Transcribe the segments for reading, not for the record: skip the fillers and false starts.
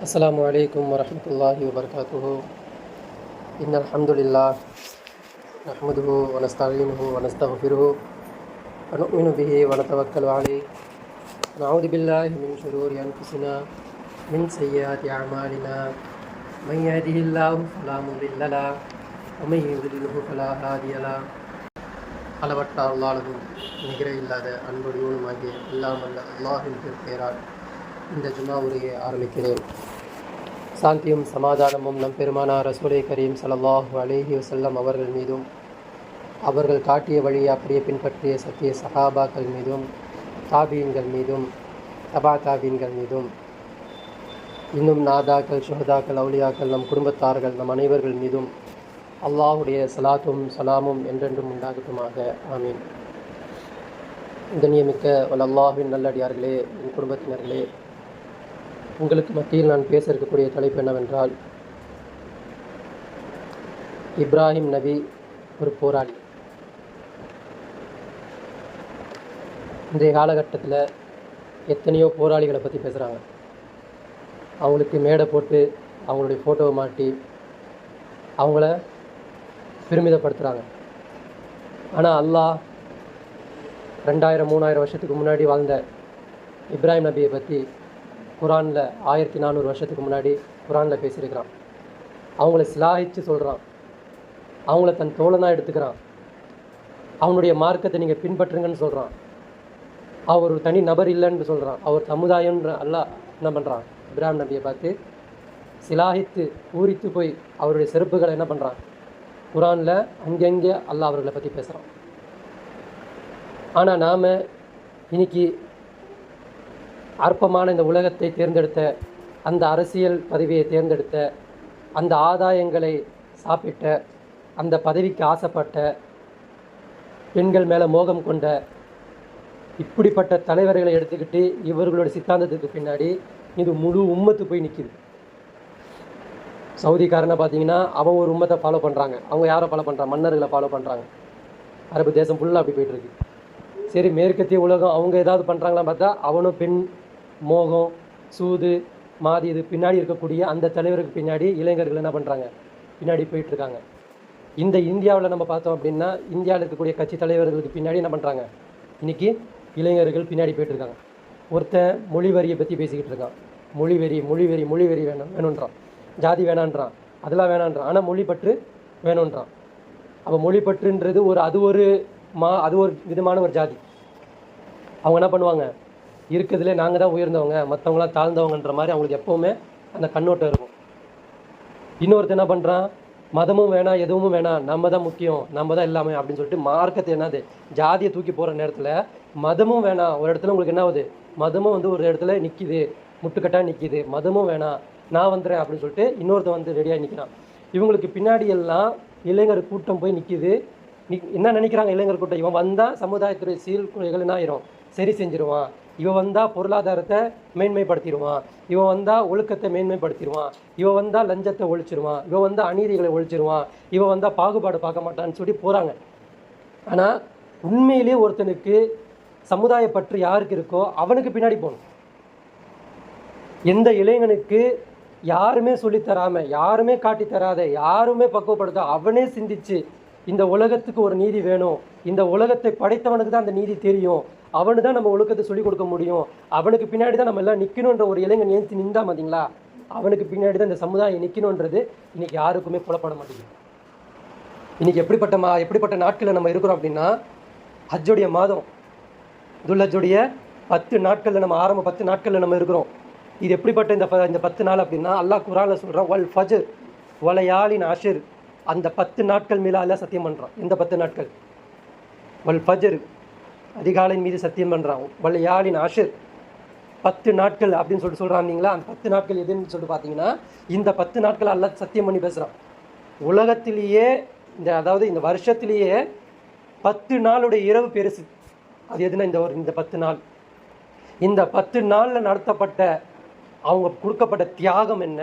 السلام عليكم ورحمة الله وبركاته. إن الحمد لله نحمده ونستعينه ونستغفره ونؤمن به ونتوكل عليه ونعوذ بالله من شرور أنفسنا من سيئات أعمالنا من يهده الله فلا مضل له ومن يضلله فلا هادي له. அளவற்ற அல்லாஹ்வும் நிகர இல்லாத அன்புடையவனுமாகிய எல்லாம் வல்ல அல்லாஹ்வின் பெயரால் இந்த ஜும்மா உரையை ஆரம்பிக்கிறேன். சாந்தியும் சமாதானமும் நம் பெருமானார் ரசூலை கரீம் ஸல்லல்லாஹு அலைஹி வஸல்லம் அவர்கள் மீதும், அவர்கள் காட்டிய வழியை அப்படியே பின்பற்றிய சத்திய சஹாபாக்கள் மீதும், தாபீன்கள் மீதும், தபா தாபீன்கள் மீதும், இன்னும் நாதாக்கள், ஷுஹதாக்கள், அவுலியாக்கள், நம் குடும்பத்தார்கள், நம் அனைவர்கள் மீதும் அல்லாஹுடைய சலாத்தும் சலாமும் என்றென்றும் உண்டாகட்டுமாக. ஆமீன். கண்ணியமிக்க அல்லாஹ்வின் நல்லடியார்களே, என் குடும்பத்தினர்களே, உங்களுக்கு மத்தியில் நான் பேச இருக்கக்கூடிய தலைப்பு என்னவென்றால், இப்ராஹிம் நபி ஒரு போராளி. இன்றைய காலகட்டத்தில் எத்தனையோ போராளிகளை பற்றி பேசுகிறாங்க. அவங்களுக்கு மேடை போட்டு அவங்களுடைய ஃபோட்டோவை மாட்டி அவங்கள பெருமிதப்படுத்துகிறாங்க. ஆனால் அல்லாஹ் 2000-3000 வருஷத்துக்கு முன்னாடி வாழ்ந்த இப்ராஹிம் நபியை பற்றி குரானில் 1400 வருஷத்துக்கு முன்னாடி குரானில் பேசியிருக்கிறான். அவங்கள சிலாகிச்சு சொல்கிறான், அவங்கள தன் தோழனாக எடுத்துக்கிறான், அவனுடைய மார்க்கத்தை நீங்கள் பின்பற்றுங்கன்னு சொல்கிறான். அவர் ஒரு தனி நபர் இல்லைன்னு சொல்கிறான், அவர் சமுதாயம்ன்ற அல்லாஹ் என்ன பண்ணுறான், இப்ராஹிம் நபியை பார்த்து சிலாகித்து பூரித்து போய் அவருடைய செருப்புகளை என்ன பண்ணுறான், குரானில் அங்கங்கே அல்லாஹ் அவர்களை பற்றி பேசுகிறான். ஆனால் நாம் இன்னைக்கு அற்பமான இந்த உலகத்தை தேர்ந்தெடுத்த, அந்த அரசியல் பதவியை தேர்ந்தெடுத்த, அந்த ஆதாயங்களை சாப்பிட்ட, அந்த பதவிக்கு ஆசைப்பட்ட, பெண்கள் மேலே மோகம் கொண்ட இப்படிப்பட்ட தலைவர்களை எடுத்துக்கிட்டு இவர்களோட சித்தாந்தத்துக்கு பின்னாடி இது முழு உம்மத்து போய் நிற்கிது. சவுதிக்காரனை பார்த்தீங்கன்னா அவன் ஒரு உம்மத்தை ஃபாலோ பண்ணுறாங்க. அவங்க யாரை ஃபாலோ பண்ணுறாங்க, மன்னர்களை ஃபாலோ பண்ணுறாங்க. அரபு தேசம் ஃபுல்லாக அப்படி போய்ட்டுருக்கு. சரி, மேற்கத்திய உலகம் அவங்க ஏதாவது பண்ணுறாங்களான்னு பார்த்தா அவனும் பெண் மோகம், சூது, மாதி, இது பின்னாடி இருக்கக்கூடிய அந்த தலைவருக்கு பின்னாடி இளைஞர்கள் என்ன பண்ணுறாங்க, பின்னாடி போயிட்டுருக்காங்க. இந்த இந்தியாவில் நம்ம பார்த்தோம் அப்படின்னா, இந்தியாவில் இருக்கக்கூடிய கட்சி தலைவர்களுக்கு பின்னாடி என்ன பண்ணுறாங்க, இன்றைக்கி இளைஞர்கள் பின்னாடி போயிட்டுருக்காங்க. ஒருத்தன் மொழி வரியை பற்றி பேசிக்கிட்டு இருக்கான். மொழி வெறி வேணுன்றான், ஜாதி வேணான்றான், அதெல்லாம் வேணான்றான். ஆனால் மொழிப்பற்று வேணுன்றான். அப்போ மொழிப்பற்றுன்றது அது ஒரு விதமான ஒரு ஜாதி. அவங்க என்ன பண்ணுவாங்க, இருக்கிறதுலே நாங்கள் தான் உயர்ந்தவங்க, மற்றவங்களாம் தாழ்ந்தவங்கன்ற மாதிரி அவங்களுக்கு எப்போவுமே அந்த கண்ணோட்டம் இருக்கும். இன்னொருத்தர் என்ன பண்ணுறான், மதமும் வேணாம், எதுவும் வேணாம், நம்ம தான் முக்கியம், நம்ம தான் எல்லாமே அப்படின்னு சொல்லிட்டு மார்க்கத்தை என்னது, ஜாதியை தூக்கி போகிற நேரத்தில் மதமும் வேணாம். ஒரு இடத்துல உங்களுக்கு என்ன ஆகுது, மதமும் ஒரு இடத்துல நிற்கிது, முட்டுக்கட்டாக நிற்கிது, மதமும் வேணாம், நான் வந்துடுறேன் அப்படின்னு சொல்லிட்டு இன்னொருத்தர் ரெடியாக நிற்கிறான். இவங்களுக்கு பின்னாடி எல்லாம் இளைஞர் கூட்டம் போய் நிற்கிது. என்ன நினைக்கிறாங்க இளைஞர் கூட்டம், இவன் வந்தால் சமுதாயத்துடைய சீர்குலைகள் என்ன ஆயிரும், சரி செஞ்சிருவான், இவன் வந்தால் பொருளாதாரத்தை மேன்மைப்படுத்திடுவான், இவன் வந்தால் ஒழுக்கத்தை மேன்மைப்படுத்திடுவான், இவன் வந்தால் லஞ்சத்தை ஒழிச்சிருவான், இவன் வந்தால் அநீதிகளை ஒழிச்சிருவான், இவன் வந்தால் பாகுபாடு பார்க்க மாட்டான்னு சொல்லி போகிறாங்க. ஆனால் உண்மையிலே ஒருத்தனுக்கு சமுதாய பற்று யாருக்கு இருக்கோ அவனுக்கு பின்னாடி போகணும். எந்த இளைஞனுக்கு யாருமே சொல்லித்தராமல், யாருமே காட்டித்தராத, யாருமே பக்குவப்படுத்த, அவனே சிந்திச்சு இந்த உலகத்துக்கு ஒரு நீதி வேணும், இந்த உலகத்தை படைத்தவனுக்கு தான் அந்த நீதி தெரியும், அவனு தான் நம்ம ஒழுக்கத்தை சொல்லிக் கொடுக்க முடியும், அவனுக்கு பின்னாடி தான் நம்ம எல்லாம் நிற்கணுன்ற ஒரு இளைஞன் ஏற்றி நின்றா பார்த்தீங்களா, அவனுக்கு பின்னாடி தான் இந்த சமுதாயம் நிற்கணுன்றது இன்றைக்கி யாருக்குமே புலப்பட மாட்டேங்குது. இன்றைக்கி எப்படிப்பட்ட நாட்களில் நம்ம இருக்கிறோம் அப்படின்னா, ஹஜ்ஜுடைய மாதம், துல்ஹஜ்ஜுடைய 10 நாட்களில் நம்ம 10 நாட்களில் நம்ம இருக்கிறோம். இது எப்படிப்பட்ட இந்த 10 நாள் அப்படின்னா, அல்லாஹ் குரானில் சொல்கிறான், வல் ஃபஜ்ர் வலயாலின் அஷ்ர், அந்த 10 நாட்கள் மேலே அல்லாஹ் சத்தியம் பண்ணுறான். எந்த 10 நாட்கள், வல் ஃபஜ்ர் அதிகாலையின் மீது சத்தியம் பண்ணுறான், வலயாலின் அஷ்ர் 10 நாட்கள் அப்படின்னு சொல்கிறான். இல்லைங்களா, அந்த 10 நாட்கள் எதுன்னு சொல்லிட்டு பார்த்தீங்கன்னா, இந்த 10 நாட்கள் அல்லாஹ் சத்தியம் பண்ணி பேசுகிறான். உலகத்திலேயே இந்த வருஷத்திலேயே 10 நாளுடைய இரவு பெருசு. அது எதுனா இந்த 10 நாள். இந்த 10 நாளில் நடத்தப்பட்ட அவங்க கொடுக்கப்பட்ட தியாகம் என்ன,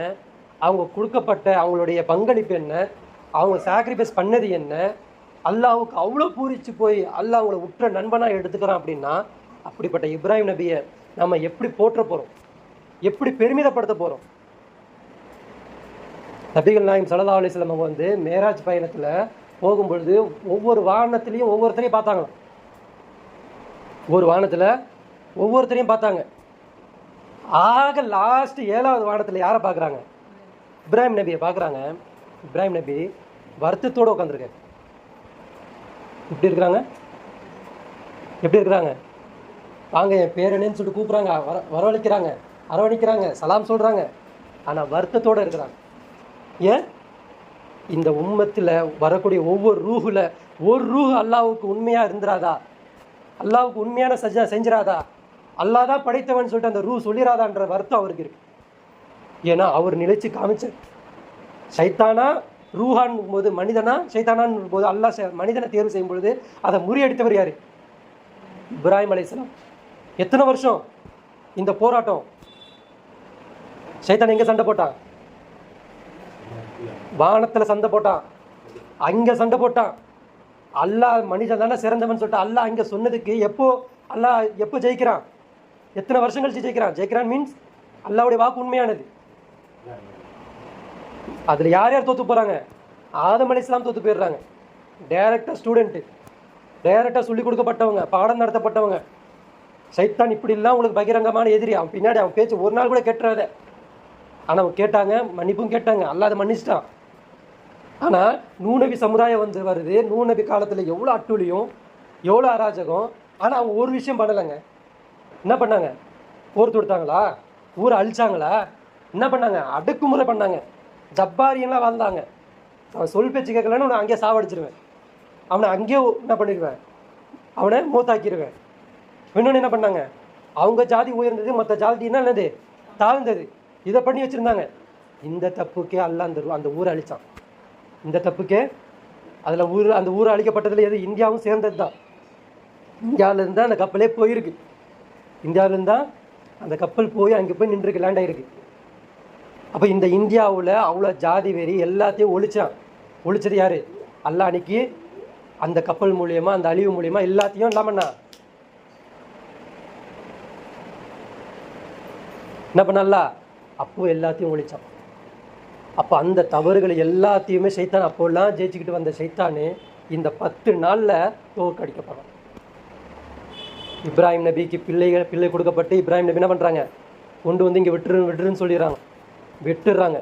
அவங்க கொடுக்கப்பட்ட அவங்களுடைய பங்களிப்பு என்ன, அவங்க சாக்ரிஃபைஸ் பண்ணது என்ன, அல்லாஹ்வுக்கு அவ்வளோ பூரிச்சு போய் அல்லாஹ் அவங்கள உற்ற நண்பனாக எடுத்துக்கிறான் அப்படின்னா, அப்படிப்பட்ட இப்ராஹிம் நபியை நம்ம எப்படி போற்ற போகிறோம், எப்படி பெருமிதப்படுத்த போகிறோம். நபிகள் நாயகம் ஸல்லல்லாஹு அலைஹி வஸல்லம் அவங்க வந்து மேராஜ் பயணத்தில் போகும்பொழுது ஒவ்வொரு வாகனத்துலேயும் ஒவ்வொருத்தரையும் பார்த்தாங்களாம். ஒவ்வொரு வாகனத்தில் ஒவ்வொருத்தரையும் பார்த்தாங்க. ஆக லாஸ்ட் 7வது வாகனத்தில் யாரை பார்க்குறாங்க? இப்ராஹிம் நபியை பார்க்குறாங்க. இப்ராஹிம் நபி வருத்தத்தோடு உட்காந்துருக்காரு. எப்படி இருக்கிறாங்க? எப்படி இருக்கிறாங்க? வாங்க என் பேரனேன்னு சொல்லிட்டு கூப்பிட்றாங்க, வரவழைக்கிறாங்க, அரவணைக்கிறாங்க, சலாம் சொல்கிறாங்க. ஆனால் வருத்தத்தோடு இருக்கிறாங்க. ஏன்? இந்த உம்மத்தில் வரக்கூடிய ஒவ்வொரு ரூஹில் ஒரு ரூஹ் அல்லாவுக்கு உண்மையாக இருந்துராதா, அல்லாவுக்கு உண்மையான சஜா செஞ்சிடாதா, அல்லா தான் படைத்தவன் சொல்லிட்டு அந்த ரூ சொல்லிடாதான்ற வருத்தம் அவருக்கு இருக்கு. ஏன்னா அவர் நிலைச்சு காமிச்ச சைத்தானா ரூஹான் போது மனிதனா சைத்தானான் போது அல்லா மனிதனை தேர்வு செய்யும் பொழுது அதை முறியடித்தவர் யாரு? இப்ராஹிம் அலைஹிஸ்ஸலாம். எத்தனை வருஷம் இந்த போராட்டம்? சைத்தான் எங்க சண்டை போட்டான்? வானத்தில் சண்டை போட்டான், அங்கே சண்டை போட்டான். அல்லாஹ் மனிதன் தானே சிறந்தவன் சொல்லிட்டு அல்லாஹ் அங்கே சொன்னதுக்கு எப்போ ஜெயிக்கிறான்? எத்தனை வருஷம் கழிச்சு ஜெயிக்கிறான்? ஜெயிக்கிறான் மீன்ஸ் அல்லாவுடைய வாக்கு உண்மையானது. அதில் யார் யார் தோற்று போகிறாங்க? ஆதம் அலைஹிஸ்ஸலாம் தோற்று போயிடுறாங்க. டைரக்டாக ஸ்டூடெண்ட்டு, டைரக்டாக சொல்லிக் கொடுக்கப்பட்டவங்க, பாடம் நடத்தப்பட்டவங்க. சைத்தான் இப்படி இல்லை உங்களுக்கு பகிரங்கமான எதிரி. அவன் பின்னாடி அவன் பேச்சு ஒரு நாள் கூட கேட்டுறாத. ஆனால் அவங்க கேட்டாங்க, மன்னிப்பும் கேட்டாங்க, அல்லாஹ் அதை மன்னிச்சிட்டான். ஆனால் நூநபி சமுதாயம் வந்து வருது. நூநபி காலத்தில் எவ்வளோ அட்டூழியம், எவ்வளோ அராஜகம். ஆனால் அவங்க ஒரு விஷயம் பண்ணலைங்க. என்ன பண்ணாங்க? போர் தொடுத்தாங்களா? ஊரை அழிச்சாங்களா? என்ன பண்ணாங்க? அடக்குமுறை பண்ணாங்க. ஜப்பாரியெல்லாம் வாழ்ந்தாங்க. அவன் சொல் பேச்சு கேட்கலன்னு அவனை அங்கேயே சாவடிச்சிருவேன், அவனை அங்கேயே என்ன பண்ணிடுவேன், அவனை மூத்தாக்கிடுவேன். இன்னொன்று என்ன பண்ணாங்க? அவங்க ஜாதி உயர்ந்தது, மற்ற ஜாதினா என்னது தாழ்ந்தது. இதை பண்ணி வச்சுருந்தாங்க. இந்த தப்புக்கே அல்லாஹ் அந்த ஊரை அழித்தான். இந்த தப்புக்கே அந்த ஊரை அழிக்கப்பட்டதில் எது? இந்தியாவும் சேர்ந்தது தான். இந்தியாவிலேருந்து தான் அந்த கப்பலே போயிருக்கு. இந்தியாவிலேருந்து தான் அந்த கப்பல் போய் அங்கே போய் நின்றுருக்கு, லேண்ட் ஆகிருக்கு. அப்போ இந்த இந்தியாவில் அவ்வளோ ஜாதி வெறி எல்லாத்தையும் ஒழிச்சது யார்? அல்லாஹ் அன்னைக்கு அந்த கப்பல் மூலியமாக, அந்த அழிவு மூலியமாக எல்லாத்தையும் என்ன பண்ணல? அப்போ எல்லாத்தையும் ஒழிச்சான். அப்போ அந்த தவறுகளை எல்லாத்தையுமே சைத்தான் அப்போல்லாம் ஜெயிச்சுக்கிட்டு வந்த சைத்தானு இந்த 10 நாளில் தோற்கடிக்கப்படுறான். இப்ராஹிம் நபிக்கு பிள்ளை கொடுக்கப்பட்டு இப்ராஹிம் நபி என்ன பண்ணுறாங்க? கொண்டு வந்து இங்கே விட்டுருன்னு சொல்லிடுறாங்க, விட்டுடுறாங்க.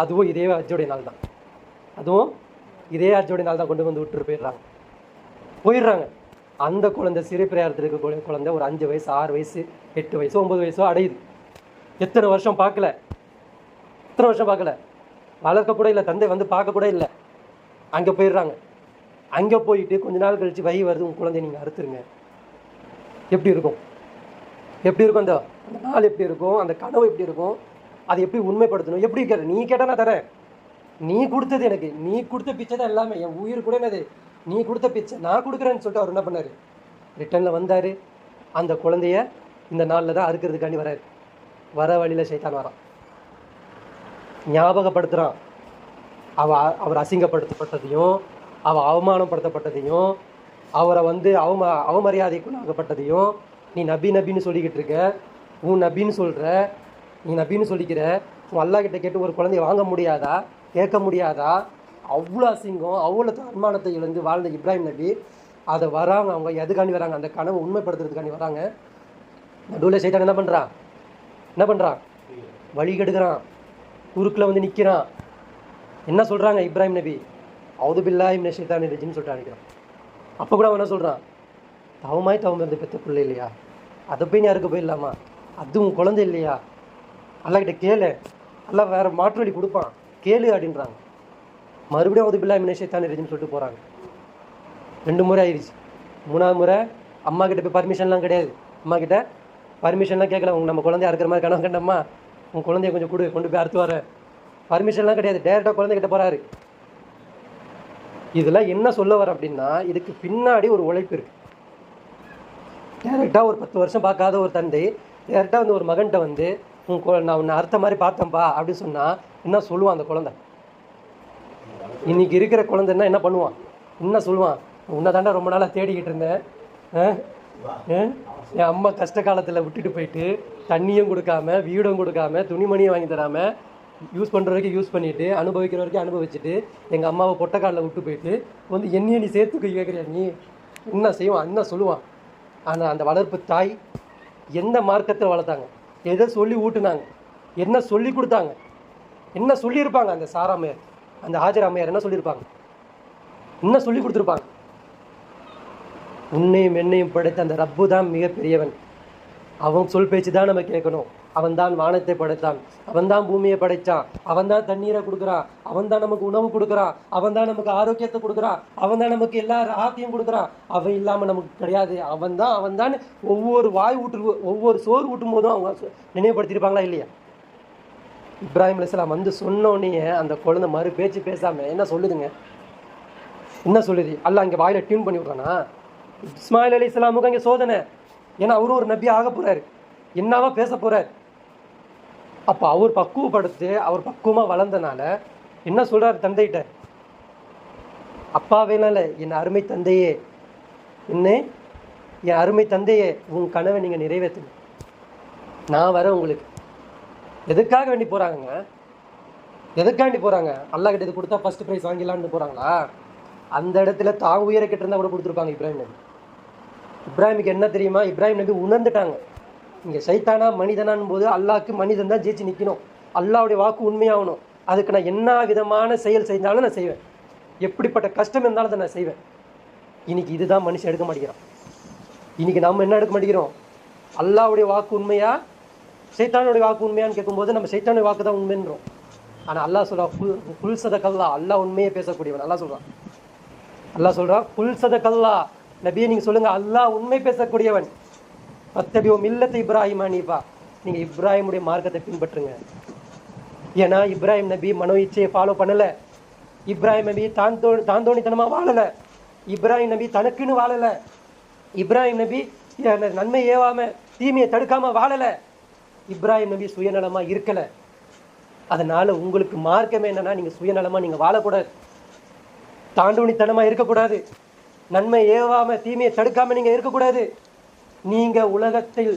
அதுவும் இதே ஹஜ்ஜுடைய நாள் தான். அதுவும் இதே ஹஜ்ஜுடைய நாள் தான் கொண்டு வந்து விட்டுட்டு போயிடுறாங்க. அந்த குழந்தை சிறு பிரயாரத்தில் இருக்கக்கூடிய குழந்தை ஒரு 5 வயசு, 6 வயசு, 8 வயசு, 9 வயசோ அடையுது. எத்தனை வருஷம் பார்க்கல, வளர்க்க கூட இல்லை, தந்தை வந்து பார்க்க கூட இல்லை. அங்கே போயிடுறாங்க. அங்கே போயிட்டு கொஞ்ச நாள் கழித்து வகி வருது, உங்கள் குழந்தைய நீங்கள் அறுத்துருங்க. எப்படி இருக்கும்? அந்த நாள் எப்படி இருக்கும்? அந்த கனவு எப்படி இருக்கும்? அதை எப்படி உண்மைப்படுத்தணும்? எப்படி கேட்ட? நீ கேட்டால் நான் தரேன். நீ கொடுத்தது எனக்கு, நீ கொடுத்த பிச்சை தான் எல்லாமே. என் உயிர் கூட என்னது? நீ கொடுத்த பிச்சை நான் கொடுக்குறேன்னு சொல்லிட்டு அவர் என்ன பண்ணார்? ரிட்டனில் வந்தார். அந்த குழந்தைய இந்த நாளில் தான் அறுக்கிறதுக்காண்டி வராரு. வர வழியில் சைத்தான் வரான், ஞாபகப்படுத்துகிறான். அவர் அசிங்கப்படுத்தப்பட்டதையும், அவமானப்படுத்தப்பட்டதையும், அவரை வந்து அவமரியாதைக்குள்ளாகப்பட்டதையும், நீ நபின்னு சொல்லிக்கிட்டு இருக்க, உன் நபின்னு சொல்கிற, நீ நபின்னு சொல்லிக்கிற, உன் அல்லாஹ் கிட்ட கேட்டு ஒரு குழந்தைய வாங்க முடியாதா, கேட்க முடியாதா? அவ்வளோ அசிங்கம், அவ்வளோ தன்மானத்தை இழந்து வாழ்ந்த இப்ராஹிம் நபி அதை வராங்க. அவங்க எதுக்காண்டி வராங்க? அந்த கனவை உண்மைப்படுத்துறதுக்காண்டி வராங்க. நடுவில் சைத்தான் என்ன பண்ணுறான்? வழி கெடுக்கிறான், குறுக்கில் வந்து நிற்கிறான். என்ன சொல்கிறாங்க? இப்ராஹிம் நபி அவுது பில்லாஹி மினஷ் ஷைத்தானிர் ரஜீம் சொல்லிட்டு அழைக்கிறான். அப்போ கூட அவன் என்ன சொல்கிறான்? தவம் இருந்து பெற்ற பிள்ளை இல்லையா, அதை போய் நீ அறுக்க போயிடலாமா? அதுவும் குழந்தை இல்லையா? அல்லாஹ்கிட்ட கேளு, அல்லாஹ் வேறு மாற்று வழி கொடுப்பான், கேளு அப்படின்றாங்க. மறுபடியும் அவுது பில்லாஹி மினஷ் ஷைத்தானிர் ரஜீம் சொல்லிட்டு போகிறாங்க. 2 முறை ஆயிடுச்சு. 3ஆவது முறை அம்மா கிட்ட போய் பர்மிஷன்லாம் கிடையாது. அம்மா கிட்ட பர்மிஷன்லாம் கேட்கல. நம்ம குழந்தைய அறுக்கிற மாதிரி கனவு கண்டம்மா, உங்கள் குழந்தைய கொஞ்சம் கொண்டு போய் அறுத்து வர. பர்மிஷன்லாம் கிடையாது, டேரெக்டாக குழந்தைகிட்ட போகிறாரு. இதெல்லாம் என்ன சொல்ல வர அப்படின்னா, இதுக்கு பின்னாடி ஒரு உழைப்பு இருக்குது. டேரெக்டாக ஒரு 10 வருஷம் பார்க்காத ஒரு தந்தை டேரெக்டாக வந்து ஒரு மகன்கிட்ட வந்து நான் உன்னை அறுத்த மாதிரி பார்த்தேன்ப்பா அப்படின்னு சொன்னால் என்ன சொல்லுவான் அந்த குழந்தை? இன்னைக்கு இருக்கிற குழந்தைன்னா என்ன பண்ணுவான்? என்ன சொல்லுவான்? உன்னை தாண்டா ரொம்ப நாளாக தேடிக்கிட்டு இருந்தேன், என் அம்மா கஷ்ட காலத்தில் விட்டுட்டு போயிட்டு தண்ணியும் கொடுக்காம, வீடும் கொடுக்காம, துணிமணியும் வாங்கி தராமல் யூஸ் பண்ணுற வரைக்கும் யூஸ் பண்ணிவிட்டு அனுபவிக்கிற வரைக்கும் அனுபவிச்சுட்டு எங்கள் அம்மாவை பொட்டக்காலில் விட்டு போயிட்டு வந்து என்னையே நீ சேர்த்துக்க கேட்குறியா நீ என்ன செய்வான் என்ன சொல்லுவான். ஆனால் அந்த வளர்ப்பு தாய் எந்த மார்க்கத்தில் வளர்த்தாங்க, எதை சொல்லி ஊட்டுனாங்க, என்ன சொல்லி கொடுத்தாங்க, என்ன சொல்லியிருப்பாங்க. அந்த சாராமையார் அந்த ஹாஜர் அம்மையார் என்ன சொல்லியிருப்பாங்க, என்ன சொல்லி கொடுத்துருப்பாங்க. உன்னையும் என்னையும் படைத்த அந்த ரப்பு தான் மிகப்பெரியவன், அவன் சொல் பேச்சு தான் நம்ம கேட்கணும். அவன் தான் வானத்தை படைத்தான், அவன் தான் பூமியை படைத்தான், அவன் தான் தண்ணீரை கொடுக்குறான், அவன் தான் நமக்கு உணவு கொடுக்குறான், அவன் தான் நமக்கு ஆரோக்கியத்தை கொடுக்குறான், அவன் தான் நமக்கு எல்லா ஆத்தியம் கொடுக்குறான், அவன் இல்லாமல் நமக்கு கிடையாது. அவன் தான் ஒவ்வொரு வாய் ஊட்டு ஒவ்வொரு சோறு ஊட்டும் போதும் அவங்க நினைவுபடுத்தியிருப்பாங்களா இல்லையா. இப்ராஹிம் அலைஹிஸ்ஸலாம் வந்து சொன்னோடனே அந்த குழந்தை மறு பேச்சு பேசாமல் என்ன சொல்லுதுங்க, என்ன சொல்லுது. அல்லாஹ் இங்கே வாயில டியூன் பண்ணி விட்றானா. இஸ்மாயில் அலைஹிஸ்ஸலாமுக்கு அங்கே சோதனை, ஏன்னா அவரும் ஒரு நபி ஆக போகிறார், என்னவா பேச போகிறார். அப்போ அவர் பக்குவப்படுத்து அவர் பக்குவமாக வளர்ந்தனால என்ன சொல்கிறார் தந்தைகிட்ட, அப்பாவேனால என் அருமை தந்தையே, என் அருமை தந்தையே உன் கனவை நீங்கள் நிறைவேற்றுங்க, நான் வரேன் உங்களுக்கு. எதுக்காக வேண்டி போகிறாங்க, எதுக்காண்டி போகிறாங்க, அல்லாஹ் கிட்ட இது கொடுத்தா ஃபர்ஸ்ட் ப்ரைஸ் வாங்கிடலான்னு போகிறாங்களா. அந்த இடத்துல தான் உயிரை கிட்டிருந்தா கூட கொடுத்துருப்பாங்க இப்ராஹிம் நபி. இப்ராஹிமுக்கு என்ன தெரியுமா, இப்ராஹிம் நபி உணர்ந்துட்டாங்க இங்கே சைத்தானா மனிதனான் போது அல்லாஹ்க்கு மனிதன் தான் ஜெயிச்சு நிற்கணும், அல்லாஹ்வுடைய வாக்கு உண்மையாகணும். அதுக்கு நான் என்ன விதமான செயல் செஞ்சாலும் நான் செய்வேன், எப்படிப்பட்ட கஷ்டம் இருந்தாலும் அதை நான் செய்வேன். இன்னைக்கு இதுதான் மனுஷன் எடுக்க மாட்டேங்கிறான். இன்னைக்கு நம்ம என்ன எடுக்க மாட்டேங்கிறோம், அல்லாஹ்வுடைய வாக்கு உண்மையா சைத்தானுடைய வாக்கு உண்மையான்னு கேட்கும்போது நம்ம சைத்தானுடைய வாக்கு தான் உண்மைன்றோம். ஆனால் அல்லாஹ் சொல்கிறான் புல் சதகல்லா, அல்லாஹ் உண்மையை பேசக்கூடியவன். அல்லாஹ் சொல்கிறான் புல் சதகல்லா, நபியை நீங்கள் சொல்லுங்கள் அல்லாஹ் உண்மை பேசக்கூடியவன். பத்தபியோ மில்லத்தை இப்ராஹிம் ஹனீஃபா, நீங்கள் இப்ராஹிமுடைய மார்க்கத்தை பின்பற்றுங்க. ஏன்னா இப்ராஹிம் நபி மனோ இச்சையை ஃபாலோ பண்ணலை, இப்ராஹிம் நபி தாந்தோணித்தனமாக வாழலை, இப்ராஹிம் நபி தனக்குன்னு வாழலை, இப்ராஹிம் நபி நன்மை ஏவாமல் தீமையை தடுக்காமல் வாழலை, இப்ராஹிம் நபி சுயநலமாக இருக்கலை. அதனால் உங்களுக்கு மார்க்கமே என்னென்னா நீங்கள் சுயநலமாக நீங்கள் வாழக்கூடாது, தாண்டோணித்தனமாக இருக்கக்கூடாது, நன்மை ஏவாமல் தீமையை தடுக்காமல் நீங்கள் இருக்கக்கூடாது. நீங்கள் உலகத்தில்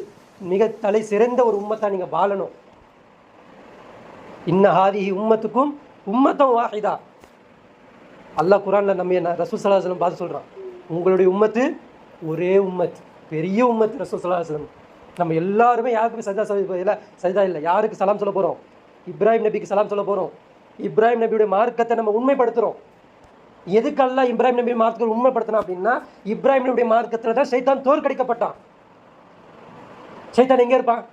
மிக தலை சிறந்த ஒரு உம்மத்தான் நீங்கள் வாழணும். இன்ன ஹாதிஹி உம்மத்துக்கும் உம்மத்தம் வாஹிதா. அல்லாஹ் குரானில் நம்ம ரசூல் ஸல்லல்லாஹு அலைஹி வஸல்லம் பார்த்து சொல்கிறான், உங்களுடைய உம்மத்து ஒரே உம்மத், பெரிய உம்மத். ரசூல் ஸல்லல்லாஹு அலைஹி வஸல்லம் நம்ம எல்லாருமே யாருக்குமே சஜதா இல்லை, யாருக்கு சலாம் சொல்ல போகிறோம், இப்ராஹிம் நபிக்கு சலாம் சொல்ல போகிறோம். இப்ராஹிம் நபியுடைய மார்க்கத்தை நம்ம உண்மைப்படுத்துகிறோம். எதுக்கெல்லாம் இப்ராஹிம் நபி மார்க்கத்தை உண்மைப்படுத்தினா அப்படின்னா, இப்ராஹிம் நபியுடைய மார்க்கத்தில் தான் சைத்தான் தோற்கடிக்கப்பட்டான். சைத்தான் எங்கே இருப்பான்,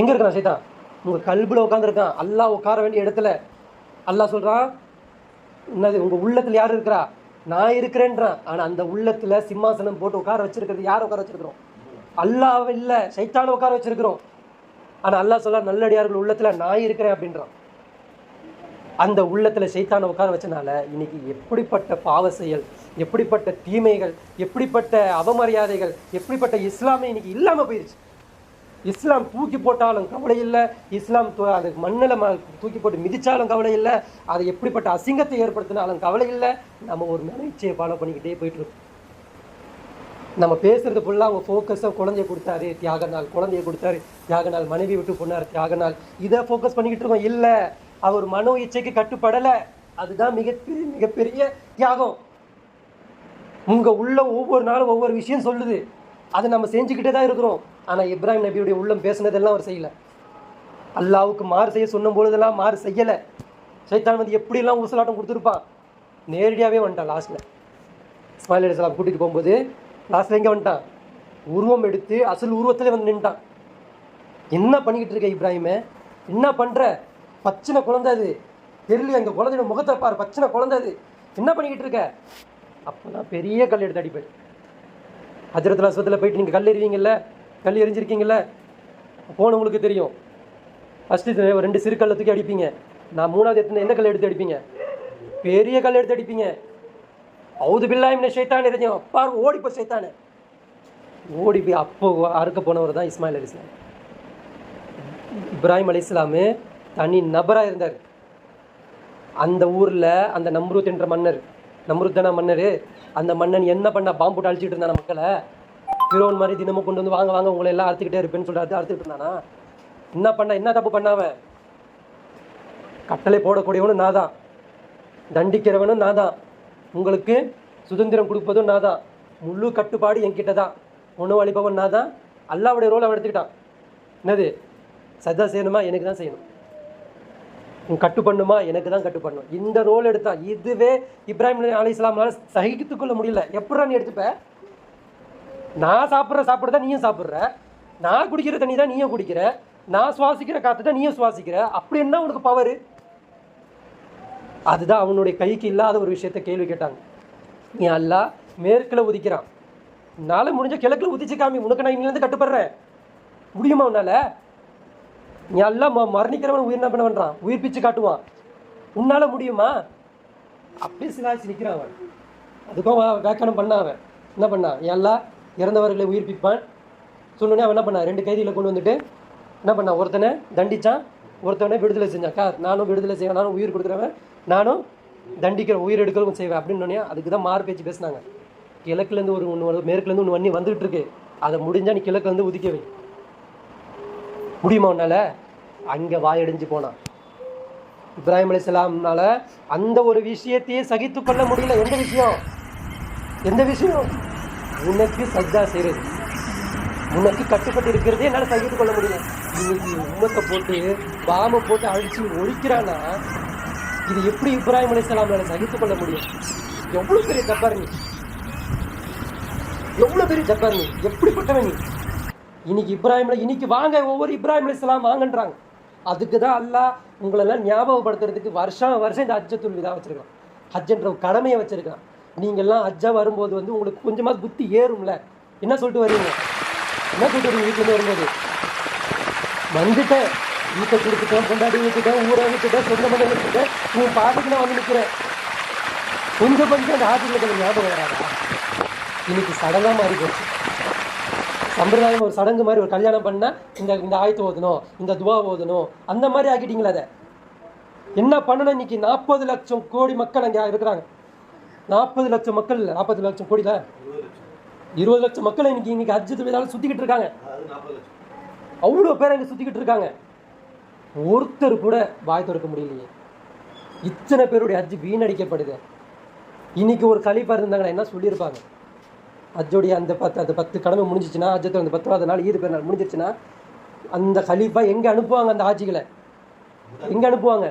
எங்கே இருக்கான் சைத்தான்? உங்கள் கல்பில் உட்காந்துருக்கான், அல்லாஹ் உட்கார வேண்டிய இடத்துல. அல்லாஹ் சொல்கிறான், என்னது உங்கள் உள்ளத்தில் யார் இருக்கிறா, நான் இருக்கிறேன்றான். ஆனால் அந்த உள்ளத்தில் சிம்மாசனம் போட்டு உட்கார வச்சிருக்கிறது யார் உட்கார வச்சிருக்கிறோம், அல்லாஹ் இல்லை, சைத்தானை உட்கார வச்சிருக்கிறோம். ஆனால் அல்லாஹ் சொல்ல நல்லடியார்கள் உள்ளத்தில் நான் இருக்கிறேன் அப்படின்றான். அந்த உள்ளத்தில் சைத்தானை உட்கார வச்சனால இன்னைக்கு எப்படிப்பட்ட பாவ செயல், எப்படிப்பட்ட தீமைகள், எப்படிப்பட்ட அவமரியாதைகள், எப்படிப்பட்ட இஸ்லாமே இன்னைக்கு இல்லாமல் போயிடுச்சு. இஸ்லாம் தூக்கி போட்டாலும் கவலை இல்லை, இஸ்லாம் அது மண்ணில் தூக்கி போட்டு மிதித்தாலும் கவலை இல்லை, அது எப்படிப்பட்ட அசிங்கத்தை ஏற்படுத்தினாலும் கவலை இல்லை. நம்ம ஒரு நினைச்சியை ஃபாலோ பண்ணிக்கிட்டே போயிட்டுருக்கோம். நம்ம பேசுறது ஃபுல்லாக அவங்க ஃபோக்கஸை குழந்தைய கொடுத்தாரு தியாக நாள், குழந்தைய கொடுத்தாரு தியாக நாள், மனைவி விட்டு போனார் தியாக நாள், இதை ஃபோக்கஸ் பண்ணிக்கிட்டு இருக்கோம். இல்லை, அவர் மனோ இச்சைக்கு கட்டுப்படலை, அதுதான் மிகப்பெரிய தியாகம். உங்கள் உள்ள ஒவ்வொரு நாளும் ஒவ்வொரு விஷயம் சொல்லுது, அதை நம்ம செஞ்சுக்கிட்டே தான் இருக்கிறோம். ஆனால் இப்ராஹிம் நபியுடைய உள்ளம் பேசுனதெல்லாம் அவர் செய்யலை. அல்லாவுக்கு மாறு செய்ய சொன்னும் பொழுதெல்லாம் மாறு செய்யலை. சைத்தான் வந்து எப்படிலாம் ஊசலாட்டம் கொடுத்துருப்பான், நேரடியாகவே வந்துட்டான். லாஸ்ட்டில் இஸ்மாயில் அலைஹிஸ்ஸலாம் கூட்டிகிட்டு போகும்போது லாஸ்ட்டில் எங்கே வந்துட்டான், உருவம் எடுத்து அசல் உருவத்திலே வந்து நின்ட்டான். என்ன பண்ணிக்கிட்டு இருக்க இப்ராஹிமே, என்ன பண்ணுற, பச்சின குழந்தை அது தெரியல, எங்கள் குழந்தையோட முகத்தை பாரு, பச்சின குழந்தை அது, என்ன பண்ணிக்கிட்டு இருக்க. அப்போ தான் பெரிய கல் எடுத்து அடிப்பேன். ஹஜ்ரத்துல் அஸ்வத்தில் போயிட்டு நீங்கள் கல் எறிவீங்கல்ல, கல் எரிஞ்சிருக்கீங்கல்ல, போனவங்களுக்கு தெரியும். ஃபஸ்ட்டு 2 சிறு கல்லை தூக்கி அடிப்பீங்க, நான் 3வது எந்த கல் எடுத்து அடிப்பீங்க, பெரிய கல் எடுத்து அடிப்பீங்க. அவுது பில்லாஹி மினஷ் ஷைத்தானிர் ரஜீம், பாரு ஓடிப்போ சைத்தானே, ஓடி போய் அப்போ அறுக்க போனவர் தான் இஸ்மாயில் அலைஹிஸ்ஸலாம். இப்ராஹிம் அலைஹிஸ்ஸலாம் தனி நபராக இருந்தார். அந்த ஊரில் அந்த நம்ரூத் என்ற மன்னர், நம்ரூத் தானே மன்னர், அந்த மன்னன் என்ன பண்ண பாம்பு போட்டு அழிச்சிட்டு இருந்தான மக்களை. ஃபிரௌன் மாதிரி தினமும் கொண்டு வந்து வாங்க வாங்க உங்களை எல்லாம் அறுத்துக்கிட்டே இருப்பேன்னு சொல்லிட்டு அறுத்துக்கிட்டு இருந்தானா. என்ன பண்ண, என்ன தப்பு பண்ணாவன், கட்டளை போடக்கூடியவனும் நான் தான், தண்டிக்கிறவனும் நான் தான், உங்களுக்கு சுதந்திரம் கொடுப்பதும் நான் தான், முழு கட்டுப்பாடு என்கிட்ட தான், உணவு அளிப்பவன் நான் தான். அல்லாவுடைய ரோல் அவன் எடுத்துக்கிட்டான். என்னது? சஜ்ஜா செய்யணுமா? எனக்கு தான் செய்யணும். கட்டு பண்ணுமா? எனக்கு தான் கட்டு பண்ணணும். இந்த ரோல் எடுத்தான். இதுவே இப்ராஹிம் அலைஹிஸ்ஸலாம்னால சகித்துக்கொள்ள முடியல. எப்படா நீ எடுத்துப்ப? நான் சாப்பிட்ற சாப்பிட்றத நீயும் சாப்பிட்ற, நான் குடிக்கிற தண்ணி தான் நீயும் குடிக்கிற, நான் சுவாசிக்கிற காற்று தான் நீயும் சுவாசிக்கிற, அப்படி என்ன உனக்கு பவர்? அதுதான் அவனுடைய கைக்கு இல்லாத ஒரு விஷயத்த கேள்வி கேட்டாங்க. நீ அல்லாஹ் மேற்கில் உதிக்கிறான், உன்னால முடிஞ்ச கிழக்குல உதிச்சு காமி, உனக்கு நான் இன்னிலேருந்து கட்டுப்படுறேன், முடியுமா உன்னால? நீ எல்லாம் மரணிக்கிறவன் உயிர் என்ன பண்ண பண்றான்? உயிர் பிச்சு காட்டுவான், உன்னால முடியுமா? அப்படியே சிலாச்சு நிற்கிறான் அவன். அதுக்கும் வியாக்கியானம் பண்ண அவன் என்ன பண்ணான்? எல்லாம் இறந்தவர்களை உயிர்ப்பிப்பான் சொன்னோடனே அவன் என்ன பண்ணான்? 2 கைதிகளை கொண்டு வந்துட்டு என்ன பண்ணான்? ஒருத்தனை தண்டிச்சான், ஒருத்தவனை விடுதலை செஞ்சான். கார் நானும் விடுதலை செய்வேன், நானும் உயிர் கொடுக்குறவன், நானும் தண்டிக்கிறேன், உயிர் எடுக்கிறவும் செய்வேன் அப்படின்னு. அதுக்கு தான் மாறு பேச்சு பேசினாங்க. கிழக்குலேருந்து ஒன்று மேற்குலேருந்து ஒன்று வண்ணி வந்துகிட்டு இருக்கு, அதை முடிஞ்சா நீ கிழக்குலேருந்து உதிக்க வை, முடியுமா உன்னால? அங்கே வாயடைஞ்சு போனான். இப்ராஹிம் அலைஹிஸ்ஸலாம்னால அந்த ஒரு விஷயத்தையே சகித்து கொள்ள முடியல. எந்த விஷயம்? எந்த விஷயம்? உனக்கு சஜ்ஜா செய்கிறது, உனக்கு கட்டுப்பட்டு இருக்கிறதே என்னால் சகித்து கொள்ள முடியல. இன்னைக்கு உம்மத்தை போட்டு பாம்பை போட்டு அழிச்சு ஒழிக்கிறான்னா இது எப்படி இப்ராஹிம் அலைஹிஸ்ஸலாம்னால சகித்து கொள்ள முடியும்? எவ்வளோ பெரிய ஜப்பார் நீ, எவ்வளோ பெரிய ஜப்பார் நீ, எப்படிப்பட்டவன் நீ? இன்னைக்கு இன்னைக்கு வாங்க, ஒவ்வொரு இப்ராஹிம் அலைஹிஸ்ஸலாம் வாங்கன்றாங்க. அதுக்கு தான் அல்லாஹ் உங்களெல்லாம் ஞாபகப்படுத்துறதுக்கு வருஷம் இந்த ஹஜ்ஜத்துல் விதா வச்சிருக்கான். ஹஜ்ஜன்ற கடமையை வச்சிருக்கான். நீங்கள்லாம் ஹஜ்ஜா வரும்போது உங்களுக்கு கொஞ்சமாக புத்தி ஏறும்ல. என்ன சொல்லிட்டு வரீங்க? என்ன சொல்லிட்டு வரீங்க? வீட்டிலேருந்து வரும்போது வந்துட்டேன், வீட்டை கொடுத்துட்டேன், கொண்டாடி விட்டுட்டேன், ஊரை விட்டுட்டேன், சொந்த மண்டை விட்டுட்டேன், உன் பாட்டுக்கு நான் வந்து நிற்கிறேன். கொஞ்சம் அந்த ஹாஜிகளுக்கு ஞாபகம் வராதா? இன்னைக்கு சடங்காக மாறி போச்சு. சம்பிரதாயம் ஒரு சடங்கு மாதிரி. ஒரு கல்யாணம் பண்ணால் இந்த ஆயத்து ஓதணும், இந்த துவா ஓதணும், அந்த மாதிரி ஆக்கிட்டீங்களா? அதை என்ன பண்ணணும்? இன்னைக்கு 40 லட்சம் கோடி மக்கள் அங்கே இருக்கிறாங்க. 40 லட்சம் மக்கள் இல்லை, 40 லட்சம் கோடி தான், 20 லட்சம் மக்கள் இன்னைக்கு ஹஜ்ஜத்துல் விதால சுற்றிக்கிட்டு இருக்காங்க. அவ்வளோ பேர் அங்கே சுற்றிக்கிட்டு இருக்காங்க. ஒருத்தர் கூட வாய் திறக்க முடியலையே. இத்தனை பேருடைய ஹஜ்ஜு வீணடிக்கப்படுது. இன்னைக்கு ஒரு கலீஃபா இருந்தாங்கன்னா என்ன சொல்லியிருப்பாங்க? ஹஜ்ஜோடைய அந்த 10 கடமை முடிஞ்சிச்சுன்னா, ஹஜ்ஜத்தில் அந்த 10வது நாள் ஈது பெருநாள் முடிஞ்சிருச்சுன்னா, அந்த கலீஃபா எங்கே அனுப்புவாங்க? அந்த ஹாஜிகளை எங்கே அனுப்புவாங்க?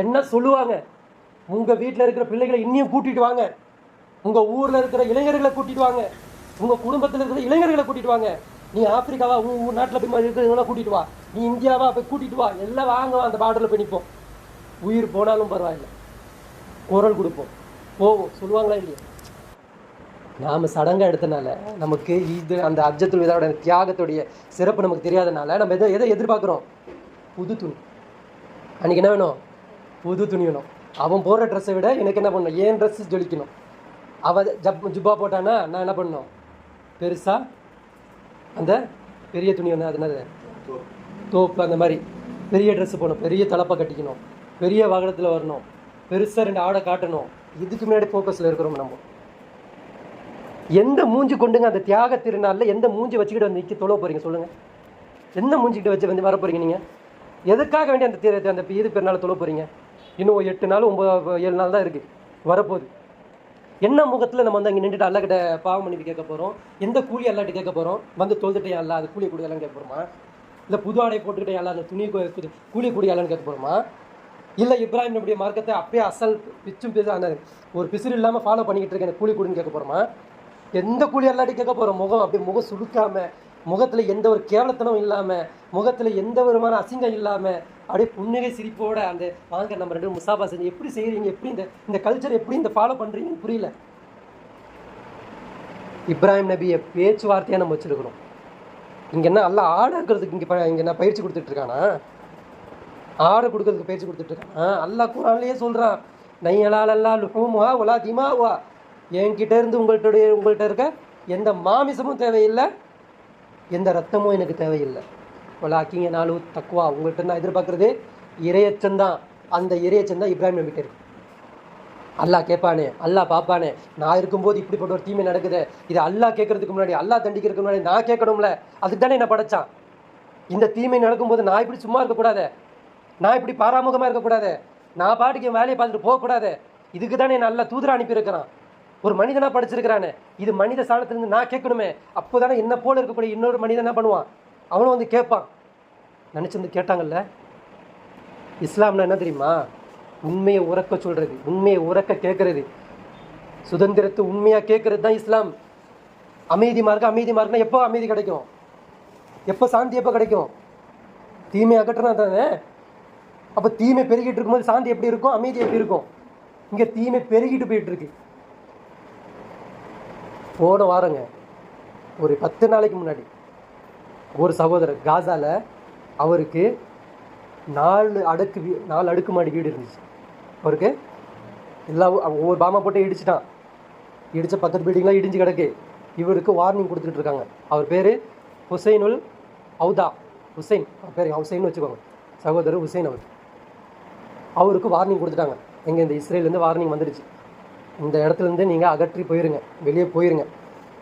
என்ன சொல்லுவாங்க? உங்கள் வீட்டில் இருக்கிற பிள்ளைகளை இன்னும் கூட்டிகிட்டு வாங்க, உங்கள் ஊரில் இருக்கிற இளைஞர்களை கூட்டிகிட்டு வாங்க, உங்கள் குடும்பத்தில் இருக்கிற இளைஞர்களை கூட்டிகிட்டு வாங்க. நீ ஆப்பிரிக்காவா, உன் நாட்டில் போய் இருக்கிறவங்களாம் கூட்டிகிட்டு வா, நீ இந்தியாவா போய் கூட்டிகிட்டு வா, எல்லாம் வாங்க, அந்த பார்டரில் போய் நிற்போம், உயிர் போனாலும் பரவாயில்லை, குரல் கொடுப்போம், போவோம். சொல்லுவாங்களா இல்லையா? நாம் சடங்காக எடுத்தனால நமக்கு அந்த ஹஜ்ஜத்துல் விதாவோட தியாகத்துடைய சிறப்பு நமக்கு தெரியாதனால நம்ம எதை எதிர்பார்க்குறோம்? புது துணி. அன்றைக்கி என்ன வேணும்? புது துணி வேணும். அவன் போடுற ட்ரெஸ்ஸை விட எனக்கு என்ன பண்ணணும்? ஏன் ட்ரெஸ்ஸு ஜொலிக்கணும். அவன் ஜுப்பா போட்டானா நான் என்ன பண்ணணும்? பெருசாக அந்த பெரிய துணி ஒன்று, அது என்னது, தோப்பு, அந்த மாதிரி பெரிய ட்ரெஸ்ஸு போடணும், பெரிய தலப்பை கட்டிக்கணும், பெரிய வாகனத்தில் வரணும், பெருசாக 2 ஆடை காட்டணும். இதுக்கு முன்னாடி ஃபோக்கஸில் இருக்கிறோம் நம்ம. எந்த மூஞ்சி கொண்டுங்க அந்த தியாக திருநாளில் எந்த மூஞ்சி வச்சுக்கிட்டு வந்து நிற்க தொழ போகிறீங்க? சொல்லுங்கள். எந்த மூஞ்சிக்கிட்ட வச்சு வந்து வர போகிறீங்க? நீங்கள் எதுக்காக வேண்டி அந்த ஈது பெருநாள் தொழ போகிறீங்க? இன்னும் 8 நாள் 7 நாள் தான் இருக்குது, வரப்போகுது. என்ன முகத்தில் நம்ம வந்து அங்கே நின்றுட்டு அல்லாஹ்கிட்ட பாவ மன்னிப்பு கேட்க போகிறோம்? எந்த கூலி அல்லாஹ்ட்ட கேட்க போகிறோம்? வந்து தொழுதுட்டே அல்ல அது கூலி கொடுக்கலாம் கேட்க போகிறோமா? இல்லை புது ஆடை போட்டுக்கிட்டே அல்ல அந்த துணி கூலி கூடியாலான்னு கேட்க போகிறோமா? இல்லை இப்ராஹிம் நபியுடைய மார்க்கத்தை அப்படியே அசல் பிச்சும் அந்த ஒரு பிசுறு இல்லாமல் ஃபாலோ பண்ணிக்கிட்டு இருக்கேன், எனக்கு கூலி கொடுன்னு கேட்க போகிறோமா? எந்த கூலி அல்லாட்டி கேட்க போகிறோம்? முகம் அப்படியே முகம் சுருக்காமல், முகத்தில் எந்த ஒரு கேவலத்தனம் இல்லாமல், முகத்தில் எந்த விதமான அசிங்கம் இல்லாமல், அப்படியே புன்னகை சிரிப்போட அந்த வாங்க நம்ம 2 முசாபா செஞ்சு எப்படி செய்கிறீங்க? எப்படி இந்த கல்ச்சர் எப்படி ஃபாலோ பண்ணுறீங்கன்னு புரியல. இப்ராஹிம் நபியை பேச்சுவார்த்தையாக நம்ம வச்சுருக்கிறோம். இங்கே என்ன எல்லாம் ஆர்டர் இருக்கிறதுக்கு இங்கே என்ன பயிற்சி கொடுத்துட்ருக்கானா? ஆர்டர் கொடுக்கறதுக்கு பயிற்சி கொடுத்துட்ருக்கானா? அல்லாஹ் குர்ஆன்லயே சொல்கிறான், நையலால் அல்லா லுஹூமுஹா வலா திமாவுஹா, என்கிட்ட இருந்து உங்கள்கிட்ட இருக்க எந்த மாமிசமும் தேவையில்லை, எந்த ரத்தமும் எனக்கு தேவையில்லை. வலாக்கிங்க நாலு தக்குவா, உங்கள்கிட்ட நான் எதிர்பார்க்குறது இறையச்சந்தான். அந்த இறையச்சந்தான் இப்ராஹிம் நபிட்ட இருக்கு. அல்லாஹ் கேட்பானே, அல்லாஹ் பார்ப்பானே, நான் இருக்கும்போது இப்படிப்பட்ட ஒரு தீமை நடக்குது, இது அல்லாஹ் கேட்கறதுக்கு முன்னாடி, அல்லாஹ் தண்டிக்கிறதுக்கு முன்னாடி நான் கேட்கணும்ல. அதுக்கு தானே என்ன படைச்சான். இந்த தீமை நடக்கும்போது நான் இப்படி சும்மா இருக்கக்கூடாது, நான் இப்படி பாராமுகமாக இருக்கக்கூடாது, நான் பாட்டுக்கு என் வேலையை பார்த்துட்டு போகக்கூடாது. இதுக்கு தானே நல்ல தூதரை அனுப்பியிருக்கிறான், ஒரு மனிதனாக படிச்சிருக்கிறானே. இது மனித சாலத்திலிருந்து நான் கேட்கணுமே. அப்போ தானே என்ன போல இருக்கக்கூடிய இன்னொரு மனிதன் என்ன பண்ணுவான், அவனும் வந்து கேட்பான். நினச்சிருந்து கேட்டாங்கல்ல. இஸ்லாம்னா என்ன தெரியுமா? உண்மையை உறக்க சொல்கிறது, உண்மையை உறக்க கேட்கறது, சுதந்திரத்தை உண்மையாக கேட்கறது தான் இஸ்லாம். அமைதி மார்க்கம் எப்போ அமைதி கிடைக்கும், எப்போ சாந்தி எப்போ கிடைக்கும்? தீமை அகற்றினா தானே. அப்போ தீமை பெருகிட்டு இருக்கும்போது சாந்தி எப்படி இருக்கும், அமைதி எப்படி இருக்கும்? இங்கே தீமை பெருகிட்டு போயிட்டு இருக்கு. போன வாரங்க ஒரு 10 நாளைக்கு முன்னாடி ஒரு சகோதரர் காசாவில், அவருக்கு 4 அடுக்குமாடி வீடு இருந்துச்சு. அவருக்கு எல்லாம் ஒவ்வொரு பாமா போட்டு இடிச்சிட்டான். இடித்த பக்கத்து பில்டிங்லாம் இடிஞ்சு கிடக்கு. இவருக்கு வார்னிங் கொடுத்துட்டு இருக்காங்க. அவர் பேர் ஹுசைனுல் அவுதா, ஹுசைன் அவர் பேர், ஹுசைன்னு வச்சுக்கோங்க, சகோதரர் ஹுசைன். அவருக்கு வார்னிங் கொடுத்துட்டாங்க. எங்கே இந்த இஸ்ரேலேருந்து வார்னிங் வந்துடுச்சு, இந்த இடத்துலேருந்து நீங்கள் அகற்றி போயிருங்க, வெளியே போயிருங்க,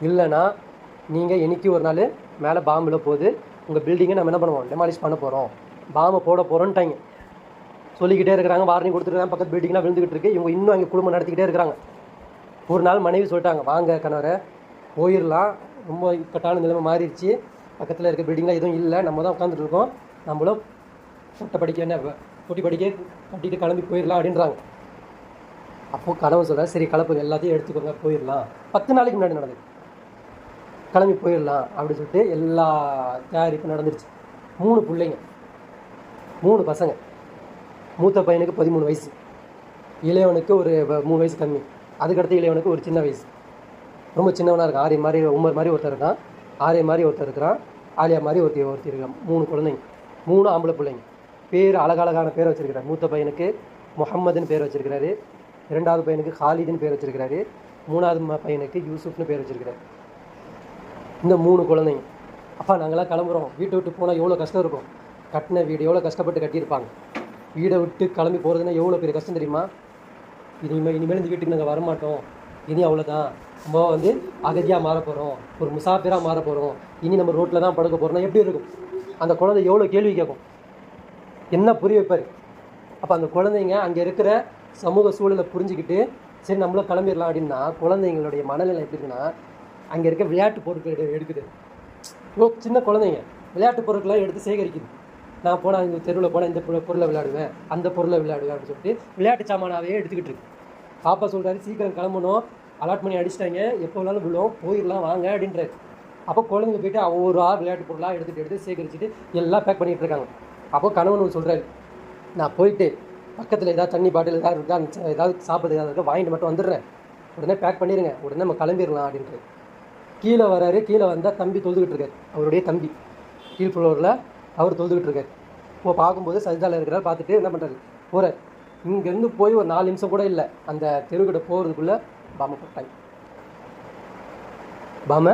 இல்லைன்னா நீங்கள் என்னைக்கு ஒரு நாள் மேலே பாம்பில் போகுது, உங்கள் பில்டிங்கை நம்ம என்ன பண்ணுவோம், டெமாலிஷ் பண்ண போகிறோம், பாம்பை போட போகிறோன்ட்டாங்க. சொல்லிக்கிட்டே இருக்கிறாங்க, வார்னிங் கொடுத்துருக்காங்க. பக்கத்து பில்டிங்லாம் விழுந்துக்கிட்டு இருக்கு. இவங்க இன்னும் அங்கே குடும்பம் நடத்திக்கிட்டே இருக்கிறாங்க. ஒரு நாள் மனைவி சொல்லிட்டாங்க, வாங்க கணவரை போயிடலாம், ரொம்ப இக்கட்டான நிலைமை மாறிடுச்சு, பக்கத்தில் இருக்க பில்டிங்லாம் எதுவும் இல்லை, நம்ம தான் உட்காந்துட்டு இருக்கோம், நம்மளும் பொட்டை படிக்க என்ன பொட்டி படிக்க கட்டிட்டு கிளம்பி போயிடலாம் அப்படின்றாங்க. அப்போது கணவன் சொல்கிறார், சரி கலப்புங்க, எல்லாத்தையும் எடுத்துக்கோங்க, போயிடலாம். 10 நாளைக்கு முன்னாடி நடந்தது, கிளம்பி போயிடலாம் அப்படின்னு சொல்லிட்டு எல்லா தயாரிப்பும் நடந்துருச்சு. 3 பிள்ளைங்க, 3 பசங்க. மூத்த பையனுக்கு 13 வயசு, இளையவனுக்கு ஒரு 3 வயசு கம்மி, அதுக்கடுத்து இளையவனுக்கு ஒரு சின்ன வயசு, ரொம்ப சின்னவனாக இருக்கான். ஆரிய மாதிரி உமர் மாதிரி ஒருத்தர் இருக்கான், ஆரிய மாதிரி ஒருத்தர் இருக்கிறான், ஆலியா மாதிரி ஒருத்தி இருக்கான். 3 குழந்தைங்க, 3 ஆம்பளை பிள்ளைங்க. பேர் அழகழகான பேர் வச்சுருக்கிறார். மூத்த பையனுக்கு முஹம்மதுன்னு பேர் வச்சுருக்கிறாரு, 2வது பையனுக்கு ஹாலிதுன்னு பேர் வச்சுருக்கிறாரு, 3வது பையனுக்கு யூசுஃப்னு பேர் வச்சுருக்கிறாரு. இந்த 3 குழந்தைங்க. அப்பா நாங்களாம் கிளம்புறோம், வீட்டை விட்டு போனால் எவ்வளோ கஷ்டம் இருக்கும், கட்டின வீடு எவ்வளோ கஷ்டப்பட்டு கட்டியிருப்பாங்க, வீடை விட்டு கிளம்பி போகிறதுனா எவ்வளோ பெரிய கஷ்டம் தெரியுமா? இனிமேல் இந்த வீட்டுக்கு நாங்கள் வரமாட்டோம், இனி அவ்வளோதான், நம்ம வந்து அகதியாக மாற போகிறோம், ஒரு முசாஃபிராக மாற போகிறோம், இனி நம்ம ரோட்டில் தான் படுக்க போகிறோம்னா எப்படி இருக்கும்? அந்த குழந்தை எவ்வளோ கேள்வி கேட்கும், என்ன புரிய வைப்பார்? அப்போ அந்த குழந்தைங்க அங்கே இருக்கிற சமூக சூழலை புரிஞ்சுக்கிட்டு சரி நம்மளும் கிளம்பிடலாம் அப்படின்னா, குழந்தைங்களுடைய மனநிலை எப்படி இருக்குன்னா, அங்கே இருக்க விளையாட்டு பொருட்கள் எடுக்குது. சின்ன குழந்தைங்க விளையாட்டு பொருட்கள்லாம் எடுத்து சேகரிக்குது. நான் போனால் இந்த தெருவில் போனால் இந்த பொருளை விளையாடுவேன், அந்த பொருளை விளையாடுவேன் அப்படின்னு சொல்லிட்டு விளையாட்டு சாமானாவே எடுத்துக்கிட்டு இருக்கு. பாப்பா சொல்கிறாரு, சீக்கிரம் கிளம்பணும், அலாட் பண்ணி அடிச்சிட்டாங்க, எப்போ வேணாலும் விழும், போயிடலாம் வாங்க அப்படின்றாரு. அப்போ குழந்தைங்க போய்ட்டு ஒவ்வொரு விளையாட்டு பொருளாக எடுத்து சேகரிச்சுட்டு எல்லாம் பேக் பண்ணிகிட்டு இருக்காங்க. அப்போ கணவன் சொல்கிறாரு, நான் போயிட்டு பக்கத்தில் ஏதாவது தண்ணி பாட்டில் ஏதாவது இருக்கா, ஏதாவது சாப்பிட்றது ஏதாவது இருக்கா, வாங்கிட்டு மட்டும் வந்துடுறேன், உடனே பேக் பண்ணிடுங்க, உடனே நம்ம கிளம்பிடலாம் அப்படின்ட்டு. கீழே வராரு. கீழே வந்தால் தம்பி தொழுதுகிட்டு இருக்காரு, அவருடைய தம்பி கீழ் ஃப்ளோரில் அவர் தொழுதுகிட்டு இருக்காரு. இப்போ பார்க்கும்போது சஜ்ஜாவில் இருக்கிறார். பார்த்துட்டு என்ன பண்ணுறாரு, போகிறார். இங்கேருந்து போய் ஒரு 4 நிமிஷம் கூட இல்லை, அந்த தெருக்கிட்ட போகிறதுக்குள்ளே பாம்பை போட்டாங்க. பாம்பை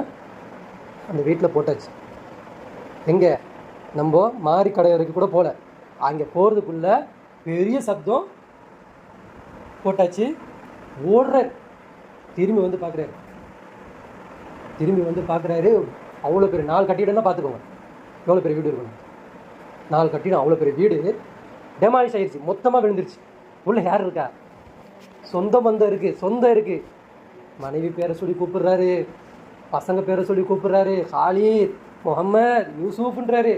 அந்த வீட்டில் போட்டாச்சு. எங்கே, நம்ம மாறி கடை வரைக்கும் கூட போகல, அங்கே போகிறதுக்குள்ளே பெரிய சப்தம் போட்டாச்சு. ஓடுறார். திரும்பி வந்து பார்க்குறாரு. அவ்வளோ பெரிய 4 கட்டிடம் தான், பார்த்துக்கோங்க எவ்வளோ பெரிய வீடு இருக்கணும். 4 கட்டிடம், அவ்வளோ பெரிய வீடு டெமாலிஷ் ஆகிடுச்சு, மொத்தமாக விழுந்துருச்சு. உள்ளே யார் இருக்கா, சொந்த இருக்குது. மனைவி பேரை சொல்லி கூப்பிட்றாரு, பசங்க பேரை சொல்லி கூப்பிட்றாரு, ஹாலித், முகம்மது, யூசுஃப்ன்றாரு,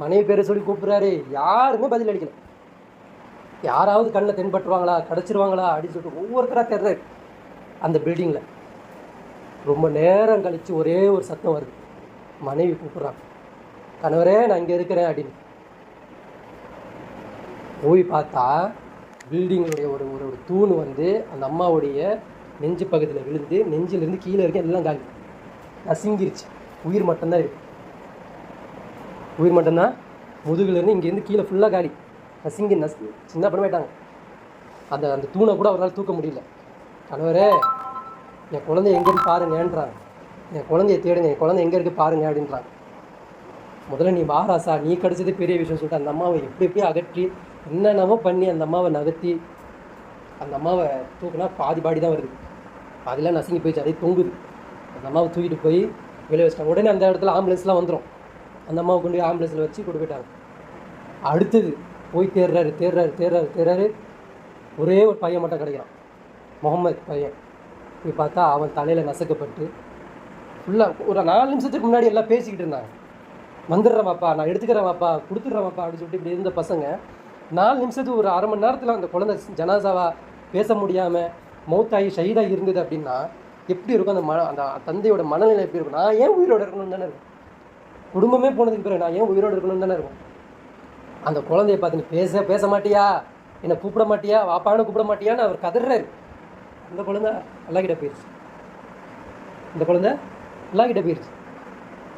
மனைவி பேரை சொல்லி கூப்பிட்றாரு. யாருமே பதில் அளிக்கல. யாராவது கண்ணில் தென்பட்டுருவாங்களா, கிடச்சிருவாங்களா அப்படின்னு சொல்லிட்டு ஒவ்வொருத்தராக தேடுறாரு அந்த பில்டிங்கில். ரொம்ப நேரம் கழித்து ஒரே ஒரு சத்தம் வருது. மனைவி கூப்பிட்றாங்க, கணவரே நான் இங்கே இருக்கிறேன் அப்படின்னு. போய் பார்த்தா பில்டிங்களுடைய ஒரு தூண் வந்து அந்த அம்மாவுடைய நெஞ்சு பக்கத்தில் விழுந்து, நெஞ்சிலேருந்து கீழே வரைக்கும் எல்லாம் காலி, நசுங்கிருச்சு. உயிர் மட்டும்தான் இருக்குது, உயிர் மட்டும்தான். முதுகுலேருந்து இங்கேருந்து கீழே ஃபுல்லாக காலி, நசுங்கி சின்ன பண்ண அந்த தூணை கூட அவரால் தூக்க முடியல. கணவரே என் குழந்தைய எங்கே இருக்கு பாருங்கன்றாங்க, என் குழந்தைய தேடுங்க, என் குழந்தை எங்கே இருக்குது பாருங்க அப்படின்றாங்க. முதல்ல நீ வாராசா, நீ கிடச்சது பெரிய விஷயம் சொல்லிட்டு அந்த அம்மாவை எப்படி அகற்றி என்னென்னமோ பண்ணி அந்த அம்மாவை நகர்த்தி அந்த அம்மாவை தூக்குனா பாதி தான் வருது, பாதிலாம் நசுங்கி போயிடுச்சு, அதே தூங்குது. அந்த அம்மாவை தூக்கிட்டு போய் வெளியே வச்சிட்டாங்க. உடனே அந்த இடத்துல ஆம்புலன்ஸ்லாம் வந்துடும். அந்த அம்மாவை கொண்டு போய் ஆம்புலன்ஸில் வச்சு கொண்டு போயிட்டாங்க. அடுத்தது போய் தேடுறாரு. ஒரே ஒரு பையன் மட்டும் கிடைக்கிறான், முகமது பையன். போய் பார்த்தா அவன் தலையில் நசுக்கப்பட்டு ஃபுல்லாக ஒரு 4 நிமிஷத்துக்கு முன்னாடி எல்லாம் பேசிக்கிட்டு இருந்தாங்க. வந்துடுறேன் வாப்பா, நான் எடுத்துக்கிறேன் வாப்பா, கொடுத்துட்றேன் வாப்பா அப்படின்னு சொல்லிட்டு இப்படி இருந்த பசங்க 4 நிமிஷத்துக்கு ஒரு அரை மணி நேரத்தில் அந்த குழந்தை ஜனாசாவா பேச முடியாமல் மௌத்தாகி ஷஹீதாகி இருந்தது அப்படின்னா எப்படி இருக்கும்? அந்த தந்தையோட மனநிலை எப்படி இருக்கும்? நான் ஏன் உயிரோடு இருக்கணும்னு தானே இருக்கும். குடும்பமே போனதுக்கு பிறகு நான் ஏன் உயிரோடு இருக்கணும்னு தானே இருக்கும். அந்த குழந்தைய பார்த்து நீ பேச மாட்டியா, என்னை கூப்பிட மாட்டியா, வாப்பான்னு கூப்பிட மாட்டியான்னு அவர் கதறாரு. அந்த குழந்தை அல்லாஹ்கிட்ட போயிடுச்சு.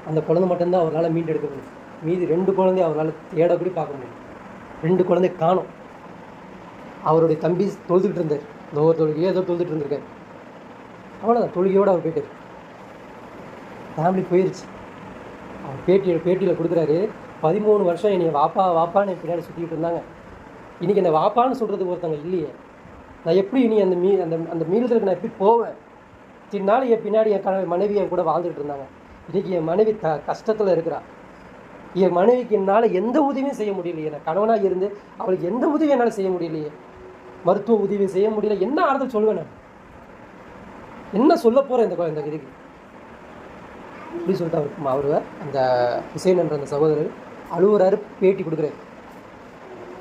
அந்த குழந்தை மட்டும்தான் அவரால் மீண்டெடுக்க முடியும். மீதி 2 குழந்தைய அவரால் தேடப்படி பார்க்க முடியும். 2 குழந்தை காணும். அவருடைய தம்பி தொழுதுகிட்டு இருந்தார், இந்த ஒரு தொழுகையோ ஏதோ தொழுதுட்டு இருந்திருக்காரு. அவ்வளோதான், தொழுகையோடு அவர் போயிட்டார். ஃபேமிலி போயிடுச்சு. அவர் பேட்டியில் கொடுக்குறாரு, 13 வருஷம் என்னை வாப்பான்னு என் பின்னாடி சுற்றிக்கிட்டு இருந்தாங்க. இன்றைக்கி என்னை வாப்பான்னு சொல்கிறதுக்கு ஒருத்தவங்க இல்லையே, நான் எப்படி இனி அந்த மீளுதலுக்கு நான் எப்படி போவேன்? இத்தனை என் பின்னாடி என் மனைவி என் கூட வாழ்ந்துகிட்டு இருந்தாங்க. இன்றைக்கி என் மனைவி கஷ்டத்தில் இருக்கிறா. என் மனைவிக்கு என்னால் எந்த உதவியும் செய்ய முடியலையே. நான் கணவனாக இருந்து அவளுக்கு எந்த உதவியும் என்னால் செய்ய முடியலையே. மருத்துவ உதவி செய்ய முடியல. என்ன ஆறுதல் சொல்லுவேன்? நான் என்ன சொல்ல போகிறேன் இந்த இதுக்கு? இப்படி சொல்லிட்டு அவர் அந்த ஹுசைன் என்ற அந்த சகோதரர் அழுவுறாரு, பேட்டி கொடுக்குறாரு.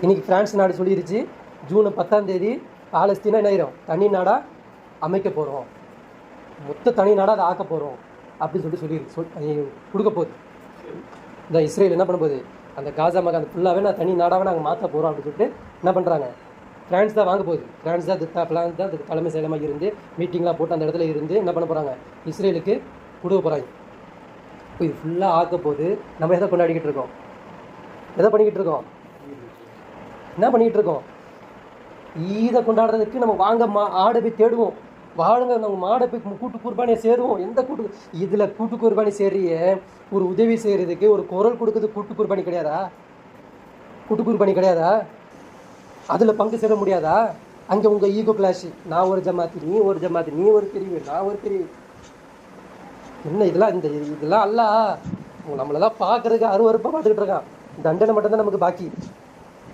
இன்றைக்கி பிரான்ஸ் நாடு சொல்லிடுச்சு, ஜூன் 10ஆம் தேதி பாலஸ்தீனா என்ன ஆயிரும், தனி நாடாக அமைக்க போகிறோம், மொத்த தனி நாடாக அதை ஆக்க போகிறோம் அப்படின்னு சொல்லி கொடுக்க போகுது. இந்த இஸ்ரேல் என்ன பண்ண போகுது, அந்த காசா அந்த ஃபுல்லாகவே நான் தனி நாடாக நாங்கள் மாற்ற போகிறோம் அப்படின்னு சொல்லிட்டு என்ன பண்ணுறாங்க, ஃப்ரான்ஸ் தான் வாங்க போகுது. ஃப்ரான்ஸ் தான் பிளான் தான் அதுக்கு தலைமை செயலமாக இருந்து மீட்டிங்லாம் போட்டு அந்த இடத்துல இருந்து என்ன பண்ண போகிறாங்க, இஸ்ரேலுக்கு கொடுக்க போகிறாங்க. இப்போ இது ஃபுல்லாக ஆக்க போது நம்ம எதை கொண்டாடிக்கிட்டு இருக்கோம், என்ன பண்ணிக்கிட்டு இருக்கோம்? ஈதை கொண்டாடுறதுக்கு நம்ம வாங்க ஆடை போய் தேடுவோம், வாழுங்க நம்ம மாடை போய் கூட்டு குர்பானியை சேருவோம். எந்த இதில் கூட்டு குர்பானி சேரிய ஒரு உதவி செய்கிறதுக்கு ஒரு குரல் கொடுக்குறது கூட்டு குர்பானி கிடையாதா? அதில் பங்கு சேர முடியாதா? அங்கே உங்கள் ஈகோ கிளாஷ், நான் ஒரு ஜமாத்து, நீ ஒரு ஜமாத்து, நீ ஒரு பிரிவு, நான் ஒரு பிரிவு. என்ன இதெல்லாம் அல்ல, நம்மளெல்லாம் பார்க்குறதுக்கு அருவருப்பாக பார்த்துக்கிட்டு இருக்கான். தண்டனை மட்டும்தான் நமக்கு பாக்கி,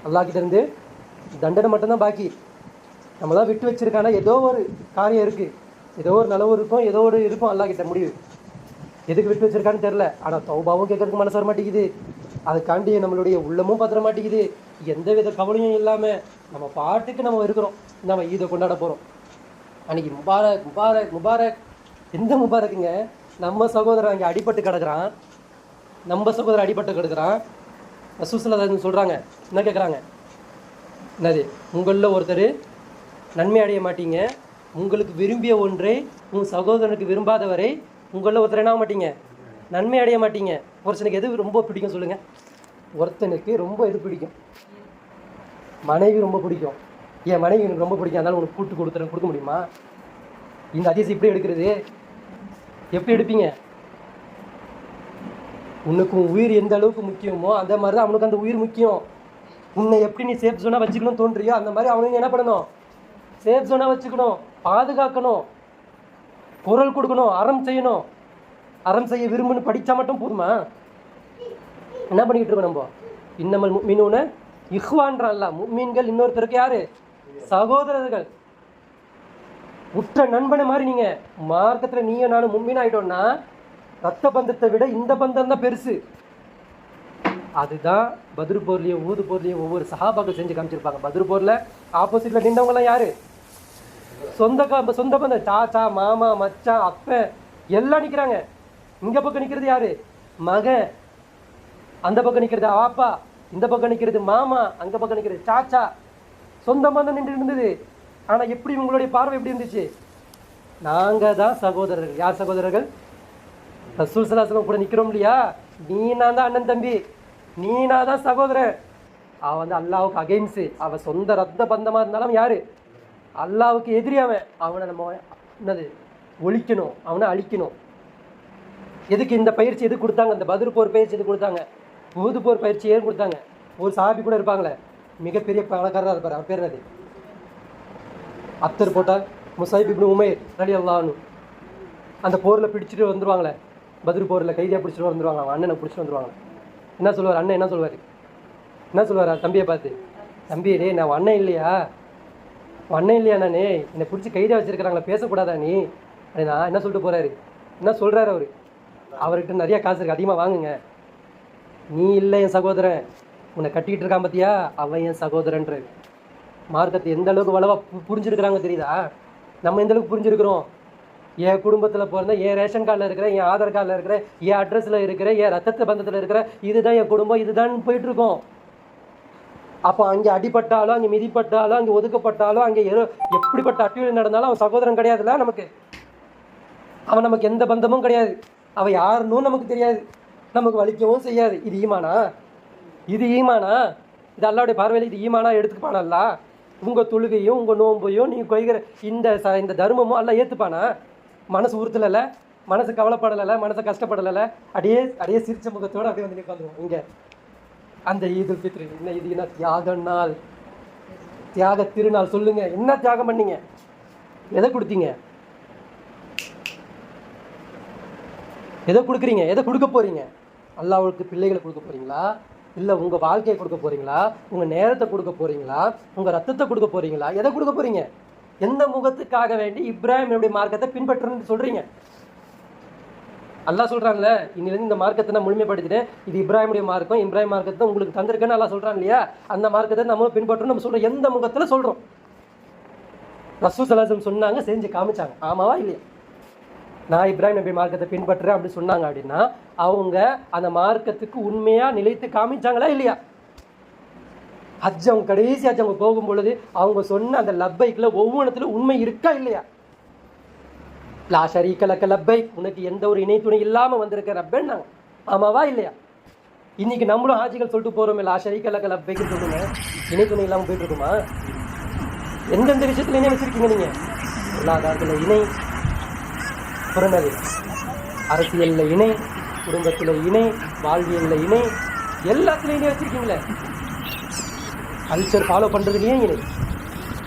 அல்லாஹ்கிட்ட இருந்து தண்டனை மட்டும்தான் பாக்கி. நம்மளாம் விட்டு வச்சிருக்கானா ஏதோ ஒரு காரியம் இருக்குது, ஏதோ ஒரு நலவு இருக்கும், ஏதோ ஒரு இருக்கும் அல்லாஹ்கிட்ட முடிவு. எதுக்கு விட்டு வச்சிருக்கான்னு தெரில. ஆனால் தௌபாவும் கேட்கறதுக்கு மனசு வர மாட்டேங்குது, அதுக்காண்டி நம்மளுடைய உள்ளமும் பத்திர மாட்டேங்குது. எந்த வித கவலையும் இல்லாமல் நம்ம பாட்டுக்கு நம்ம இருக்கிறோம். நம்ம ஈதை கொண்டாட போகிறோம். அன்றைக்கி முபாரக் எந்த முபாரக்குங்க, நம்ம சகோதரன் அங்கே அடிபட்டு கிடக்குறான். ரசூலுல்லாஹி சொல்கிறாங்க, என்ன கேட்குறாங்க, என்னது, உங்களில் ஒருத்தர் நன்மை அடைய மாட்டீங்க, உங்களுக்கு விரும்பிய ஒன்றை உங்கள் சகோதரனுக்கு விரும்பாதவரை உங்களில் ஒருத்தர் என்ன மாட்டீங்க, நன்மை அடைய மாட்டீங்க. ஒருத்தனுக்கு எது ரொம்ப பிடிக்கும் சொல்லுங்கள்? ஒருத்தனுக்கு ரொம்ப எது பிடிக்கும்? மனைவி ரொம்ப பிடிக்கும். என் மனைவி எனக்கு ரொம்ப பிடிக்கும், அதனால உனக்கு கொடுக்க முடியுமா? இந்த ஹதீஸ் இப்படி எடுக்கிறது, எப்படி எடுப்பீங்க? உனக்கு உயிர் எந்த அளவுக்கு முக்கியமோ அந்த மாதிரி தான் அவனுக்கு அந்த உயிர் முக்கியம். உன்னை எப்படி நீ சேஃப் ஜோனாக வச்சுக்கணும் தோன்றியோ அந்த மாதிரி அவனுக்கு என்ன பண்ணணும், சேஃப் ஜோனாக வச்சுக்கணும், பாதுகாக்கணும், குரல் கொடுக்கணும், அறம் செய்யணும். அறம் செய்ய விரும்புன்னு படித்தா மட்டும் போதுமா? என்ன பண்ணிக்கிட்டு இருக்கோம் நம்ம? இன்னமல் முஃமினூன இஹ்வான்றான்ல, முஃமின்கள் இன்னொருத்தருக்கு யாரு, சகோதரர்கள், உற்ற நண்பனை மாதிரி. நீங்கள் மார்க்கத்தில் நீயும் நானும் முஃமின் ஆகிட்டோன்னா ரத்த பந்தத்தை விட இந்த பந்தம் தான் பெருசு. அதுதான் பத்ரு போர்லையும் ஊது போர்லையும் ஒவ்வொரு சஹாபாக்கள் செஞ்சு காமிச்சிருப்பாங்க. பத்ரு போரில் ஆப்போசிட்டில் நின்றவங்களாம் யாரு, சொந்த பந்தம், சாச்சா, மாமா, மச்சான், அப்பன் எல்லாம் நிற்கிறாங்க. இங்கே பக்கம் நிற்கிறது யாரு, மகன், அந்த பக்கம் நிற்கிறது ஆப்பா, இந்த பக்கம் நிற்கிறது மாமா, அங்கே பக்கம் நிற்கிறது சாச்சா, சொந்த பந்தம் நின்று இருந்தது. ஆனால் எப்படி உங்களுடைய பார்வை எப்படி இருந்துச்சு? நாங்கள் தான் சகோதரர்கள். யார் சகோதரர்கள்? ரசூல் ஸல்லல்லாஹு அலைஹி வஸல்லம் கூட நிற்கிறோம் இல்லையா, நான் தான் அண்ணன் தம்பி, நான் தான் சகோதரன். அவன் வந்து அல்லாவுக்கு அகைன்ஸு, அவன் சொந்த ரத்த பந்தமாக இருந்தாலும் யார், அல்லாவுக்கு எதிரி. அவனை நம்ம என்னது ஒழிக்கணும், அவனை அழிக்கணும். எதுக்கு இந்த பயிற்சி எது கொடுத்தாங்க? இந்த பத்ர் போர் பயிற்சி எது கொடுத்தாங்க? ஊது போர் பயிற்சி ஏன் கொடுத்தாங்க? ஒரு சஹாபி கூட இருப்பாங்களே, மிகப்பெரிய பணக்காரராக இருப்பார், அவர் பேர் என்னது, அத்தர் போட்டால் முஸைப் இப்னு உமைர் ரலியல்லாஹு அன்ஹு. அந்த போரில் பிடிச்சிட்டு வந்துடுவாங்களே, பத்ர் போரில் கைதியாக பிடிச்சிட்டு வந்துடுவாங்க, அவன் அண்ணனை பிடிச்சிட்டு வந்துடுவாங்க. என்ன சொல்லுவார், அண்ணன் என்ன சொல்லுவார், தம்பியை பார்த்து, தம்பி டே நான் அண்ணன் இல்லையா நானே என்னை பிடிச்சி கைதாக வச்சுருக்கிறாங்களே பேசக்கூடாதா நீ அப்படின்னா என்ன சொல்லிட்டு போகிறாரு, என்ன சொல்கிறாரு அவர்கிட்ட நிறையா காசு இருக்குது, அதிகமாக வாங்குங்க. நீ இல்லை என் சகோதரன், உன்னை கட்டிக்கிட்டு இருக்கான் பார்த்தியா, அவன் என் சகோதரன்ற மார்க்கத்தை எந்த அளவுக்கு வளவாக புரிஞ்சுருக்கிறாங்க தெரியுதா? நம்ம எந்த அளவுக்கு புரிஞ்சுருக்கிறோம்? என் குடும்பத்தில் பிறந்த, என் ரேஷன் கார்டில் இருக்கிற, என் ஆதார் கார்டில் இருக்கிற, என் அட்ரஸில் இருக்கிற, என் ரத்தத்தை பந்தத்தில் இருக்கிற, இதுதான் என் குடும்பம், இதுதான் போயிட்டுருக்கோம். அப்போ அங்கே அடிப்பட்டாலும், அங்கே மிதிப்பட்டாலும், அங்கே ஒதுக்கப்பட்டாலும், அங்கே எப்படிப்பட்ட அட்டுழியம் நடந்தாலும் அவன் சகோதரன் கிடையாதுல்ல நமக்கு. அவன் நமக்கு எந்த பந்தமும் கிடையாது, அவன் யாருன்னு நமக்கு தெரியாது, நமக்கு வலிக்கவும் செய்யாது. இது ஈமானா? இது அல்லாவுடைய பார்வையில் இது ஈமானா எடுத்துப்பானல்ல? உங்கள் தொழுகையும் உங்கள் நோன்பையும் நீங்கள் கொய்கிற இந்த தர்மமும் எல்லாம் ஏற்றுப்பானா? மனசு உறுத்தலைல்ல, மனசு கவலைப்படலை, மனசை கஷ்டப்படலை, அப்படியே சிரிச்ச முகத்தோடு அப்படியே வந்து உட்காந்துருவோம். இங்கே அந்த ஈதுல் ஃபித்ர் என்ன, இது என்ன தியாக நாள், தியாக திருநாள். சொல்லுங்க, என்ன தியாகம் பண்ணீங்க? எதை கொடுத்தீங்க? எதை கொடுக்குறீங்க? எதை கொடுக்க போறீங்க? அல்லாஹ்வுக்கு பிள்ளைகளை கொடுக்க போறீங்களா, இல்லை உங்கள் வாழ்க்கையை கொடுக்க போறீங்களா, உங்கள் நேரத்தை கொடுக்க போறீங்களா, உங்கள் ரத்தத்தை கொடுக்க போறீங்களா? எதை கொடுக்க போறீங்க? எந்த முகத்துக்காக வேண்டி இப்ராஹிமுடைய மார்க்கத்தை பின்பற்றுன்னு சொல்றீங்க? அல்லாஹ் சொல்றாங்களே, இன்னிலிருந்து இந்த மார்க்கத்தை நான் முழுமைப்படுத்திட்டேன், இது இப்ராஹிமுடைய மார்க்கம், இப்ராஹிம் மார்க்கத்தை உங்களுக்கு தந்திருக்கேன்னு அல்லாஹ் சொல்றாங்க இல்லையா? அந்த மார்க்கத்தை நம்ம பின்பற்றணும். நம்ம சொல்றோம், எந்த முகத்தில் சொல்றோம்? ரசூல் ஸல்லல்லாஹு அலைஹி வஸல்லம் சொன்னாங்க, செஞ்சு காமிச்சாங்க, ஆமாவா இல்லையா? நான் இப்ராஹிம் நபி மார்க்கத்தை பின்பற்றுறேன் அப்படி சொன்னாங்க அப்படின்னா அவங்க அந்த மார்க்கத்துக்கு உண்மையா நிலைத்து காமிச்சாங்களா இல்லையா? ஹஜ் அவங்க கடைசி ஹஜ் அவங்க போகும் பொழுது அவங்க சொன்ன அந்த லப்பைக்குல ஒவ்வொன்றத்துல உண்மை இருக்கா இல்லையா? லா ஷரீக லக லப்பைக், உனக்கு எந்த ஒரு இணை துணை இல்லாம வந்திருக்க ரப்பேன்னாங்க, ஆமாவா இல்லையா? இன்னைக்கு நம்மளும் ஹாஜிகள் சொல்லிட்டு போறோமே லா ஷரீக லக லப்பைக்கு சொல்லுங்க, இணை துணை இல்லாம போயிட்டு இருக்குமா? எந்தெந்த விஷயத்துல இணை வச்சிருக்கீங்க நீங்க? பொருளாதாரத்துல இணை, புறநது அரசியல்ல இணை, குடும்பத்தில் இணை, வாழ்வியல்ல இணை, எல்லாத்துலையும் இணை வச்சிருக்கீங்களே. கல்ச்சர் ஃபாலோ பண்ணுறதுலேயே இணை,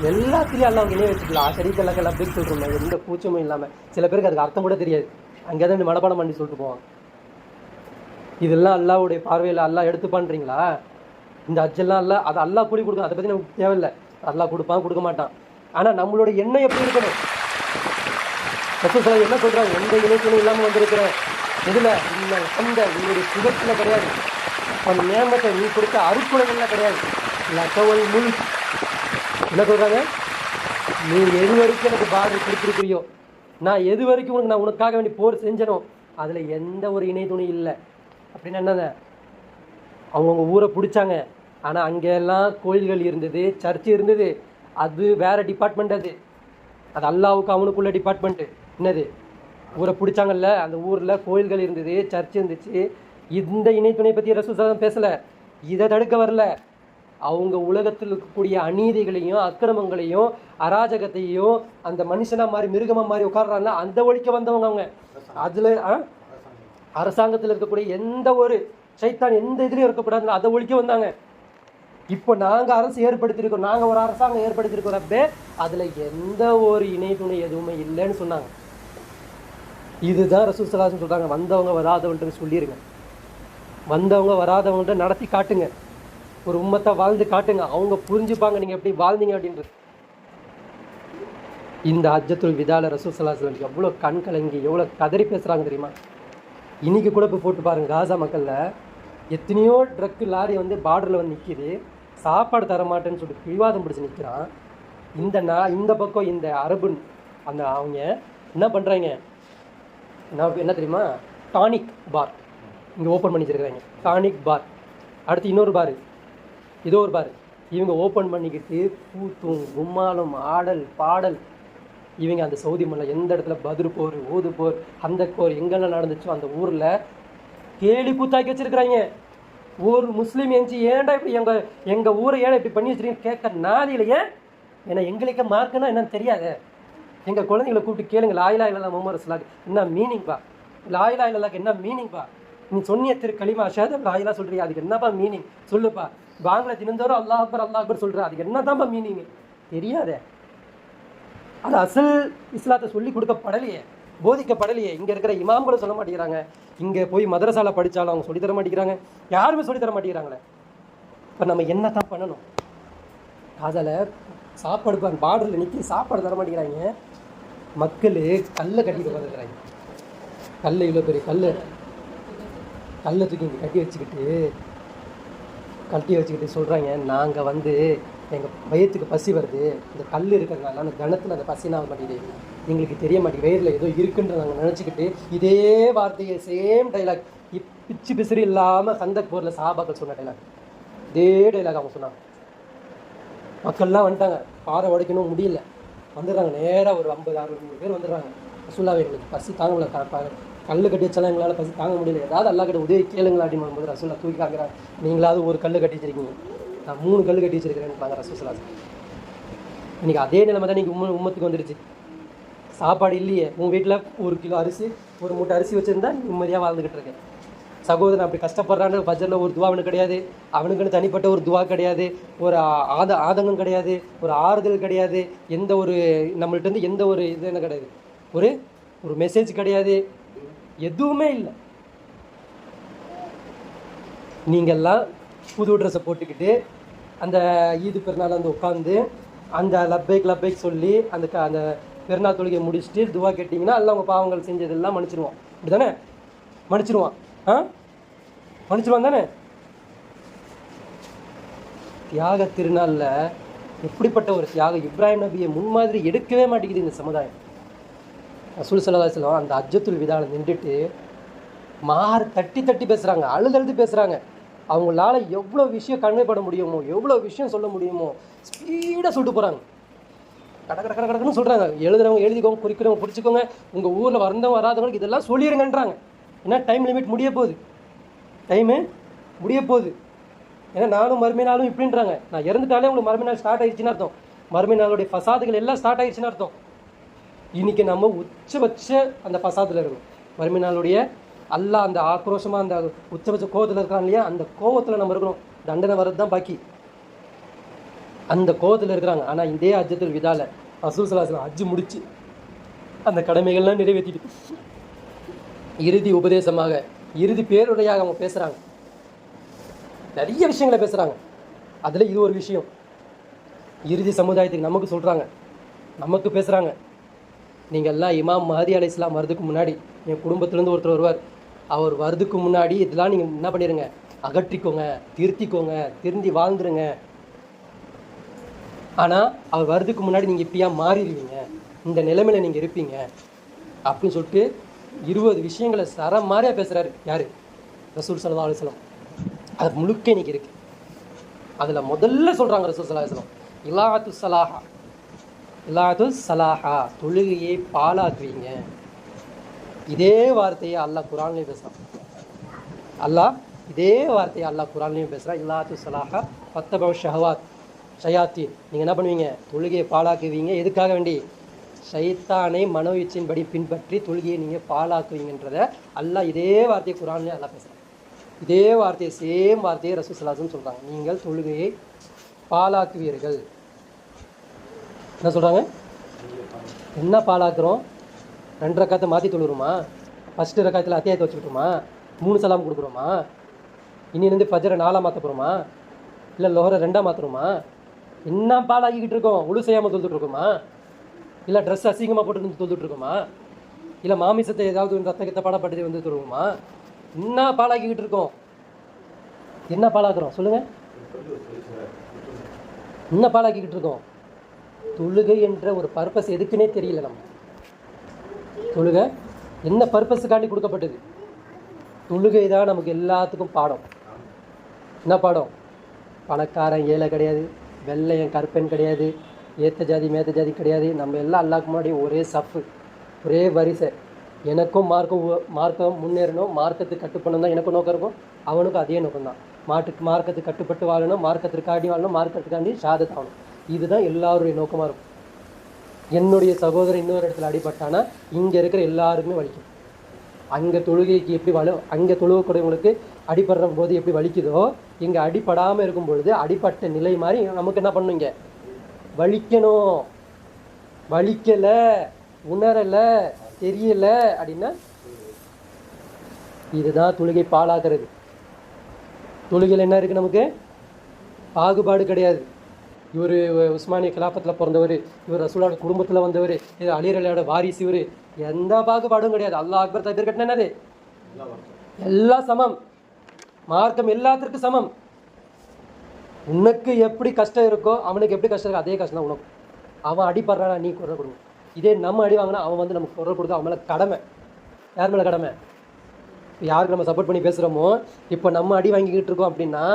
எல்லாத்துலேயும் எல்லாம் இணை வச்சுக்கலாம். சரிக்கலக்கல் அப்படின்னு சொல்கிறோம், எந்த கூச்சமும் இல்லாமல். சில பேருக்கு அதுக்கு அர்த்தம் கூட தெரியாது, அங்கே தான் மனப்பாடம் பண்ணி சொல்லிட்டு போவாங்க. இதெல்லாம் அல்லாஹ்வுடைய பார்வையில் அல்லாஹ் எடுத்து பண்ணுறீங்களா? இந்த அஜெல்லாம் அல்ல, அது அல்லாஹ் கூலி கொடுக்கும், அதை பற்றி நமக்கு தேவையில்லை. அல்லாஹ் கொடுப்பான், கொடுக்க மாட்டான். ஆனால் நம்மளோட எண்ணம் எப்படி இருக்கணும்? என்ன சொல்றாங்க, எந்த இணைப்பும் இல்லாமல் வந்திருக்கிற இதில் இல்லை, அந்த உங்களுடைய சுகத்தில் கிடையாது, அந்த நியமத்தை நீ கொடுத்த அருக்குணங்கள்லாம் கிடையாது. லக்கவல் முள் என்ன சொல்றாங்க, நீ எது வரைக்கும் எனக்கு பாரதி கொடுத்துருக்கிறியோ, நான் எது வரைக்கும் நான் உனக்காக வேண்டி போர் செஞ்சனோ அதில் எந்த ஒரு இணை துணி இல்லை அப்படின்னு. என்னங்க, அவங்கவுங்க ஊரை பிடிச்சாங்க, ஆனால் அங்கெல்லாம் கோயில்கள் இருந்தது, சர்ச்சு இருந்தது, அது வேற டிபார்ட்மெண்ட், அது அல்லாவுக்கு அவனுக்குள்ள டிபார்ட்மெண்ட்டு. என்னது, ஊரை பிடிச்சாங்கல்ல, அந்த ஊரில் கோயில்கள் இருந்தது, சர்ச் இருந்துச்சு. இந்த இணைத்துணை பற்றி ரசூல் ஸல்லல்லாஹு அலைஹி வஸல்லம் பேசலை, இதை தடுக்க வரல. அவங்க உலகத்தில் இருக்கக்கூடிய அநீதிகளையும் அக்கிரமங்களையும் அராஜகத்தையும் அந்த மனுஷனா மாதிரி மிருகமாக மாதிரி உட்கார்றாங்க, அந்த ஒழிக்க வந்தவங்க அவங்க. அதில் அரசாங்கத்தில் இருக்கக்கூடிய எந்த ஒரு சைத்தான் எந்த இதுலையும் இருக்கக்கூடாதுன்னு அதை ஒழிக்க வந்தாங்க. இப்போ நாங்கள் அரசு ஏற்படுத்தியிருக்கோம், நாங்கள் ஒரு அரசாங்கம் ஏற்படுத்தியிருக்கோம் ரப்பே, அதில் எந்த ஒரு இணை துணை எதுவுமே இல்லைன்னு சொன்னாங்க. இதுதான் ரசூல் ஸல்லல்லாஹு அலைஹி வஸல்லம் சொல்கிறாங்க, வந்தவங்க வராதவன்ட்டு சொல்லிடுங்க, வந்தவங்க வராதவங்கள்ட்ட நடத்தி காட்டுங்க, ஒரு உம்மத்தை வாழ்ந்து காட்டுங்க, அவங்க புரிஞ்சுப்பாங்க நீங்கள் எப்படி வாழ்ந்தீங்க அப்படின்றது. இந்த ஹஜ்ஜத்துல் விதால ரசூல் ஸல்லல்லாஹு அலைஹி வஸல்லம் எவ்வளோ கண் கலங்கி எவ்வளோ கதறி பேசுகிறாங்க தெரியுமா? இன்றைக்கி கூட போய் போட்டு பாருங்கள், காசா மக்களில் எத்தனையோ ட்ரக்கு லாரி வந்து பார்டரில் வந்து நிற்கிது, சாப்பாடு தரமாட்டேன்னு சொல்லிட்டு பிடிவாதம் பிடிச்சி நிற்கிறான். இந்த பக்கம் இந்த அரபு அந்த அவங்க என்ன பண்ணுறாங்க, என்ன தெரியுமா, டானிக் பார் இங்கே ஓப்பன் பண்ணி வச்சுருக்காங்க, டானிக் பார். அடுத்து இன்னொரு பார், இதோ ஒரு பார், இவங்க ஓப்பன் பண்ணிக்கிட்டு கூத்தும் கும்மாலும் ஆடல் பாடல். இவங்க அந்த சவுதி மண்ணில் எந்த இடத்துல பத்ரு போர், ஊது போர், அந்த போர் எங்கெல்லாம் நடந்துச்சோ அந்த ஊரில் கேலி கூத்தாக்கி வச்சிருக்கிறாங்க. ஒரு முஸ்லீம் எஞ்சி ஏன்டா இப்படி எங்கள் ஊரை ஏன்னா இப்படி பண்ணி வச்சுருக்கீங்க கேட்க நாதிலையே. ஏன்னா எங்களுக்கு மார்க்குன்னா என்னன்னு தெரியாது. எங்கள் குழந்தைங்களை கூப்பிட்டு கேளுங்க, லாயிலா இல்லா முஹம்மது ரசூலுல்லாஹ் என்ன மீனிங்ப்பா, லாயிலா இல்லல்லாக்கு என்ன மீனிங்ப்பா, நீ சொன்னிய களிமா அஷஹது லாயிலா சொல்றியா, அதுக்கு என்னப்பா மீனிங் சொல்லுப்பா. பாங்கில தினந்தோறும் அல்லாஹ் அக்பர் சொல்கிற, அதுக்கு என்னதான்ப்பா மீனிங் தெரியாதே. அது அசல் இஸ்லாத்தை சொல்லி கொடுக்கப்படலையே, போதிக்கப்படலையே. இங்கே இருக்கிற இமாம்களும் சொல்ல மாட்டேங்கிறாங்க, இங்கே போய் மதரசால படித்தாலும் அவங்க சொல்லித்தர மாட்டேங்கிறாங்க, யாருமே சொல்லித்தர மாட்டேங்கிறாங்களே. இப்போ நம்ம என்ன தான் பண்ணணும்? காசால சாப்பாடு பார்டரில் நிற்கி சாப்பாடு தர மாட்டேங்கிறாங்க. மக்கள் கல்லை கட்டிட்டு உட்காந்துருக்குறாங்க. கல் இவ்வளோ பெரிய கல்லை தூக்கி இங்கே கட்டி வச்சுக்கிட்டு சொல்கிறாங்க, நாங்கள் வந்து எங்கள் வயிற்றுக்கு பசி வருது, இந்த கல் இருக்கிறதுனால அந்த கணத்தில் அந்த பசினா மாட்டேங்குது, எங்களுக்கு தெரிய மாட்டேங்குது, வயிறில் ஏதோ இருக்குன்ற நாங்கள் நினச்சிக்கிட்டு இதே வார்த்தையை சேம் டைலாக் பிச்சு பிசிறி இல்லாமல் சந்தக் போரில் சஹாபாக்கள் சொன்ன டைலாக், இதே டைலாக் அவங்க சொன்னாங்க. மக்கள்லாம் வந்துட்டாங்க, பாறை உடைக்கணும் முடியல, வந்துடுறாங்க நேராக ஒரு 50-60 பேர் வந்துடுறாங்க. ரசூலுல்லாஹ் எங்களுக்கு பசி தாங்க முடியல, கல் கட்டி வச்சாலும் எங்களால் பசி தாங்க முடியல, ஏதாவது அல்லாஹ் கிட்ட உதவி கேளுங்களா அப்படின்னு வரும்போது ரசூலுல்லாஹ் தூக்கி காக்கிறாங்க, நீங்களாவது ஒரு கல் கட்டி வச்சிருக்கீங்க, நான் 3 கல் கட்டி வச்சிருக்கிறேன்னு ரசூலுல்லாஹ். இன்றைக்கி அதே நிலைமை தான் நீங்கள் உம்மத்துக்கு வந்துடுச்சு. சாப்பாடு இல்லையே, உங்கள் வீட்டில் 1 கிலோ அரிசி 1 மூட்டை அரிசி வச்சுருந்தா நிம்மதியாக வாழ்ந்துக்கிட்டு இருக்கேன். சகோதரன் அப்படி கஷ்டப்படுறான்னு ஃபஜ்ரில் ஒரு துவா அவனுக்கு கிடையாது, அவனுக்குன்னு தனிப்பட்ட ஒரு துவா கிடையாது, ஒரு ஆதங்கம் கிடையாது, ஒரு ஆறுதல் கிடையாது, எந்த ஒரு நம்மள்கிட்ட எந்த ஒரு இது என்ன கிடையாது, ஒரு மெசேஜ் கிடையாது, எதுவுமே இல்லை. நீங்கள்லாம் புது ட்ரெஸ்ஸை போட்டுக்கிட்டு அந்த ஈது பெருநாள் வந்து உட்காந்து அந்த லப்பைக் சொல்லி அந்த பெருநாள் தொழுகையை முடிச்சுட்டு துவா கேட்டிங்கன்னா எல்லாம் உங்கள் பாவங்கள் செஞ்சதெல்லாம் மன்னிச்சிடுவான். இப்படி தானே மன்னிச்சிடுவான்? மன்னிச்சிடுவான் தானே? தியாக திருநாளில் எப்படிப்பட்ட ஒரு தியாகம்! இப்ராஹிம் நபியை முன்மாதிரி எடுக்கவே மாட்டேங்குது இந்த சமுதாயம். ரசூல் ஸல்லல்லாஹு அலைஹி வஸல்லம் அந்த ஹஜ்ஜத்துல் விதாவில் நின்றுட்டு தட்டி பேசுகிறாங்க, அழுது பேசுகிறாங்க. அவங்களால எவ்வளோ விஷயம் கன்வேப்பட முடியுமோ, எவ்வளோ விஷயம் சொல்ல முடியுமோ ஸ்பீடாக சொல்லிட்டு போகிறாங்க. கடன்னு சொல்கிறாங்க. எழுதுறவங்க எழுதிக்கோங்க, குறிக்கிறவங்க பிடிச்சிக்கோங்க, உங்கள் ஊரில் வந்தவங்க வராதவங்களுக்கு இதெல்லாம் சொல்லிடுங்கன்றாங்க. ஏன்னா டைம் லிமிட் முடிய போகுது. ஏன்னா நானும் மறுமை நாளும் இப்படின்றாங்க. நான் இறந்துட்டாலே உங்களுக்கு மறுமை நாள் ஸ்டார்ட் ஆயிடுச்சுன்னு அர்த்தம். மறுமை நாளுடைய ஃபசாதுகள் எல்லாம் ஸ்டார்ட் ஆயிடுச்சுன்னு அர்த்தம். இன்றைக்கி நம்ம உச்சபட்ச அந்த ஃபசாதில் இருக்கும். மறுமை நாளுடைய அல்லாஹ் அந்த ஆக்ரோஷமாக அந்த உச்சபட்ச கோவத்தில் இருக்கிறான் இல்லையா, அந்த கோவத்தில் நம்ம இருக்கணும். தண்டனை வர்றது தான் பாக்கி, அந்த கோவத்தில் இருக்கிறாங்க. ஆனால் இதே ஹஜ்ஜத்துல் விதால ரசூல் ஸல்லல்லாஹு அலைஹி வஸல்லம் ஹஜ்ஜு முடிச்சு அந்த கடமைகள்லாம் நிறைவேற்றிட்டு இறுதி உபதேசமாக, இறுதி பேருரையாக அவங்க பேசுகிறாங்க. நிறைய விஷயங்களை பேசுகிறாங்க. அதில் இது ஒரு விஷயம். இறுதி சமுதாயத்துக்கு நமக்கு சொல்கிறாங்க, நமக்கு பேசுகிறாங்க. நீங்கள் எல்லாம் இமாம் மஹதி அலைஹிஸ்ஸலாம் வரதுக்கு முன்னாடி என் குடும்பத்துலேருந்து ஒருத்தர் வருவார், அவர் வரதுக்கு முன்னாடி இதெல்லாம் நீங்கள் என்ன பண்ணிடுங்க, அகற்றிக்கோங்க, திருந்தி வாழ்ந்துருங்க. ஆனால் அவர் வரதுக்கு முன்னாடி நீங்கள் இப்படியா மாறிடுவீங்க, இந்த நிலைமையில் நீங்கள் இருப்பீங்க அப்படின்னு சொல்லிட்டு 20 விஷயங்களை சரம் மாதிரியாக பேசுகிறாரு. யார்? ரசூல் ஸல்லல்லாஹு அலைஹி வஸல்லம். அது முழுக்க இன்னைக்கு இருக்குது. அதில் முதல்ல சொல்கிறாங்க ரசூல் ஸல்லல்லாஹு அலைஹி வஸல்லம், இலாத்து சலாஹா, தொழுகையை பாலாக்குவீங்க. இதே வார்த்தையை அல்லாஹ் குர்ஆன்லையும் பேசுகிறான். இலாத்து சலாஹா பத்தப ஷயாத்தி, நீங்கள் என்ன பண்ணுவீங்க, தொழுகையை பாலாக்குவீங்க. எதுக்காக வேண்டி? ஷைத்தானை மனோ இச்சையின்படி பின்பற்றி தொழுகையை நீங்கள் பாலாக்குவீங்கன்றதை அல்லாஹ் இதே வார்த்தையை குர்ஆன்லேயே அல்லாஹ் பேசுகிறான். இதே வார்த்தையை சேம் வார்த்தையை ரசூல் ஸல்லல்லாஹு அலைஹி வஸல்லம் சொல்கிறாங்க. நீங்கள் தொழுகையை பாலாக்குவீர்கள். என்ன சொல்கிறாங்க? என்ன பாலாக்குறோம்? 2 ரக்காத்தை மாற்றி தொழுகிறோமா? ஃபஸ்ட்டு ரக்காத்தில் அத்தியாயத்தை வச்சுக்கிட்டோமா? 3 சலாம் கொடுக்குறோமா? இன்னிலேருந்து ஃபஜ்ரை 4 மாற்ற போகிறோமா? இல்லை லோஹரை 2 மாற்றுறோமா? என்ன பாலாக்கிக்கிட்டு இருக்கோம்? உழு செய்யாமல் தொழுதுட்டு இருக்கோமா? இல்லை ட்ரெஸ் அசிங்கமாக போட்டு தொழுதுட்டு இருக்கோமா? இல்லை மாமிசத்தை ஏதாவது ரத்தகத்தை பாடப்பட்டதை வந்து தொழுவோமா? என்ன பாலாக்கிக்கிட்டு இருக்கோம்? என்ன பாலாக்குறோம் சொல்லுங்கள்? என்ன பாலாக்கிக்கிட்டு இருக்கோம்? தொழுகை என்ற ஒரு பர்பஸ் எதுக்குன்னே தெரியல. நம்ம தொழுகை என்ன பர்பஸுக்காண்டி கொடுக்கப்பட்டது? தொழுகை தான் நமக்கு எல்லாத்துக்கும் பாடம். என்ன பாடம்? பணக்காரன் ஏழை கிடையாது, வெள்ளையன் கருப்பன் கிடையாது, ஏற்ற ஜாதி மேத்த ஜாதி கிடையாது. நம்ம எல்லாம் அல்லாஹ்க்கு முன்னாடி ஒரே சஃப்பு, ஒரே வரிசை. எனக்கும் மார்க்கம் முன்னேறணும், மார்க்கத்துக்கு கட்டுப்படணும் தான் எனக்கும் நோக்கம் இருக்கும், அவனுக்கும் அதே நோக்கம் தான். மார்க்கத்துக்கு கட்டுப்பட்டு வாழணும், மார்க்கத்திற்காண்டி வாழணும், மார்க்கத்துக்காண்டி ஷஹாதத் ஆகணும். இதுதான் எல்லாருடைய நோக்கமாக இருக்கும். என்னுடைய சகோதரன் இன்னொரு இடத்துல அடிபட்டானா இங்கே இருக்கிற எல்லாருக்குமே வலிக்கும். அங்கே தொழுகைக்கு எப்படி அங்கே தொழுகக்கூடியவங்களுக்கு அடிபடுற போது எப்படி வலிக்குதோ, இங்கே அடிபடாமல் இருக்கும் பொழுது அடிபட்ட நிலை மாதிரி நமக்கு என்ன பண்ணுங்க, வலிக்கணும். வலிக்கலை, உணரலை, தெரியலை அப்படின்னா இதுதான் தொழுகை பாழாகிறது. தொழுகையில் என்ன இருக்குது? நமக்கு பாகுபாடு கிடையாது. இவர் உஸ்மானிய கிலாபத்தில் பிறந்தவர், இவர் ரசூலோட குடும்பத்தில் வந்தவர், இது அலி ரலியோட வாரிசு, இவர் எந்த பாகுபாடும் கிடையாது. அல்லாஹ் அக்பர் தக்பீர் கட்டினா என்னது? எல்லாம் சமம். மார்க்கம் எல்லாத்திற்கும் சமம். உனக்கு எப்படி கஷ்டம் இருக்கோ அவனுக்கு எப்படி கஷ்டம் இருக்கோ அதே கஷ்டம் தான் உனக்கு. அவன் அடிப்படுறானா நீ குரல் கொடுக்கணும். இதே நம்ம அடி வாங்கினா அவன் வந்து நமக்கு குரல் கொடுக்க அவன் மேலே கடமை. யார் மேலே கடமை? யாருக்கு நம்ம சப்போர்ட் பண்ணி பேசுகிறோமோ, இப்போ நம்ம அடி வாங்கிக்கிட்டு இருக்கோம் அப்படின்னா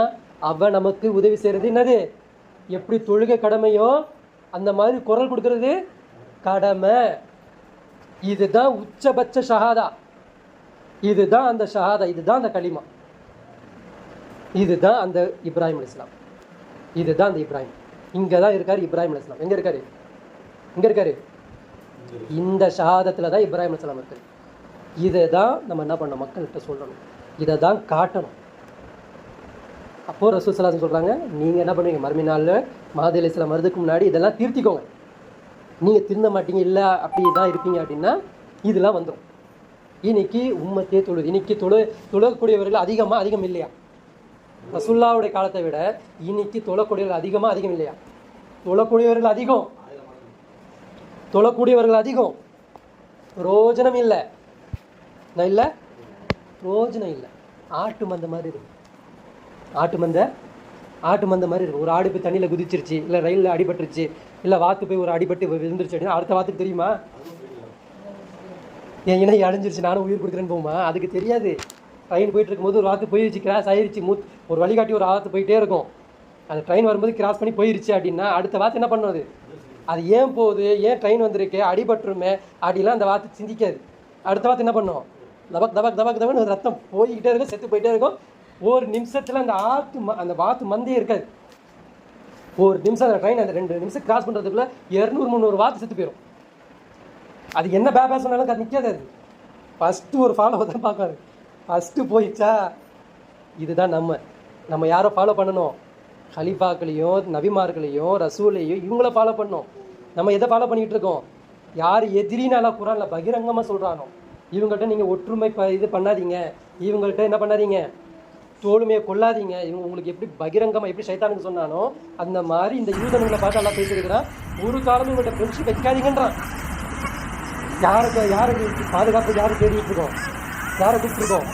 அவன் நமக்கு உதவி செய்கிறது என்னது? எப்படி தொழுகை கடமையோ அந்த மாதிரி குரல் கொடுக்கறது கடமை. இதுதான் உச்சபட்ச ஷஹாதா. இதுதான் அந்த ஷஹாதா. இதுதான் அந்த கலிமா. இதுதான் அந்த இப்ராஹிம் அலைஹிஸ்ஸலாம். இதுதான் அந்த இப்ராஹிம். இங்கே தான் இருக்கார் இப்ராஹிம் அலைஹிஸ்ஸலாம். எங்கே இருக்காரு? இங்கே இருக்காரு. இந்த ஷஹாதத்தில் தான் இப்ராஹிம் அலைஹிஸ்ஸலாம் இருக்காரு. இதை தான் நம்ம என்ன பண்ணோம்? மக்கள்கிட்ட சொல்லணும். இதை தான் காட்டணும். அப்போது ரசூல் ஸல்லல்லாஹு அலைஹி வஸல்லம் சொல்கிறாங்க, நீங்கள் என்ன பண்ணுவீங்க? மறுமை நாளில் மஹதி அலைஹிஸ்ஸலாம் வரதுக்கு முன்னாடி இதெல்லாம் திருத்திக்கோங்க. நீங்கள் திருந்த மாட்டீங்க, இல்லை அப்படி தான் இருப்பீங்க அப்படின்னா இதெல்லாம் வந்துடும். இன்னைக்கு உம்மத்தே தொழுது. இன்னைக்கு தொழக்கூடியவர்கள் அதிகம் இல்லையா? ரசூலுல்லாஹ்வுடைய காலத்தை விட இன்னைக்கு தொழக்கூடியவர்கள் அதிகம் இல்லையா? தொழக்கூடியவர்கள் அதிகம். ரோஜனம் இல்லை. நான் இல்லை, ரோஜனம் இல்லை. ஆட்டு மந்த மாதிரி இருக்கு. ஆட்டு மந்த மாதிரி இருக்கும். ஒரு ஆடு போய் தண்ணியில் குதிச்சிருச்சு, இல்லை ரயிலில் அடிபட்டுருச்சு, இல்லை வாத்து போய் ஒரு அடிபட்டு விழுந்துருச்சு அப்படின்னா அடுத்த வாத்துக்கு தெரியுமா? என் இணை அடைஞ்சிருச்சு நானும் உயிர் கொடுக்குறேன்னு போகுமா? அதுக்கு தெரியாது. ட்ரெயின் போயிட்டு இருக்கும்போது ஒரு வாத்து போயிடுச்சு, கிராஸ் ஆயிடுச்சு, ஒரு வழிகாட்டி ஒரு வாத்து போயிட்டே இருக்கும். அந்த ட்ரெயின் வரும்போது கிராஸ் பண்ணி போயிடுச்சு அப்படின்னா அடுத்த வாத்து என்ன பண்ணுவது? அது ஏன் போகுது, ஏன் ட்ரெயின் வந்திருக்கு, அடிபட்டுருமே அப்படிலாம் அந்த வாத்து சிந்திக்காது. அடுத்த வாத்து என்ன பண்ணும்? தபக் ரத்தம் போய்கிட்டே இருக்கும், செத்து போயிட்டே இருக்கும். ஒரு நிமிஷத்தில் அந்த வாத்து மந்தே இருக்காது. ஒரு நிமிஷம் அந்த ட்ரெயின் அந்த 2 நிமிஷம் கிராஸ் பண்ணுறதுக்குள்ள 200-300 வாத்து செத்து போயிடும். அது என்ன பேபா சொன்னாலும் அது நிற்காது. அது ஃபஸ்ட்டு ஒரு ஃபாலோ தான் பார்க்காது. ஃபஸ்ட்டு போயிடுச்சா? இதுதான் நம்ம யாரை ஃபாலோ பண்ணணும்? ஹலீஃபாக்களையும் நபிமார்களையும் ரசூலையும் இவங்கள ஃபாலோ பண்ணணும். நம்ம எதை ஃபாலோ பண்ணிகிட்டு இருக்கோம்? யார் எதிரினால குரானில் பகிரங்கமாக சொல்கிறானோ இவங்கள்ட்ட நீங்கள் ஒற்றுமை இது பண்ணாதீங்க, இவங்கள்ட்ட என்ன பண்ணாதீங்க, தோளுமையை கொள்ளாதீங்க. இவங்க உங்களுக்கு எப்படி பகிரங்கமாக எப்படி சைத்தானுக்கு சொன்னானோ அந்த மாதிரி இந்த யூதனுங்களை பார்த்து எல்லாம் பேசியிருக்கிறான். ஒரு காலமும் இவங்கள்ட்ட ஃப்ரெண்ட்ஷிப் வைக்காதீங்கன்றான். யாருக்கு பாதுகாப்பு யாரு தேடிட்டு இருக்கோம்? யாரை கூப்பிட்டுருக்கோம்?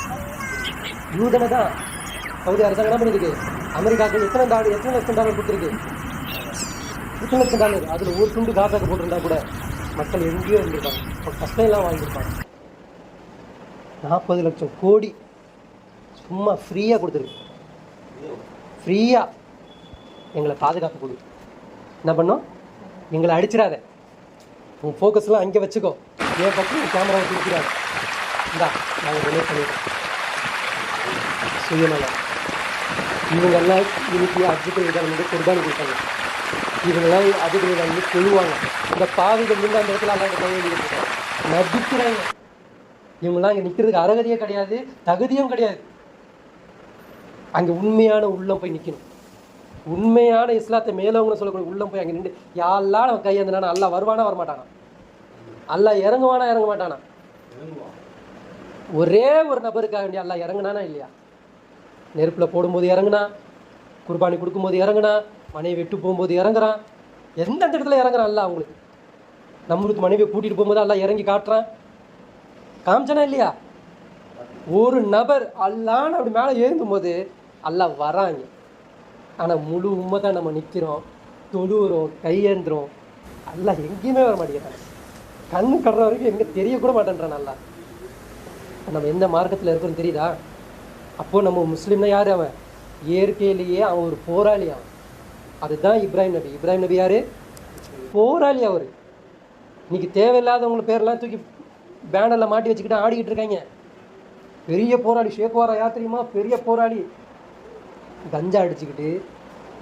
யூதனை தான். சவுதி அரசாங்கம் என்ன பண்ணிருக்கு? அமெரிக்காவுக்கு எத்தனை லட்சம் டாலர் கொடுத்துருக்கு? எத்தனை லட்சம் டாலர்? அதில் ஒரு துண்டு காசாக்கு போட்டிருந்தா கூட மக்கள் எங்கேயோ இருந்திருப்பாங்க, கஷ்டம் எல்லாம் வாங்கியிருப்பாங்க. 40 லட்சம் கோடி சும்மா ஃப்ரீயாக கொடுத்துருக்கு. ஃப்ரீயாக எங்களை பாதுகாப்பு கொடு. என்ன பண்ணோம்? எங்களை அடிச்சிடாத, உங்கள் ஃபோக்கஸ்லாம் அங்கே வச்சுக்கோ, என் பக்கம் கேமராவை கொடுக்குறாரு. இந்தா நாங்கள் டொனேட் பண்ணிடுறோம். சுயநலம். இவங்கெல்லாம் இன்னைக்கு அஜித்துகள் வந்து குர்பானி கொடுத்தாங்க. இவங்கெல்லாம் அஜித்துகள் வந்து கொள்ளுவாங்க. இந்த பாவிகள் வந்து அந்த இடத்துல எல்லாம் கையெழுதிட்டு நடிக்கிறாங்க. இவங்கெல்லாம் இங்கே நிற்கிறதுக்கு அருகதையே கிடையாது, தகுதியும் கிடையாது. அங்கே உண்மையான உள்ளம் போய் நிற்கணும். உண்மையான இஸ்லாத்தை மேலவங்க சொல்லக்கூடிய உள்ளம் போய் அங்கே நின்று யாரெல்லாம் நம்ம கையேந்தினா அல்லா வருவானா வரமாட்டானா? அல்லா இறங்குவானா இறங்க மாட்டானா? ஒரே ஒரு நபருக்காக வேண்டிய அல்லா இறங்குனானா இல்லையா? நெருப்பில் போடும்போது இறங்குனா, குர்பானி கொடுக்கும்போது இறங்குனா, மனைவி விட்டு போகும்போது இறங்குறான். எந்தெந்த இடத்துல இறங்குறான் அல்லா? அவங்களுக்கு நம்மளுக்கு மனைவியை கூட்டிகிட்டு போகும்போது அல்லா இறங்கி காட்டுறான். காமிச்சானா இல்லையா? ஒரு நபர் அல்லான்னு அப்படி மேலே ஏறும்போது அல்லா வராங்க. ஆனால் முழு உண்மைதான் நம்ம நிற்கிறோம், தொழுகிறோம், கையேந்துறோம். அல்லா எங்கேயுமே வர மாட்டேங்கிறான். கண்ணு கடுற வரைக்கும் எங்கே தெரியக்கூட மாட்டேன்றான் அல்லா. நம்ம எந்த மார்க்கத்தில் இருக்கிறோன்னு தெரியுதா? அப்போது நம்ம முஸ்லீம்னா யார்? அவன் இயற்கையிலேயே அவன் ஒரு போராளி. அவன் அதுதான் இப்ராஹிம் நபி. இப்ராஹிம் நபி யார்? போராளி. அவர் இன்னைக்கு தேவையில்லாதவங்கள பேரெல்லாம் தூக்கி பேனரில் மாட்டி வச்சுக்கிட்டு ஆடிக்கிட்டு இருக்காங்க. பெரிய போராளி ஷேக்வாரா யார் தெரியுமா? பெரிய போராளி. கஞ்சா அடிச்சுக்கிட்டு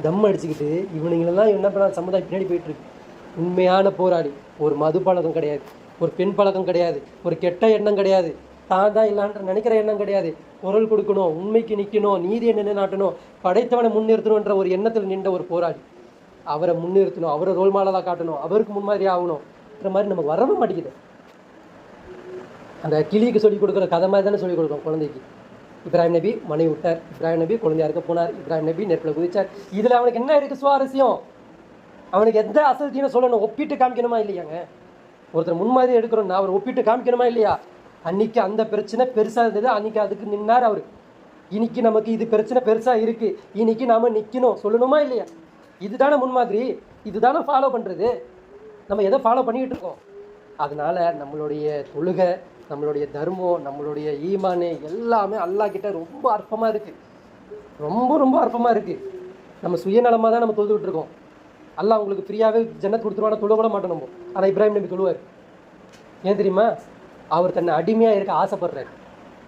தம் அடிச்சுக்கிட்டு இவனுங்களெல்லாம் என்ன பண்ண சமுதாயம் பின்னாடி போயிட்டுருக்கு. உண்மையான போராளி. ஒரு மது பழக்கம் கிடையாது, ஒரு பெண் பழக்கம் கிடையாது, ஒரு கெட்ட எண்ணம் கிடையாது, தான் தான் இல்லான்ற நினைக்கிற எண்ணம் கிடையாது. குரல் கொடுக்கணும், உண்மைக்கு நிற்கணும், நீதியை நிலைநாட்டணும், படைத்தவனை முன்னிறுத்தணுன்ற ஒரு எண்ணத்தில் நின்ற ஒரு போராளி. அவரை முன்னிறுத்தணும், அவரை ரோல் மாடலாக காட்டணும், அவருக்கு முன்மாதிரி ஆகணும்ன்ற மாதிரி நமக்கு வரவே மாட்டேங்குது. அந்த கிளிக்கு சொல்லிக் கொடுக்குற கதை மாதிரி தானே சொல்லிக் கொடுக்கும் குழந்தைக்கு. இப்ராஹிம் நபி மனைவி விட்டார், இப்ராஹிம் நபி குழந்தையா இருக்க போனார், இப்ராஹிம் நபி நெருப்பில் குதிச்சார். இதில் அவனுக்கு என்ன இருக்குது சுவாரஸ்யம்? அவனுக்கு எந்த அசல் தீனை சொல்லணும், ஒப்பிட்டு காமிக்கணுமா இல்லையாங்க? ஒருத்தர் முன்மாதிரி எடுக்கிறோன்னா அவர் ஒப்பிட்டு காமிக்கணுமா இல்லையா? அன்னைக்கு அந்த பிரச்சனை பெருசாக இருந்தது, அன்னைக்கு அதுக்கு நின்னார் அவர். இன்னைக்கு நமக்கு இது பிரச்சனை பெருசாக இருக்குது, இன்னைக்கு நாம் நிற்கணும் சொல்லணுமா இல்லையா? இதுதானே முன்மாதிரி, இதுதானே ஃபாலோ பண்ணுறது. நம்ம எதை ஃபாலோ பண்ணிக்கிட்டு இருக்கோம்? அதனால் நம்மளுடைய தொழுகை, நம்மளுடைய தர்மம், நம்மளுடைய ஈமானு எல்லாமே அல்லாஹ் கிட்ட ரொம்ப அற்பமாக இருக்குது, ரொம்ப ரொம்ப அற்பமாக இருக்குது. நம்ம சுயநலமாக தான் நம்ம தொழுதுகிட்டு இருக்கோம். அல்லாஹ் உங்களுக்கு ஃப்ரீயாகவே ஜன்னத் கொடுத்துருவானா தொழ கூட மாட்டோம் நம்ம. ஆனால் இப்ராஹிம் நபி தொழுவார். ஏன் தெரியுமா? அவர் தன்னை அடிமையாக இருக்க ஆசைப்படுறாரு.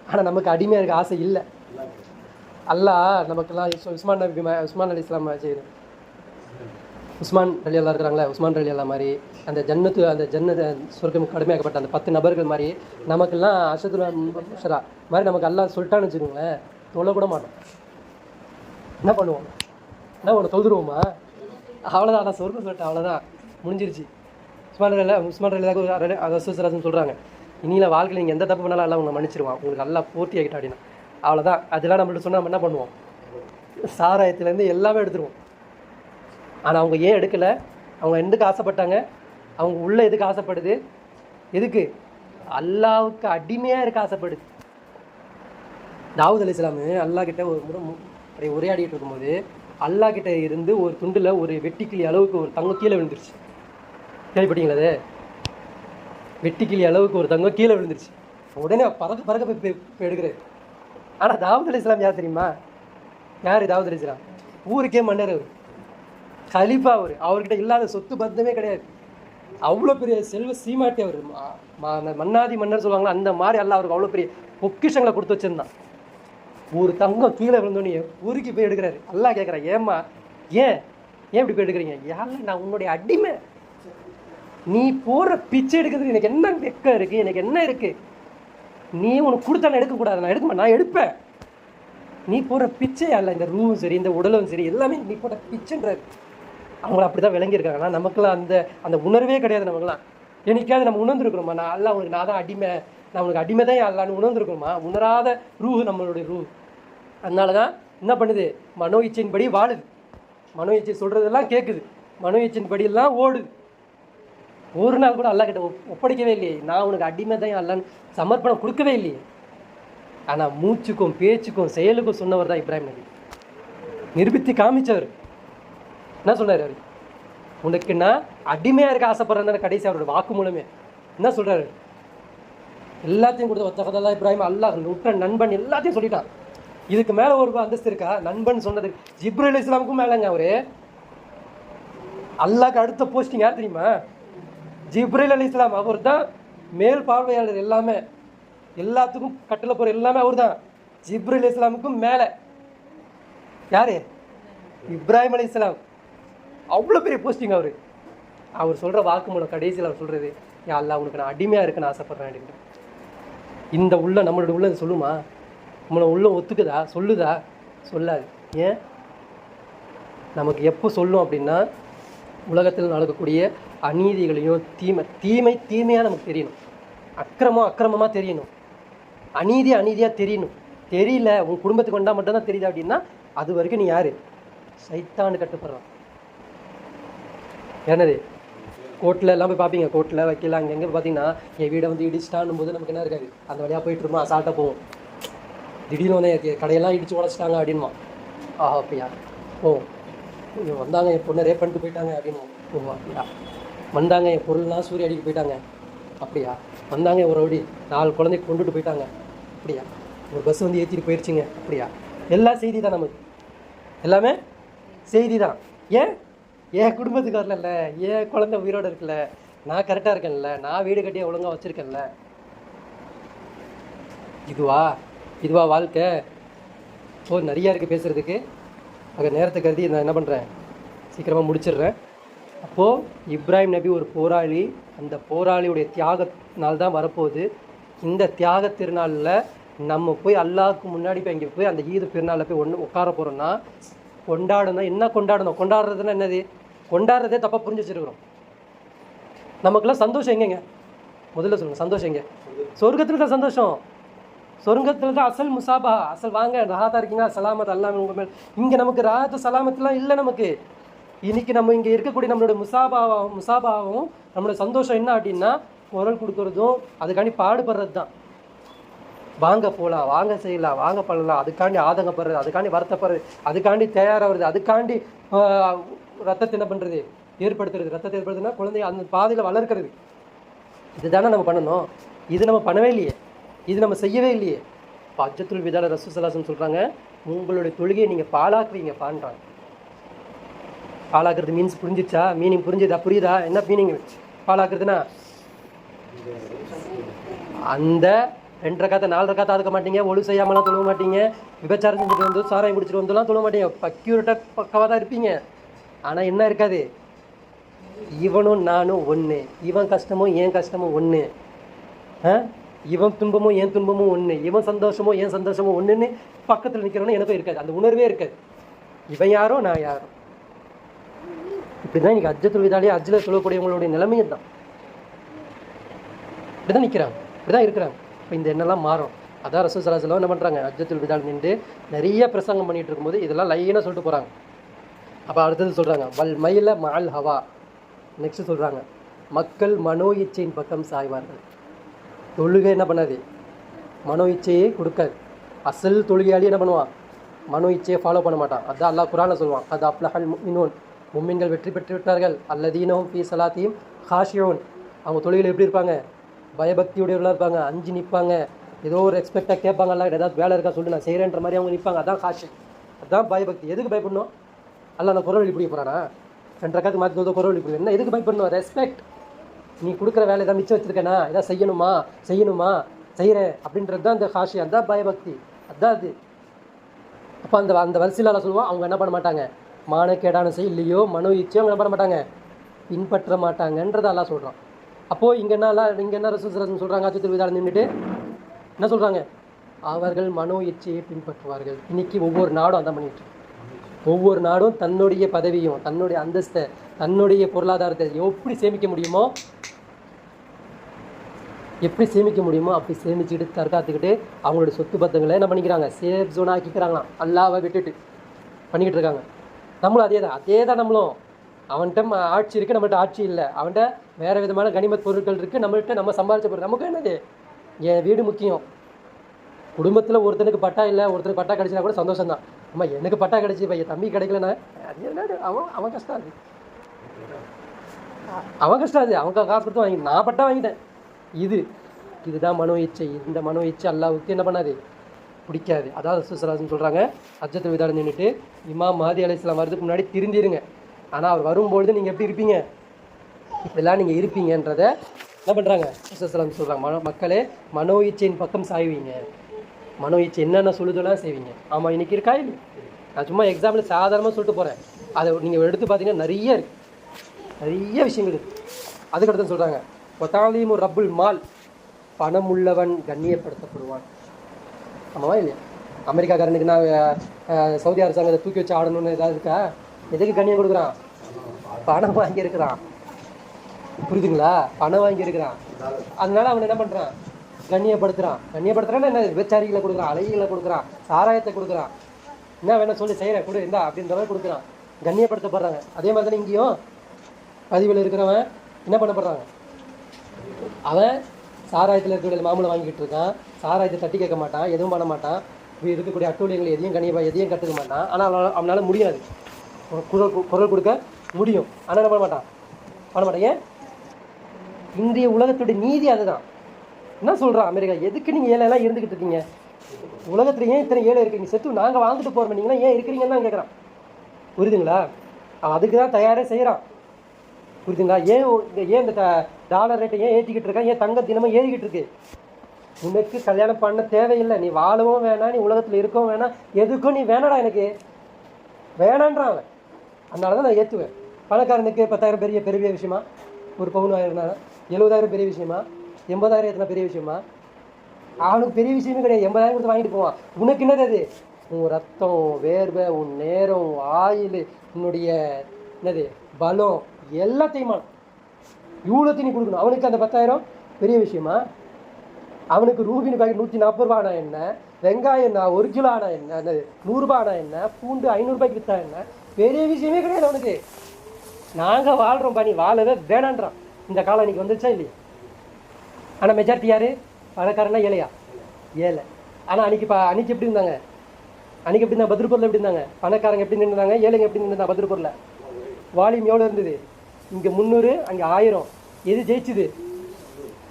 ஆனால் நமக்கு அடிமையாக இருக்க ஆசை இல்லை. அல்லாஹ் நமக்கெல்லாம் உஸ்மான் அலி இஸ்லாம் உஸ்மான் ரலி அல்லா இருக்கிறாங்களே, உஸ்மான் ரலி அல்லா மாதிரி அந்த ஜன்னத்து சொர்க்கம் கடுமையாக்கப்பட்ட அந்த 10 நபர்கள் மாதிரி நமக்கெல்லாம் அஷதுரா மாதிரி நமக்கு அல்லாஹ் சொல்லிட்டான்னு வச்சுக்கோங்களேன், தொழக்கூட மாட்டோம். என்ன பண்ணுவோம்? என்ன ஒன்று தொழுதுருவோமா? அவ்வளோதான். ஆனால் சொர்க்கம் சொல்லிட்டேன், அவ்வளோதான், முடிஞ்சிருச்சு. உஸ்மான் ரலி அசுசராசன் சொல்கிறாங்க, இனியில் வாழ்க்கையில் நீங்கள் எந்த தப்பு பண்ணாலும் எல்லாம் உங்களை மன்னிச்சிருவான், உங்களுக்கு நல்லா பூர்த்தி ஆகிட்டா அப்படின்னா. அவ்வளோதான். அதெல்லாம் நம்மள்ட்ட சொன்னால் நம்ம என்ன பண்ணுவோம்? சாராயத்துலேருந்து எல்லாமே எடுத்துருவோம். ஆனால் அவங்க ஏன் எடுக்கலை? அவங்க எதுக்கு ஆசைப்பட்டாங்க? அவங்க உள்ள எதுக்கு ஆசைப்படுது? எதுக்கு? அல்லாவுக்கு அடிமையாக இருக்க ஆசைப்படுது. தாவூத் அலைஹிஸ்ஸலாம் அல்லாஹ் கிட்ட ஒரு முறை உரையாடிட்டு இருக்கும்போது அல்லாஹ் கிட்ட இருந்து ஒரு துண்டில் ஒரு வெட்டிக்கிளி அளவுக்கு ஒரு தங்கம் கீழே விழுந்துருச்சு. கேள்விப்பட்டீங்களா? அது வெட்டிக்கிளி அளவுக்கு ஒரு தங்கம் கீழே விழுந்துருச்சு. உடனே பறக்க போய் எடுக்கிறாரு. ஆனால் தாவூத் அலைஹிஸ்ஸலாம் யார் தெரியுமா? யார் தாவூத் அலைஹிஸ்ஸலாம்? ஊருக்கே மன்னர் அவர், கலீஃபா அவர். அவர்கிட்ட இல்லாத சொத்து பந்தமே கிடையாது. அவ்வளோ பெரிய செல்வ சீமாட்டி அவர், மன்னாதி மன்னர் சொல்லுவாங்களா, அந்த மாதிரி அல்லாஹ் அவருக்கு அவ்வளோ பெரிய பொக்கிஷங்களை கொடுத்து வச்சிருந்தான். ஒரு தங்கம் கீழே விழுந்தோன்னே ஊருக்கு போய் எடுக்கிறாரு. அல்லாஹ் கேட்குறா, ஏம்மா ஏன் இப்படி போய் எடுக்கிறீங்க? யாரும் நான் உன்னுடைய அடிமை, நீ போகிற பிச்சை எடுக்கிறதுக்கு எனக்கு என்ன வெக்கம் இருக்குது, எனக்கு என்ன இருக்குது? நீ உனக்கு கொடுத்தா நான் எடுக்கக்கூடாது, நான் எடுக்க மாட்டேன், நான் எடுப்பேன். நீ போகிற பிச்சை அல்ல, இந்த ரூவும் சரி இந்த உடலும் சரி எல்லாமே நீ போட்ட பிச்சைன்றாரு. அவங்கள அப்படி தான் விளங்கியிருக்காங்க. ஆனால் நமக்குலாம் அந்த உணர்வே கிடையாது. நமக்குலாம் என்னைக்காவது நம்ம உணர்ந்துருக்குறோமா? நான் அல்ல உனக்கு நான் தான் அடிமை, நான் உனக்கு அடிமை தான் அல்லான்னு உணர்ந்துருக்கணுமா? உணராத ரூஹு நம்மளுடைய ரூ. அதனால தான் என்ன பண்ணுது? மனோ இச்சையின் படி வாழுது, மனோ இச்சை சொல்கிறதெல்லாம் கேட்குது, மனோ இச்சையின் படியெல்லாம் ஓடுது. ஒரு நாள் கூட அல்லாஹ் கிட்ட ஒப்படைக்கவே இல்லையே, நான் உனக்கு அடிமை தான் அல்லான்னு சமர்ப்பணம் கொடுக்கவே இல்லையே. ஆனால் மூச்சுக்கும் பேச்சுக்கும் செயலுக்கும் சொன்னவர் தான் இப்ராஹிம் நபி. நிரூபித்து காமிச்சவர். என்ன சொன்னார் அவர்? உனக்கு நான் அடிமையாக இருக்க ஆசைப்படுறேன் கடைசி அவரோட வாக்கு மூலமே என்ன சொல்கிறாரு? எல்லாத்தையும் கொடுத்த ஒத்தகதெல்லாம் இப்ராஹிம் அல்லாஹ் உற்ற நண்பன் எல்லாத்தையும் சொல்லிட்டான். இதுக்கு மேலே ஒரு அந்தஸ்து இருக்கா? நண்பன் சொன்னது ஜிப்ரீல் அலைஹிஸ்ஸலாமுக்கும் மேலேங்க. அவரு அல்லாஹ்க்கு அடுத்த போஸ்டிங் யார் தெரியுமா? ஜிப்ரீல் அலைஹிஸ்ஸலாம். அவர் தான் மேல் பார்வையாளர், எல்லாமே எல்லாத்துக்கும் கட்டளை போகிற எல்லாமே அவர் தான். ஜிப்ரீல் அலைஹிஸ்ஸலாமுக்கும் மேலே யார்? இப்ராஹிம் அலைஹிஸ்ஸலாம். அவ்வளோ பெரிய போஸ்டிங் அவர். அவர் சொல்கிற வாக்கு மூலம் கடைசியில் அவர் சொல்கிறது, யா அல்லாஹ் உனக்கு நான் அடிமையாக இருக்குன்னு ஆசைப்பட்றேன் அப்படின்னு. இந்த உள்ள நம்மளோட உள்ள சொல்லுமா? நம்மளை உள்ள ஒத்துக்குதா? சொல்லுதா? சொல்லாது. ஏன்? நமக்கு எப்போ சொல்லும் அப்படின்னா, உலகத்தில் நடக்கக்கூடிய அநீதிகளையும் தீமையாக நமக்கு தெரியணும், அக்கிரமமாக தெரியணும், அநீதியாக தெரியணும். தெரியல, உன் குடும்பத்துக்கு வந்தால் மட்டும்தான் தெரியுது அப்படின்னா அது வரைக்கும் நீ யார்? சைத்தான்னு கட்டுப்படுறான். என்னது? கோர்ட்டில் எல்லாம் போய் பார்ப்பீங்க, கோர்ட்டில் வைக்கல அங்கே எங்கே பார்த்தீங்கன்னா என் வீடை வந்து இடிச்சிட்டான்னும் போது நமக்கு என்ன இருக்காது, அந்த வழியாக போயிட்டுருமா அசால்ட்டாக போவோம். திடீர்னு வந்து கடையெல்லாம் இடித்து உடச்சிட்டாங்க அப்படின்மா, ஆஹா அப்படியா, ஓ வந்தாங்க என் பொண்ணை ரேப் பண்ணிட்டு போயிட்டாங்க அப்படின்வோம், ஓ அப்படியா. வந்தாங்க என் பொருள்லாம் சூரிய அடிக்க போயிட்டாங்க, அப்படியா. வந்தாங்க ஒரு ரவுடி 4 குழந்தைக்கு கொண்டுட்டு போயிட்டாங்க, அப்படியா. ஒரு பஸ் வந்து ஏற்றிட்டு போயிடுச்சிங்க, அப்படியா. எல்லாம் செய்தி தான், நமக்கு எல்லாமே செய்தி தான். ஏன் குடும்பத்துக்கு வரல, ஏன் குழந்தை உயிரோடு இருக்குல்ல, நான் கரெக்டாக இருக்கேன்ல, நான் வீடு கட்டியே ஒழுங்காக வச்சுருக்கேன்ல. இதுவா வாழ்க்கை? நிறையா இருக்குது பேசுகிறதுக்கு. அங்கே நேரத்தை கருதி நான் என்ன பண்ணுறேன், சீக்கிரமாக முடிச்சிடுறேன். அப்போது இப்ராஹிம் நபி ஒரு போராளி, அந்த போராளியுடைய தியாகத்தினால் தான் வரப்போகுது. இந்த தியாக திருநாளில் நம்ம போய் அல்லாஹ்வுக்கு முன்னாடி போய் இங்கே போய் அந்த ஈது பெருநாளில் போய் உட்கார போகிறோன்னா கொண்டாடணும். என்ன கொண்டாடணும்? கொண்டாடுறதுன்னா என்னது? கொண்டாடுறதே தப்பாக புரிஞ்சு வச்சுருக்கிறோம். நமக்குலாம் சந்தோஷம் எங்கேங்க? முதல்ல சொல்லுங்கள், சந்தோஷம் எங்கே? சொர்க்கத்தில் தான் சந்தோஷம். சொர்க்கத்தில் தான் அசல் முசாபா, அசல் வாங்க ராஹாத்தா இருக்கீங்க, சலாமத் அல்லாம உங்கள் மேல். இங்கே நமக்கு ராஹத்து சலாமத்துலாம் இல்லை. நமக்கு இன்னைக்கு நம்ம இங்கே இருக்கக்கூடிய நம்மளோட முசாபாவும் நம்மளோட சந்தோஷம் என்ன அப்படின்னா குரல் கொடுக்கறதும் அதுக்காண்டி பாடுபடுறது தான். வாங்க போகலாம், வாங்க செய்யலாம், வாங்க பண்ணலாம், அதுக்காண்டி ஆதங்கப்படுறது, அதுக்காண்டி வருத்தப்படுறது, அதுக்காண்டி தயாராகிறது, அதுக்காண்டி ரத்தத்தை என்ன பண்ணுறது ஏற்படுத்துறது. ரத்தத்தை ஏற்படுத்துனா குழந்தைய அந்த பாதையில் வளர்க்கிறது. இதுதானே நம்ம பண்ணணும். இது நம்ம பண்ணவே இல்லையே, இது நம்ம செய்யவே இல்லையே. இப்போ ஹஜ்ஜத்துல் விதால ரசூல் ஸல்லல்லாஹு அலைஹி வஸல்லம் சொல்கிறாங்க, உங்களுடைய தொழுகையை நீங்கள் பாழாக்குவீங்க பான்றாங்க. பாழாக்குறது மீன்ஸ் புரிஞ்சிச்சா? மீனிங் புரிஞ்சுதா? புரியுதா? என்ன மீனிங் பாழாக்குறதுனா? அந்த 2 ரக்காத்தை 4 ரக்காத்தை ஆதுக்க மாட்டீங்க, ஒழு செய்யாமலாம் தொழுவ மாட்டீங்க, விபச்சாரம் செஞ்சுட்டு வந்து சாராயம் குடிச்சிட்டு வந்துலாம் தொழுவ மாட்டீங்க, பக்காவாக தான் இருப்பீங்க. ஆனால் என்ன இருக்காது, இவனும் நானும் ஒன்று, இவன் கஷ்டமும் என் கஷ்டமும் ஒன்று, இவன் துன்பமும் என் துன்பமும் ஒன்று, இவன் சந்தோஷமோ என் சந்தோஷமும் ஒன்றுன்னு பக்கத்தில் நிற்கிறவனு எனக்கும் இருக்காது. அந்த உணர்வே இருக்காது. இவன் யாரோ நான் யாரோ. இப்படி தான் இன்றைக்கி ஹஜ்ஜத்துல் விதாலே ஹஜ்ஜில் தொழக்கூடியவங்களுடைய நிலைமையை தான் இப்படி தான் நிற்கிறாங்க, இப்படி தான் இருக்கிறாங்க. இப்போ இந்த எண்ணெல்லாம் மாறும். அதான் ரசூல் ஸல்லல்லாஹு அலைஹி வஸல்லம் என்ன பண்ணுறாங்க, ஹஜ்ஜத்துல் விதால் நின்று நிறைய பிரசங்கம் பண்ணிகிட்டு இருக்கும்போது இதெல்லாம் லைனாக சொல்லிட்டு போகிறாங்க. அப்போ அடுத்தது சொல்கிறாங்க, வல் மயில மஅல் ஹவா. நெக்ஸ்ட்டு சொல்கிறாங்க, மக்கள் மனோ இச்சையின் பக்கம் சாய்வார்கள். தொழுகை என்ன பண்ணாது, மனோ இச்சையை கொடுக்காது. அசல் தொழுகையாளி என்ன பண்ணுவான், மனோ இச்சையை ஃபாலோ பண்ண மாட்டான். அதான் அல்லாஹ் குர்ஆனில் சொல்லுவான், அது அஃப்லஹல் முஃமினூன், முஃமின்கள் வெற்றி பெற்று விட்டார்கள், அல்லதீனஹும் ஃபீ ஸலாத்திஹிம் காஷியூன். அவங்க தொழுகையில் எப்படி இருப்பாங்க, பயபக்தியுடையவர்களாக இருப்பாங்க, அஞ்சு நிற்பாங்க, ஏதோ ஒரு எக்ஸ்பெக்டாக கேட்பாங்க, அல்ல ஏதாவது வேலை இருக்கா சொல்லிட்டு நான் செய்கிறேன்ற மாதிரி அவங்க நிற்பாங்க. அதான் காஷி, அதுதான் பயபக்தி. எதுக்கு பயப்படணும்? அல்ல நான் குரல் இப்படி போகிறானா, 2 ரக்காத்துக்கு மாற்றி குரல் இப்படி என்ன, எதுக்கு பயப்படணும்? ரெஸ்பெக்ட். நீ கொடுக்குற வேலை ஏதாவது மிச்சம் வச்சுருக்கேனா, ஏதாவது செய்யணுமா செய்கிறேன் அப்படின்றது தான் அந்த காஷி, அதுதான் பயபக்தி, அதுதான் அது. அப்போ அந்த வரிசையில் சொல்லுவான், அவங்க என்ன பண்ண மாட்டாங்க, மானக்கேடான இல்லையோ மனோ இச்சையோ அவங்க என்ன பண்ண மாட்டாங்க, பின்பற்ற மாட்டாங்கன்றதை எல்லாம் சொல்கிறான். அப்போது இங்கே என்ன ரசூல் சொல்கிறாங்க, ஹஜ்ஜத்துல் விதால நின்றுட்டு என்ன சொல்கிறாங்க, அவர்கள் மனோ இச்சையை பின்பற்றுவார்கள். இன்றைக்கி ஒவ்வொரு நாடும் அதான் பண்ணிட்டு, ஒவ்வொரு நாடும் தன்னுடைய பதவியும் தன்னுடைய அந்தஸ்தை தன்னுடைய பொருளாதாரத்தை எப்படி சேமிக்க முடியுமோ அப்படி சேமிச்சுக்கிட்டு தற்காத்துக்கிட்டு அவங்களுடைய சொத்து பத்தங்களை என்ன பண்ணிக்கிறாங்க, சேஃப் ஜோனாக ஆக்கிக்கிறாங்களாம். அல்லாவை விட்டுட்டு பண்ணிக்கிட்டு இருக்காங்க. நம்மளும் அதே தான் நம்மளும். அவன்கிட்ட ஆட்சி இருக்குது, நம்மள்கிட்ட ஆட்சி இல்லை. அவன்கிட்ட வேறு விதமான கனிமத் பொருட்கள் இருக்குது, நம்மள்கிட்ட நம்ம சம்பாதிச்ச பொருள். நமக்கு என்னது, என் வீடு முக்கியம். குடும்பத்தில் ஒருத்தனுக்கு பட்டா இல்லை, ஒருத்தனுக்கு பட்டா கிடைச்சினா கூட சந்தோஷம் தான். அம்மா எனக்கு பட்டா கிடைச்சி, இப்போ என் தம்பி கிடைக்கலன்னா அது என்ன, அவன் கஷ்டம் அது, அவன் கஷ்டம் அது, அவங்க காசு கொடுத்து வாங்கி நான் பட்டா வாங்கிட்டேன். இதுதான் மனோ இச்சை. இந்த மனோ இச்சை அல்லாஹ்வுக்கு என்ன பண்ணாது, பிடிக்காது. அதாவது ரசூல் ஸல்லல்லாஹு அலைஹி வஸல்லம் சொல்கிறாங்க, ஹஜ்ஜத்துல் விதால நின்றுட்டு இமாம் மஹ்தி அலைஹிஸ்ஸலாம் வரதுக்கு முன்னாடி திருந்திருங்க. ஆனால் அவர் வரும்பொழுது நீங்கள் எப்படி இருப்பீங்க, இப்படிலாம் நீங்கள் இருப்பீங்கன்றதை என்ன பண்ணுறாங்க ரசூல் ஸல்லல்லாஹு அலைஹி வஸல்லம் சொல்கிறாங்க. மக்களே மனோ இச்சையின் பக்கம் சாய்வீங்க, மனோ இச்சை என்னென்ன சொல்லுதெல்லாம் செய்வீங்க. ஆமாம் இன்றைக்கி இருக்கா இல்லை, நான் சும்மா எக்ஸாம்பிள் சாதாரணமாக சொல்லிட்டு போகிறேன். அதை நீங்கள் எடுத்து பார்த்தீங்கன்னா நிறைய விஷயங்கள் இருக்குது. அதுக்கடுத்து சொல்கிறாங்க, ஒத்தாலீமு ரப்புல் மால், பணம் உள்ளவன் கண்ணியப்படுத்தப்படுவான். ஆமாவா இல்லையா? அமெரிக்காக்காரனுக்கு நான் சவுதி அரசாங்கத்தை தூக்கி வச்சு ஆடணும்னு ஏதாவது இருக்கா? எதுக்கு கண்ணியம் கொடுக்குறான், பணம் வாங்கியிருக்கிறான். புரியுதுங்களா? பணம் வாங்கியிருக்கிறான், அதனால அவன் என்ன பண்ணுறான், கண்ணியப்படுத்துறான்னு என்ன, விபச்சாரிகளை கொடுக்குறான், அழகிகளை கொடுக்குறான், சாராயத்தை கொடுக்குறான், என்ன வேணா சொல்லி செய்கிறேன் கொடு இந்தா அப்படின்ற மாதிரி கொடுக்குறான், கண்ணியப்படுத்தப்படுறாங்க. அதே மாதிரி தானே இங்கேயும் பதிவில் இருக்கிறவன் என்ன பண்ணப்படுறாங்க, அவன் சாராயத்தில் இருக்கக்கூடிய மாமூலை வாங்கிட்டு இருக்கான், சாராயத்தை தட்டி கேட்க மாட்டான், எதுவும் பண்ண மாட்டான், இருக்கக்கூடிய அட்டூழியங்களை எதையும் கற்றுக்க மாட்டான். ஆனால் அவனால் முடியாது, குரல் கொடுக்க முடியும், ஆனால் என்ன பண்ண மாட்டான். ஏன்? இன்றைய உலகத்துடைய நீதி அதுதான். என்ன சொல்கிறான் அமெரிக்கா, எதுக்கு நீங்கள் ஏழையெல்லாம் இருந்துக்கிட்டு இருக்கீங்க, உலகத்தில் ஏன் இத்தனை ஏழை இருக்கீங்க, செத்து நாங்கள் வாழ்ந்துட்டு போகிறோம், நீங்களாம் ஏன் இருக்கிறீங்கன்னு தான் கேட்குறான். புரியுதுங்களா? அதுக்கு தான் தயாரே செய்கிறான். புரியுதுங்களா? ஏன் இந்த டாலர் ரேட்டை ஏன் ஏற்றிக்கிட்டு இருக்கான், ஏன் தங்க தினமும் ஏறிக்கிட்டு இருக்கு. உனக்கு கல்யாணம் பண்ண தேவையில்லை, நீ வாழவும் வேணாம், நீ உலகத்தில் இருக்கவும் வேணாம், எதுக்கும் நீ வேணாடா, எனக்கு வேணான்றான் அவன். அதனால தான் நான் ஏற்றுவேன். பணக்காரனுக்கு 10,000 பெரிய விஷயமா, ஒரு பவுன் ஆயிருந்தா 70,000 பெரிய விஷயமா, 80,000 எத்தனை பெரிய விஷயமா? அவனுக்கு பெரிய விஷயமே கிடையாது, 80,000 கொடுத்து வாங்கிட்டு போவான். உனக்கு என்னது அது, உன் ரத்தம், வேர்வை, உன் நேரம், ஆயில், உன்னுடைய என்னது பலம் எல்லாத்தையுமா இவ்வளோத்தையும் நீ கொடுக்கணும். அவனுக்கு அந்த 10,000 பெரிய விஷயமா? அவனுக்கு ரூபின் பாக்கெட் 140 ரூபா ஆனா என்ன, வெங்காயம் என்ன 1 கிலோ ஆனா என்ன, 100 ரூபா ஆனா என்ன, பூண்டு 500 ரூபாய்க்கு விற்றா என்ன, பெரிய விஷயமே கிடையாது அவனுக்கு. நாங்கள் வாழ்கிறோம் பண்ணி வாழவே வேணான்றான். இந்த காலம் இன்னைக்கு வந்துருச்சா இல்லையா? ஆனால் மெஜாரிட்டி யார்? பணக்காரனா ஏழையா? ஏழை. ஆனால் அன்னைக்கு எப்படி இருந்தாங்க? அன்றைக்கி எப்படி இருந்தாங்க? பத்ரபூரில் எப்படி இருந்தாங்க? பணக்காரங்க எப்படி நின்றுந்தாங்க, ஏழைங்க எப்படி நின்றுந்தாங்க? பத்ரபூரில் வால்யூம் எவ்வளோ இருந்தது? இங்கே 300, அங்கே 1000. எது ஜெயிச்சுது?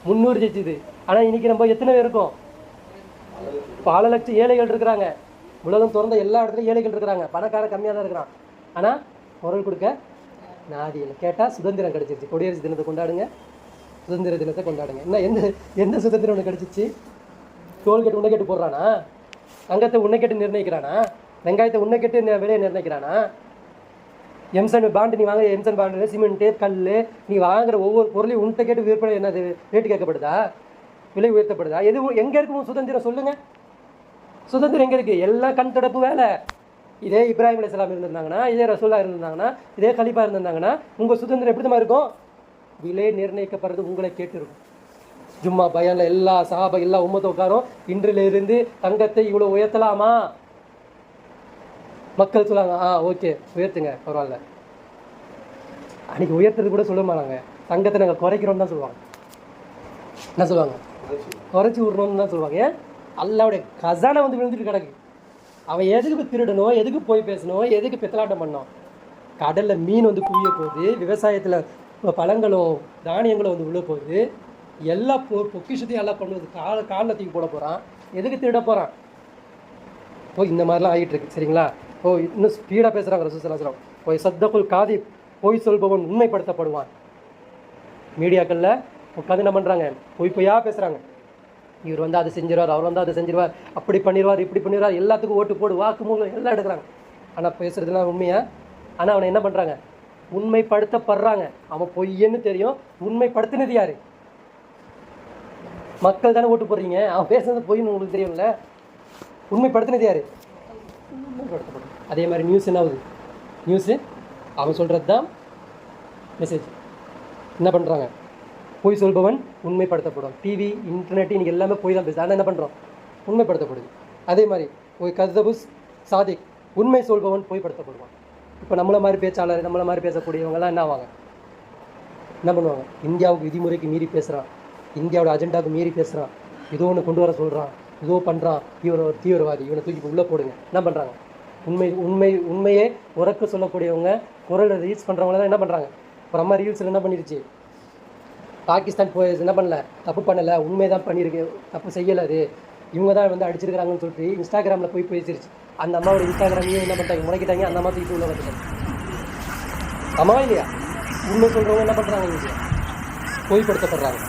300 ஜெயிச்சுது. ஆனால் இன்றைக்கி நம்ம எத்தனை பேர் இருக்கோம்? பல லட்சம் ஏழைகள் இருக்கிறாங்க. உலகம் திறந்த எல்லா இடத்துலையும் ஏழைகள் இருக்கிறாங்க. பணக்காரன் கம்மியாக தான் இருக்கிறான். ஆனால் குரல் கொடுக்க நாதி இல்லை. கேட்டால் சுதந்திரம் கிடச்சிருச்சு. குடியரசு தினத்தை கொண்டாடுங்க, சுதந்திர தினத்தை கொண்டாடுங்க. என்ன எந்த சுதந்திரம் ஒன்று கிடச்சிச்சு? டோல்கேட் உன்னை கேட்டு போடுறானா? தங்கத்தை உன்னை கேட்டு நிர்ணயிக்கிறானா? வெங்காயத்தை உன்னை கேட்டு விலையை நிர்ணயிக்கிறானா? எம்சன் பாண்டு நீ வாங்க, எம்சன் பாண்டு, சிமெண்ட்டு, கல், நீ வாங்குற ஒவ்வொரு பொருளையும் உன்கிட்ட கேட்டு விற்பனை என்னது ரேட்டு கேட்கப்படுதா? விலை உயர்த்தப்படுதா? எது எங்கே இருக்கும் சுதந்திரம் சொல்லுங்கள்? சுதந்திரம் எங்கே இருக்குது? எல்லாம் கண் தொடப்பு வேலை. இதே இப்ராஹிம் அலைஹிஸ்ஸலாம் இருந்திருந்தாங்கன்னா, இதே ரசூலா இருந்திருந்தாங்கன்னா, இதே கலீஃபா இருந்திருந்தாங்கன்னா, உங்கள் சுதந்திரம் எப்படி தான் இருக்கும்? விலை நிர்ணயிக்கப்படுறது உங்களை கேட்டு இருக்கும். ஜும்மா பயானில் எல்லா சஹாபா எல்லா உம்மத்தை உட்காரும். இன்றிலிருந்து தங்கத்தை இவ்வளோ உயர்த்தலாமா? மக்கள் சொல்லுவாங்க, ஓகே உயர்த்துங்க, பரவாயில்ல. அன்றைக்கி உயர்த்துறது கூட சொல்ல மாட்டாங்க. தங்கத்தை நாங்கள் குறைக்கிறோம்னு தான் சொல்லுவாங்க. என்ன சொல்லுவாங்க? குறைச்சி விடணும்னு தான் சொல்லுவாங்க. ஏன்? அல்லாவுடைய கசானை வந்து விழுந்துட்டு கிடக்கு. அவன் எதுக்கு திருடணும், எதுக்கு போய் பேசணும், எதுக்கு பித்தலாட்டம் பண்ணோம்? கடலில் மீன் வந்து குவிய போகுது, விவசாயத்தில் பழங்களும் தானியங்களும் வந்து உள்ள போகுது, எல்லா பொக்கிஷத்தையும் எல்லாம் கொண்டு வந்து காலில் தூக்கி போட போகிறான். எதுக்கு திருட போகிறான்? இந்த மாதிரிலாம் ஆகிட்டு இருக்கு. சரிங்களா? இன்னும் ஸ்பீடாக பேசுகிறாங்க ரசூலுல்லாஹி ஸல்லல்லாஹு அலைஹி வஸல்லம். போய் சத்தகுல் காதிப், பொய் சொல்பவன் உண்மைப்படுத்தப்படுவான். மீடியாக்களில் உட்காந்து என்ன பண்ணுறாங்க? பொய்யா பேசுகிறாங்க. இவர் வந்து அதை செஞ்சிருவார், அவர் வந்து அதை செஞ்சிருவார், அப்படி பண்ணிடுவார், இப்படி பண்ணிடுவார், எல்லாத்துக்கும் ஓட்டு போடு, வாக்குமூலம் எல்லாம் எடுக்கிறாங்க. ஆனால் பேசுறதுலாம் உண்மையா? ஆனால் அவனை என்ன பண்ணுறாங்க? உண்மைப்படுத்தப்படுறாங்க. அவன் பொய்யன்னு தெரியும். உண்மைப்படுத்தினது யாரு? மக்கள் தானே ஓட்டு போடுறீங்க. அவன் பேசுறது பொய்ன்னு உங்களுக்கு தெரியும்ல. உண்மைப்படுத்தினது யாரு? உண்மைப்படுத்தப்படும். அதே மாதிரி நியூஸ் என்ன ஆகுது? நியூஸு அவன் சொல்கிறது தான் மெசேஜ். என்ன பண்ணுறாங்க? பொய் சொல்பவன் உண்மைப்படுத்தப்படும். டிவி, இன்டர்நெட் இன்னைக்கு எல்லாமே போய் தான் பேசுது. ஆனால் என்ன பண்ணுறோம்? உண்மைப்படுத்தப்படுது. அதே மாதிரி ஒரு கதபுஸ் சாதிக், உண்மை சொல்பவன் பொய்ப்படுத்தப்படுவான். இப்போ நம்மளை மாதிரி பேச்சாளர், நம்மளை மாதிரி பேசக்கூடியவங்கலாம் என்ன ஆவாங்க? என்ன பண்ணுவாங்க? இந்தியாவுக்கு விதிமுறைக்கு மீறி பேசுகிறான், இந்தியாவோட அஜெண்டாவுக்கு மீறி பேசுகிறான், ஏதோ ஒன்று கொண்டு வர சொல்கிறான், ஏதோ பண்ணுறான், இவன் ஒரு தீவிரவாதி, இவனை தூக்கி உள்ளே போடுங்க. என்ன பண்ணுறாங்க? உண்மையே உறக்க சொல்லக்கூடியவங்க, குரல் ரீல்ஸ் பண்ணுறவங்க தான் என்ன பண்ணுறாங்க? ஒரு அம்மா ரீல்ஸில் என்ன பண்ணிருச்சு? பாகிஸ்தான் போய் என்ன பண்ணல, தப்பு பண்ணலை, உண்மை தான் பண்ணியிருக்கு, தப்பு செய்யலை, அது இவங்க தான் வந்து அடிச்சிருக்கிறாங்கன்னு சொல்லிட்டு இன்ஸ்டாகிராமில் போய் பேசிருச்சு. அந்த அம்மாவோட இன்ஸ்டாகிராமையும் என்ன பண்ணிட்டாங்க? முடக்கிட்டாங்க. அந்த அம்மா தூக்கி உள்ள வந்துட்டாங்க. அம்மாவா இல்லையா? உண்மை சொல்கிறவங்க என்ன பண்ணுறாங்க? இங்கே பொய்ப்படுத்தப்படுறாங்க.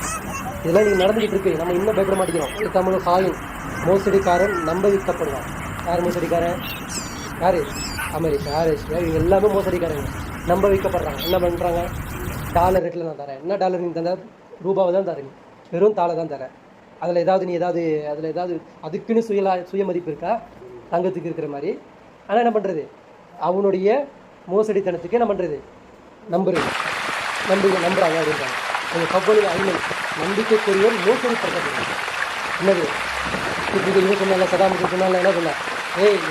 இதெல்லாம் நீங்கள் நடந்துகிட்டு இருக்கு. நம்ம இன்னும் பயப்பட மாட்டேங்கிறோம். தமிழ் சாயின் மோசடிக்காரன் நம்ப வைக்கப்படுவான். யார் மோசடிக்காரன்? யார்? அமெரிக்கா, ரஷ்யா, இவங்க எல்லாமே மோசடிக்காரங்க. நம்ப வைக்கப்படுறாங்க. என்ன பண்ணுறாங்க? டாலர் ரேட்டில் நான் தரேன். என்ன டாலர் நீ தந்த? ரூபாவை தான் தரேன், வெறும் தாளை தான் தரேன். அதில் ஏதாவது அதுக்குன்னு சுய மதிப்பு இருக்கா? தங்கத்துக்கு இருக்கிற மாதிரி. ஆனால் என்ன பண்ணுறது? அவனுடைய மோசடித்தனத்துக்கு என்ன பண்ணுறது? நம்புறாங்க அப்படின்றாங்க. உங்கள் கப்பலில் ஐநூறு நம்பிக்கைக்குரிய மோசடிப்படுத்தப்படுறாங்க. என்னது? இப்போ இவன் சொன்னால, சதாம் சொன்னால என்ன சொன்னா?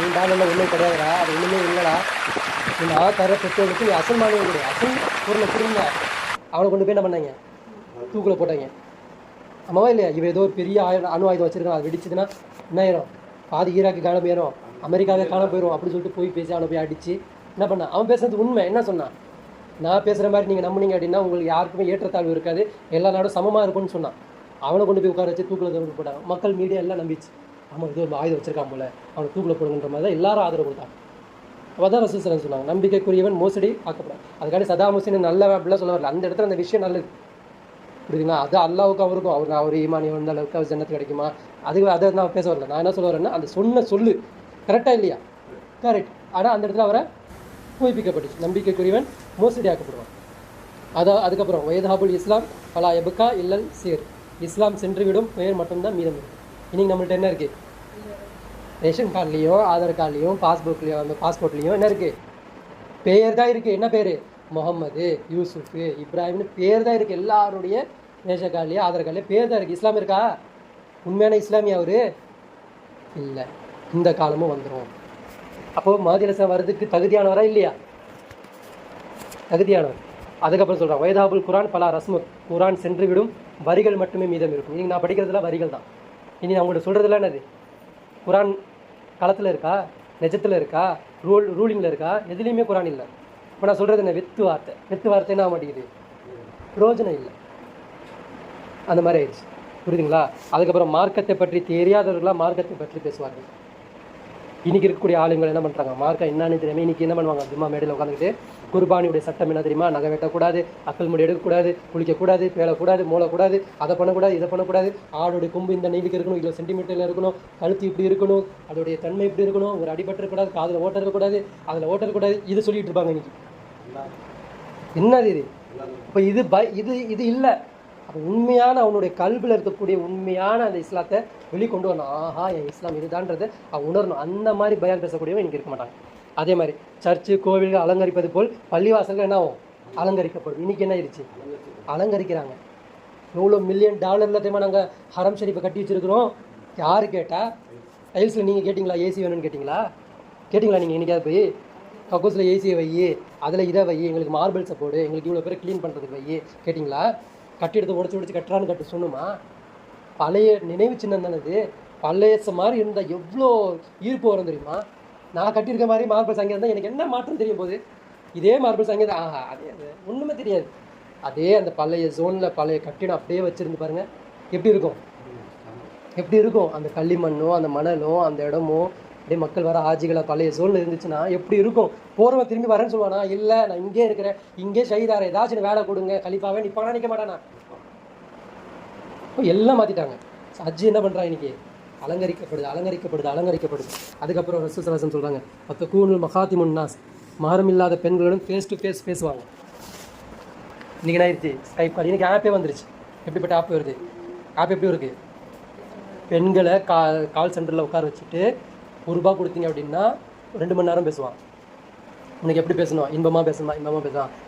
நீ டாலரில் ஒன்றும் கிடையாதுடா, அது ஒன்றுமே இல்லைடா, நான் தர பெற்றோருக்கு நீ அசல் மாநிலம் கூட அசல் பொருளை கொடுங்க. அவனை கொண்டு போய் என்ன பண்ணாங்க? தூக்கில் போட்டாங்க. ஆமாவா இல்லையா? இவன் ஏதோ ஒரு பெரிய அணு ஆயுதம் வச்சிருக்கான், அது வெடிச்சுதுன்னா என்ன ஆயிரும்? பாதி ஈராக்கு காண போயிடும், அமெரிக்காவே காண போயிடும் அப்படின்னு சொல்லிட்டு போய் பேசி அவனை போய் அடிச்சு என்ன பண்ணான்? அவன் பேசுறது உண்மை. என்ன சொன்னான்? நான் பேசுகிற மாதிரி நீங்கள் நம்பினீங்க அப்படின்னா உங்களுக்கு யாருக்குமே ஏற்றத்தாழ்வு இருக்காது, எல்லா நாடும் சமமாக இருக்கும்னு சொன்னான். அவனை கொண்டு போய் உட்கார வச்சு தூக்கில் தூக்கி போட்டாங்க. மக்கள் மீடியா எல்லாம் நம்பிச்சு, ஆமாம் ஏதோ ஒரு ஆயுதம் வச்சிருக்கான் போல, அவனை தூக்கில் போடுங்கிற மாதிரி தான் எல்லாரும் ஆதரவு கொடுத்தாங்க. அப்போ தான் ரசூலுல்லாஹி ஸல்லல்லாஹு அலைஹி வஸல்லம் சொன்னாங்க, நம்பிக்கைக்குரியவன் மோசடி ஆக்கப்படாது. அதுக்காண்டி சதாம் ஹுசைன் நல்ல அப்படிலாம் சொல்ல வரல. அந்த இடத்துல அந்த விஷயம் நல்லது, புரியுதுங்களா? அது அல்லாவுக்கும் அவருக்கும் அவர் ஈமானி வந்த அளவுக்கு அவர் ஜன்னத்து கிடைக்குமா, அதை நான் பேச வரல. நான் என்ன சொல்ல வரேன்னா, அந்த சொல்லு கரெக்டாக இல்லையா? கரெக்ட். ஆனால் அந்த இடத்துல அவரை புதுப்பிக்கப்பட்டுச்சு. நம்பிக்கைக்குரியவன் மோசடி ஆக்கப்படுவான். அதுக்கப்புறம் வயதாபுல் இஸ்லாம் பலா எபுக்கா இல்லல் சீர், இஸ்லாம் சென்றுவிடும், பெயர் மட்டும்தான் மீதம் இருக்குது. இன்றைக்கி நம்மள்ட்ட என்ன இருக்குது? ரேஷன் கார்ட்லேயும் ஆதார் கார்ட்லேயும் பாஸ்புக்லேயும் அந்த பாஸ்போர்ட்லேயும் என்ன இருக்குது? பேர் தான் இருக்குது. என்ன பேர்? முகமது, யூசுஃபு, இப்ராஹிம்னு பேர் தான் இருக்குது. எல்லாருடைய ரேஷன் கார்ட்லேயும் ஆதார் கார்ட்லேயும் பேர் தான் இருக்குது. இஸ்லாம் இருக்கா? உண்மையான இஸ்லாமியா அவர் இல்லை. இந்த காலமும் வந்துடும். அப்போது மஹதி அலைஹிஸ்ஸலாம் வர்றதுக்கு தகுதியானவரா இல்லையா? தகுதியானவர். அதுக்கப்புறம் சொல்கிறான் வைதாபுல் குரான் பலா ரஸ்முத், குரான் சென்று விடும், வரிகள் மட்டுமே மீதம் இருக்கும். இன்றைக்கி நான் படிக்கிறதுலாம் வரிகள் தான். இனி நான் உங்கள்கிட்ட சொல்கிறதுலாம் என்னது? குரான் களத்தில் இருக்கா, நிஜத்தில் இருக்கா, ரூலிங்கில் இருக்கா? எதுலேயுமே குரான் இல்லை. இப்போ நான் சொல்கிறது என்ன? வெத்து வார்த்தை. வெத்து வார்த்தை என்ன மாட்டேங்குது, பிரயோஜனம் இல்லை. அந்த மாதிரி ஆயிடுச்சு. புரியுதுங்களா? அதுக்கப்புறம் மார்க்கத்தை பற்றி தெரியாதவர்களாக மார்க்கத்தை பற்றி பேசுவார்கள். இன்றைக்கி இருக்கக்கூடிய ஆளுங்கள் என்ன பண்ணுறாங்க, மார்க்கம் என்னன்னு தெரியாமல் இன்றைக்கி என்ன பண்ணுவாங்க, ஜும்மா மேடையில் உட்காந்துக்கிட்டு குர்பானியுடைய சட்டம் என்ன தெரியுமா, நகை வெட்டக்கூடாது, அக்கல் முடி எடுக்கக்கூடாது, குளிக்கக்கூடாது, பேளக்கூடாது, மூலக்கூடாது, அதை பண்ணக்கூடாது, இதை பண்ணக்கூடாது, ஆடோடைய கொம்பு இந்த நீளுக்கு இருக்கணும், இவ்வளோ சென்டிமீட்டரில் இருக்கணும், கழுத்து இப்படி இருக்கணும், அதோடைய தன்மை இப்படி இருக்கணும், ஒரு அடிபட்டு இருக்கக்கூடாது, காதில் ஓட்ட இருக்கக்கூடாது, அதில் ஓட்ட இருக்கக்கூடாது, இது சொல்லிகிட்டு இருப்பாங்க இன்றைக்கி. என்னது இது? இப்போ இது இல்லை. அப்போ உண்மையான அவனுடைய கல்வியில் இருக்கக்கூடிய உண்மையான அந்த இஸ்லாத்தை வெளிக்கொண்டு வரணும். ஆஹா, என் இஸ்லாம் இதுதான்றது அவன் உணரணும். அந்த மாதிரி பயான் பேசக்கூடியவங்க இன்றைக்கி இருக்க மாட்டாங்க. அதே மாதிரி சர்ச்சு கோவில்கள் அலங்கரிப்பது போல் பள்ளிவாசல்கள் என்ன ஆகும், அலங்கரிக்கப்படும். இன்றைக்கி என்ன ஆயிடுச்சு, அலங்கரிக்கிறாங்க. எவ்வளோ $1,000,000 தெரியுமா நாங்கள் ஹரம் ஷரீஃபை கட்டி வச்சுருக்கிறோம். யார் கேட்டால் டைல்ஸில் நீங்கள் கேட்டிங்களா, ஏசி வேணும்னு கேட்டிங்களா நீங்கள் இன்றைக்காவது போய் கக்கூஸில் ஏசியை வை, அதில் இதை வை, எங்களுக்கு மார்பிள்ஸை போடு, எங்களுக்கு இவ்வளோ பேர் க்ளீன் பண்ணுறதுக்கு வை கேட்டிங்களா? கட்டிடத்தை உடச்சி கட்டுறான்னு கட்டு சொன்னுமா? பழைய நினைவு சின்னம் தானே இது. பழைய மாதிரி இருந்தால் எவ்வளோ ஈர்ப்பு வரும் தெரியுமா? நான் கட்டியிருக்க மாதிரி மார்பிள்ஸ் அங்கே இருந்தால் எனக்கு என்ன மாற்றம் தெரியும் போது, இதே மார்பிள்ஸ் அங்கே தான். ஆஹா, அதே ஒன்றுமே தெரியாது. அதே அந்த பழைய ஜோனில் பழைய கட்டிடம் அப்படியே வச்சுருந்து பாருங்கள், எப்படி இருக்கும் அந்த களிமண்ணும் அந்த மணலும் அந்த இடமும் அப்படியே மக்கள் வர ஆஜிகளை பழைய ஜோனில் இருந்துச்சுன்னா எப்படி இருக்கும்? போகிறவன் திரும்பி வரேன்னு சொல்லுவானா? இல்லை, நான் இங்கே இருக்கிறேன், இங்கே ஷஹீதார, ஏதாச்சும் வேலை கொடுங்க, கலிப்பாவே நிற்பானா, நிற்க மாட்டானா? இப்போ எல்லாம் மாற்றிட்டாங்க. ஹஜ்ஜி என்ன பண்ணுறாங்க இன்றைக்கி? அலங்கரிக்கப்படுது. அதுக்கப்புறம் ரசூல் ஸல்லல்லாஹு அலைஹி வஸல்லம் சொல்கிறாங்க, ஃபத்தகூனுல் மகாத்திமுன் நாஸ், மஹரம் இல்லாத பெண்களுடன் ஃபேஸ் டு ஃபேஸ் பேசுவாங்க. இன்றைக்கி என்ன ஆயிடுச்சு, ஸ்கைப் கால். இன்றைக்கி ஆப்பே வந்துருச்சு. எப்படிப்பட்ட ஆப் வருது? ஆப் எப்படி இருக்குது? பெண்களை கால் சென்டரில் உட்கார வச்சுட்டு $1 கொடுத்தீங்க அப்படின்னா 2 மணி நேரம் பேசுவான். இன்றைக்கி எப்படி பேசணும்? இன்பமாக பேசுவான்,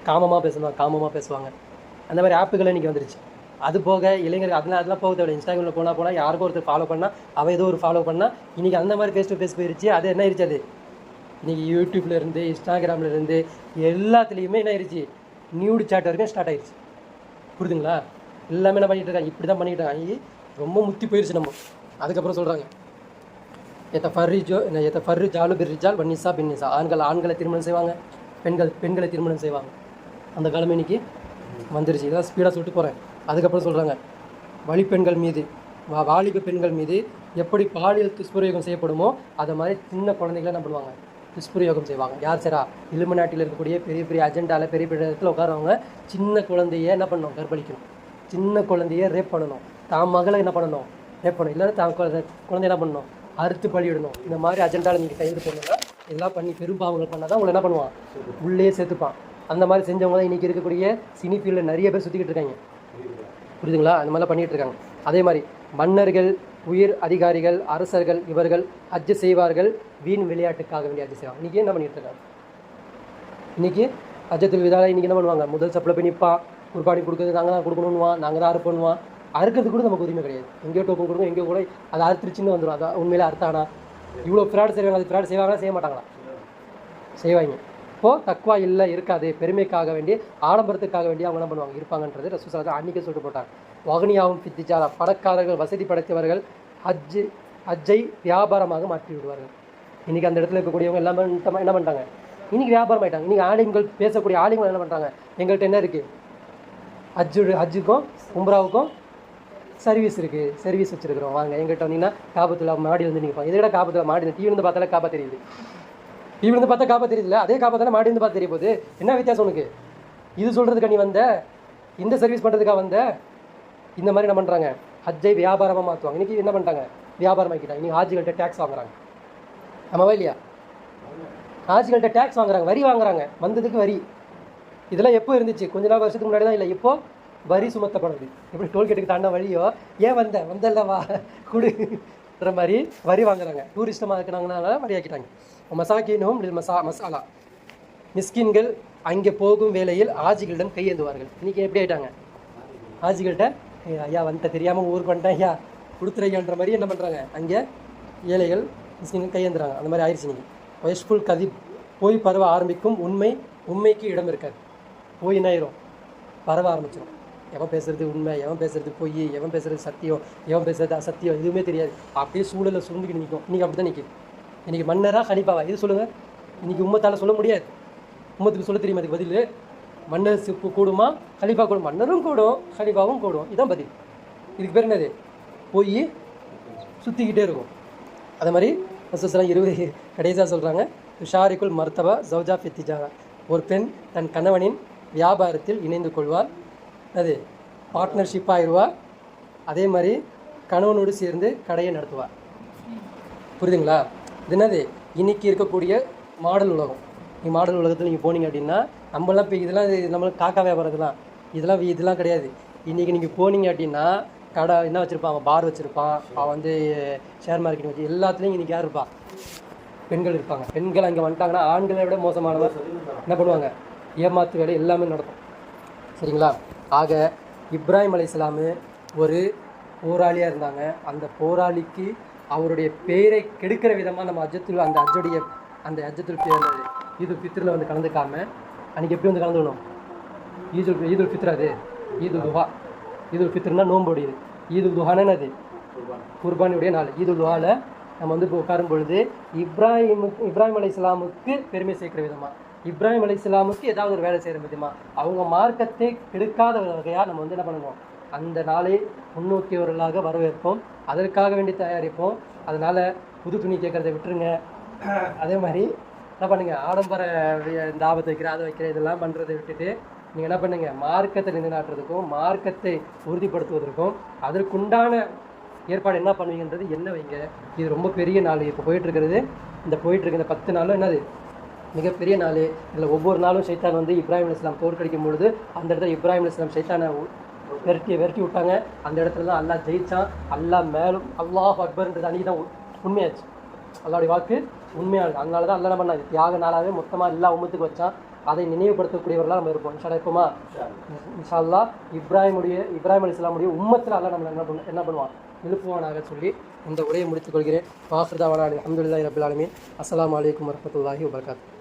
காமமாக பேசுவாங்க. அந்த மாதிரி ஆப்புகளை இன்றைக்கி வந்துருச்சு. அது போக இளைஞர்கள் அதெல்லாம் போக தேவை. இன்ஸ்டாகிராமில் போனால் யாருக்கும் ஒருத்தர் ஃபாலோ பண்ணால் அவள் ஏதோ ஒரு ஃபாலோ பண்ணால் இன்றைக்கி அந்த மாதிரி ஃபேஸ் டு ஃபேஸ் போயிடுச்சு. அது என்ன ஆயிடுச்சு? அது இன்றைக்கி யூடியூப்லேருந்து இன்ஸ்டாகிராம்லேருந்து எல்லாத்துலேயுமே என்ன ஆயிடுச்சு, நியூடு சாட் வரைக்கும் ஸ்டார்ட் ஆயிடுச்சு. புரியுதுங்களா? எல்லாமே என்ன பண்ணிகிட்டு இருக்காங்க, இப்படி தான் பண்ணிக்கிட்டு இருக்காங்க. ரொம்ப முத்தி போயிடுச்சு நம்ம. அதுக்கப்புறம் சொல்கிறாங்க, எத்தஃபர்ரி ஜாலு பிர்ரிஜால் வன்னிசா பின்னிசா, ஆண்களை திருமணம் செய்வாங்க, பெண்களை திருமணம் செய்வாங்க. அந்த காலமே இன்றைக்கி வந்துருச்சு. இதான் ஸ்பீடாக சொல்லிட்டு போகிறேன். அதுக்கப்புறம் சொல்கிறாங்க, வாலிப பெண்கள் மீது எப்படி பாலியல் துஷ்பிரயோகம் செய்யப்படுமோ அதை மாதிரி சின்ன குழந்தைகளை என்ன பண்ணுவாங்க, துஷ்பிரயோகம் செய்வாங்க. யார் சாரா? இலுமினாட்டியில் இருக்கக்கூடிய பெரிய பெரிய அஜெண்டாவில் பெரிய பெரிய இடத்துல உட்காரவங்க சின்ன குழந்தைய என்ன பண்ணணும், கற்பழிக்கணும். சின்ன குழந்தைய ரேப் பண்ணணும். தான் மகளை என்ன பண்ணணும், ரேப் பண்ணணும். இல்லைன்னா தான் குழந்தை என்ன பண்ணணும், அறுத்து பழிவிடணும். இந்த மாதிரி அஜெண்டாவில் நீங்கள் கைது பண்ணுங்க. இதெல்லாம் பண்ணி பெரும்பாவங்கள் பண்ணால் தான் உங்களை என்ன பண்ணுவான், உள்ளே சேர்த்துப்பான். அந்த மாதிரி செஞ்சவங்க தான் இன்றைக்கி இருக்கக்கூடிய சினி ஃபீல்டில் நிறைய பேர் சுற்றிக்கிட்டு இருக்காங்க. புரியுதுங்களா? அந்த மாதிரிலாம் பண்ணிகிட்டு இருக்காங்க. அதே மாதிரி மன்னர்கள், உயர் அதிகாரிகள், அரசர்கள் இவர்கள் ஹஜ்ஜு செய்வார்கள், வீண் விளையாட்டுக்காக வேண்டிய ஹஜ்ஜு செய்வாங்க. இன்றைக்கி என்ன பண்ணிகிட்டு இருக்காங்க? இன்றைக்கி ஹஜ்ஜத்துல் விதால இன்றைக்கி என்ன பண்ணுவாங்க, முதல் சப்பில் போய் நிற்பான், குர்பானி கொடுக்குறது நாங்கள் தான் கொடுக்கணுன்னுவான், நாங்கள் தான் அறுப்பண்ணுவான். அறுக்கிறது கூட நமக்கு உரிமை கிடையாது. எங்கேயோ டோக்கன் கொடுங்க, எங்கேயோ கூட அதை அறுத்துருச்சுன்னு வந்துடும். அதான் உண்மையிலே அறுத்தானா? இவ்வளோ ஃப்ராட் செய்வாங்க. அது ஃப்ராட் செய்வாங்களா, செய்ய மாட்டாங்களா? செய்வாங்க. இப்போது தக்வா இல்லை, இருக்காது. பெருமைக்காக வேண்டி, ஆடம்பரத்துக்காக வேண்டி அவங்க என்ன பண்ணுவாங்க, இருப்பாங்கன்றது ரசூல் ஸல்லல்லாஹு அலைஹி வஸல்லம் அன்றைக்கே சொல்லிட்டு போட்டாங்க. வகனியாவும் ஃபித்திஜாரா, பணக்காரர்கள், வசதி படைத்தவர்கள் ஹஜ்ஜை வியாபாரமாக மாற்றி விடுவார்கள். இன்றைக்கி அந்த இடத்துல இருக்கக்கூடியவங்க எல்லாமே என்ன பண்ணுறாங்க, இன்றைக்கி வியாபாரம் ஆகிட்டாங்க. இன்றைக்கி ஆலிம்கள் பேசக்கூடிய ஆலிம்கள் என்ன பண்ணுறாங்க, எங்கள்கிட்ட என்ன இருக்குது, ஹஜ்ஜுக்கும் உம்ராவுக்கும் சர்வீஸ் இருக்குது, சர்வீஸ் வச்சுருக்கிறோம், வாங்க எங்கள்கிட்ட வந்தீங்கன்னா காபத்துல மாடி வந்து நீங்கள் இதை விட காபத்துல மாடி டிவி வந்து பார்த்தாலே காப்பா தெரியுது. டிவி வந்து பார்த்தா காப்பா தெரியுதுல்ல, அதே காப்பா தானே மாடி வந்து பார்த்து தெரிய போகுது. என்ன வித்தியாசம் உனக்கு? இது சொல்கிறதுக்கு நீ வந்த, இந்த சர்வீஸ் பண்ணுறதுக்காக வந்த. இந்த மாதிரி என்ன பண்ணுறாங்க, ஹஜ்ஜை வியாபாரமாக மாற்றுவாங்க. இன்றைக்கி என்ன பண்ணிட்டாங்க, வியாபாரமாக்கிட்டாங்க. இன்றைக்கி ஹாஜிகள்கிட்ட டேக்ஸ் வாங்குறாங்க. ஆமாவா இல்லையா? ஹாஜிகள்கிட்ட டேக்ஸ் வாங்குறாங்க, வரி வாங்குறாங்க. வந்ததுக்கு வரி. இதெல்லாம் எப்போ இருந்துச்சு? கொஞ்ச நாள் வருஷத்துக்கு முன்னாடி தான். இல்லை, இப்போது வரி சுமத்தப்படுது. எப்படி டோல்கேட்டுக்கு தாண்ட வழியோ, ஏன் வந்தல்லவா கொடுன்ற மாதிரி வரி வாங்குறாங்க. டூரிஸ்டமாக இருக்கிறாங்கனால வரி ஆக்கிட்டாங்க. மசாக்கினும் மசாலா, மிஸ்கின்கள் அங்கே போகும் வேளையில் ஆஜிகளிடம் கையேந்துவார்கள். இன்றைக்கி எப்படி ஆகிட்டாங்க, ஆஜிகள்கிட்ட ஐயா வந்துட்ட, தெரியாமல் ஊருக்கு வந்துட்டேன் ஐயா கொடுத்துறையான்ற மாதிரி என்ன பண்ணுறாங்க, அங்கே ஏழைகள் மிஸ்கின்கள் கையேந்துறாங்க. அந்த மாதிரி ஆயிடுச்சு. நீங்கள் வயஸ்புல் கதிப், போய் பரவ ஆரம்பிக்கும் உண்மைக்கு இடம் இருக்காது. போய் என்ன ஆயிரும், பரவ ஆரம்பிச்சிடும். எவன் பேசுறது உண்மை, எவன் பேசுறது பொய், எவன் பேசுறது சத்தியம், எவன் பேசுறது அசத்தியம், எதுவுமே தெரியாது. அப்படியே சூழலில் சுருந்துக்கிட்டு நிற்கும். இன்றைக்கி அப்படி தான் நிற்கிது. இன்றைக்கி மன்னரா கலிஃபாவா இது சொல்லுங்கள். இன்றைக்கி உம்மத்தால் சொல்ல முடியாது. உம்மத்துக்கு சொல்ல தெரியுமா? அதுக்கு பதில் மன்னர் சிப்பு கூடுமா, கலிஃபா கூடும். மன்னரும் கூடும், கலிஃபாவும் கூடும். இதுதான் பதில். இதுக்கு பேர் என்னது? போய் சுற்றிக்கிட்டே இருக்கும். அதே மாதிரி ரசூலுல்லாஹ் 20 கடைசியாக சொல்கிறாங்க, துஷாரிக்குல் மர்த்தபா ஜவுஜா ஃபித்திஜாரா. ஒரு பெண் தன் கணவனின் வியாபாரத்தில் இணைந்து கொள்வார். அது பார்ட்னர்ஷிப் ஆயிடுவார். அதே மாதிரி கணவனோடு சேர்ந்து கடையை நடத்துவார். புரியுதுங்களா? இது என்னது? இன்றைக்கி இருக்கக்கூடிய மாடல் உலகம். நீ மாடல் உலகத்தில் நீங்கள் போனீங்க அப்படின்னா, நம்மளாம் இப்போ இதெல்லாம் நம்மளுக்கு காக்கா வியாபாரம் இதெல்லாம் கிடையாது. இன்றைக்கி நீங்கள் போனீங்க அப்படின்னா கடை என்ன வச்சுருப்பான், அவன் பார் வச்சுருப்பான், அவன் வந்து ஷேர் மார்க்கெட்டிங் வச்சு எல்லாத்துலேயும் இன்றைக்கி யார் இருப்பான்? பெண்கள் இருப்பாங்க. பெண்கள் அங்கே வந்துட்டாங்கன்னா ஆண்களை விட மோசமானவர் என்ன பண்ணுவாங்க? ஏமாத்து வேலை எல்லாமே நடக்கும். சரிங்களா? ஆக இப்ராஹிம் அலைஹிஸ்ஸலாம் ஒரு போராளியாக இருந்தாங்க. அந்த போராளிக்கு அவருடைய பேரை கெடுக்கிற விதமாக நம்ம அந்த ஹஜ்ஜத்துல் ஈதுல் ஃபித்ரில் வந்து கலந்துக்காம அன்றைக்கி எப்படி வந்து கலந்துக்கணும்? ஈதுல் ஃபித்ர், அது ஈதுல் துஹா. ஈதுல் ஃபித்ர்னா நோம்போடியது. ஈதுல் துஹானா அது குர்பானியுடைய நாள். ஈதுல் துஹாவில் நம்ம வந்து இப்போ உட்காரும் பொழுது இப்ராஹிம் அலைஹிஸ்ஸலாமுக்கு பெருமை சேர்க்கிற விதமாக, இப்ராஹிம் அலைஹிஸ்ஸலாமுக்கு ஏதாவது ஒரு வேலை செய்கிற விதமாக, அவங்க மார்க்கத்தை கெடுக்காத வகையாக நம்ம வந்து என்ன பண்ணணும்? அந்த நாளை முன்னோக்கியவர்களாக வரவேற்போம். அதற்காக வேண்டி தயாரிப்போம். அதனால் புது துணி கேட்குறதை விட்டுருங்க. அதே மாதிரி என்ன பண்ணுங்கள்? ஆடம்பர இந்த ஆபத்தை வைக்கிற அதை வைக்கிற இதெல்லாம் பண்ணுறதை விட்டுட்டு நீங்கள் என்ன பண்ணுங்கள்? மார்க்கத்தை நிலைநாட்டுறதுக்கும் மார்க்கத்தை உறுதிப்படுத்துவதற்கும் அதற்குண்டான ஏற்பாடு என்ன பண்ணுவீங்கன்றது என்ன வைங்க. இது ரொம்ப பெரிய நாள். இப்போ போயிட்டுருக்கிறது இந்த 10 நாளும் என்னது? மிகப்பெரிய நாள். இதில் ஒவ்வொரு நாளும் ஷைத்தான் வந்து இப்ராஹிம் அலைஹிஸ்ஸலாம் தோற்கடிக்கும் பொழுது அந்த இடத்துல இப்ராஹிம் அலைஹிஸ்ஸலாம் ஷைத்தானை விரட்டி விட்டாங்க. அந்த இடத்துல தான் அல்லாஹ் ஜெயித்தான். அல்லாஹ் மேலும் அல்லாஹ் அக்பர்ன்றது அன்றைக்கி தான் உண்மையாச்சு. அல்லாஹ்வுடைய வாக்கு உண்மையானது. அதனால தான் அல்லாஹ் என்ன பண்ணாங்க? தியாக நாளாகவே மொத்தமாக எல்லா உம்மத்துக்கு வச்சான். அதை நினைவுபடுத்தக்கூடியவர்களாக நம்ம இருப்போம். இன்ஷா அல்லாஹ் இருப்போமா? இன்ஷா அல்லாஹ் இப்ராஹிம் அலைஹிஸ்ஸலாமுடைய உம்மத்தில் அல்லாஹ் நம்மளை என்ன பண்ணுவான்? எழுப்புவானாக சொல்லி இந்த உரையை முடித்துக் கொள்கிறேன். வாஹிர் தாவானா அல்ஹம்துலில்லாஹி ரப்பில் ஆலமீன். அஸ்ஸலாமு அலைக்கும் வரஹ்மத்துல்லாஹி வபரகாத்துஹு.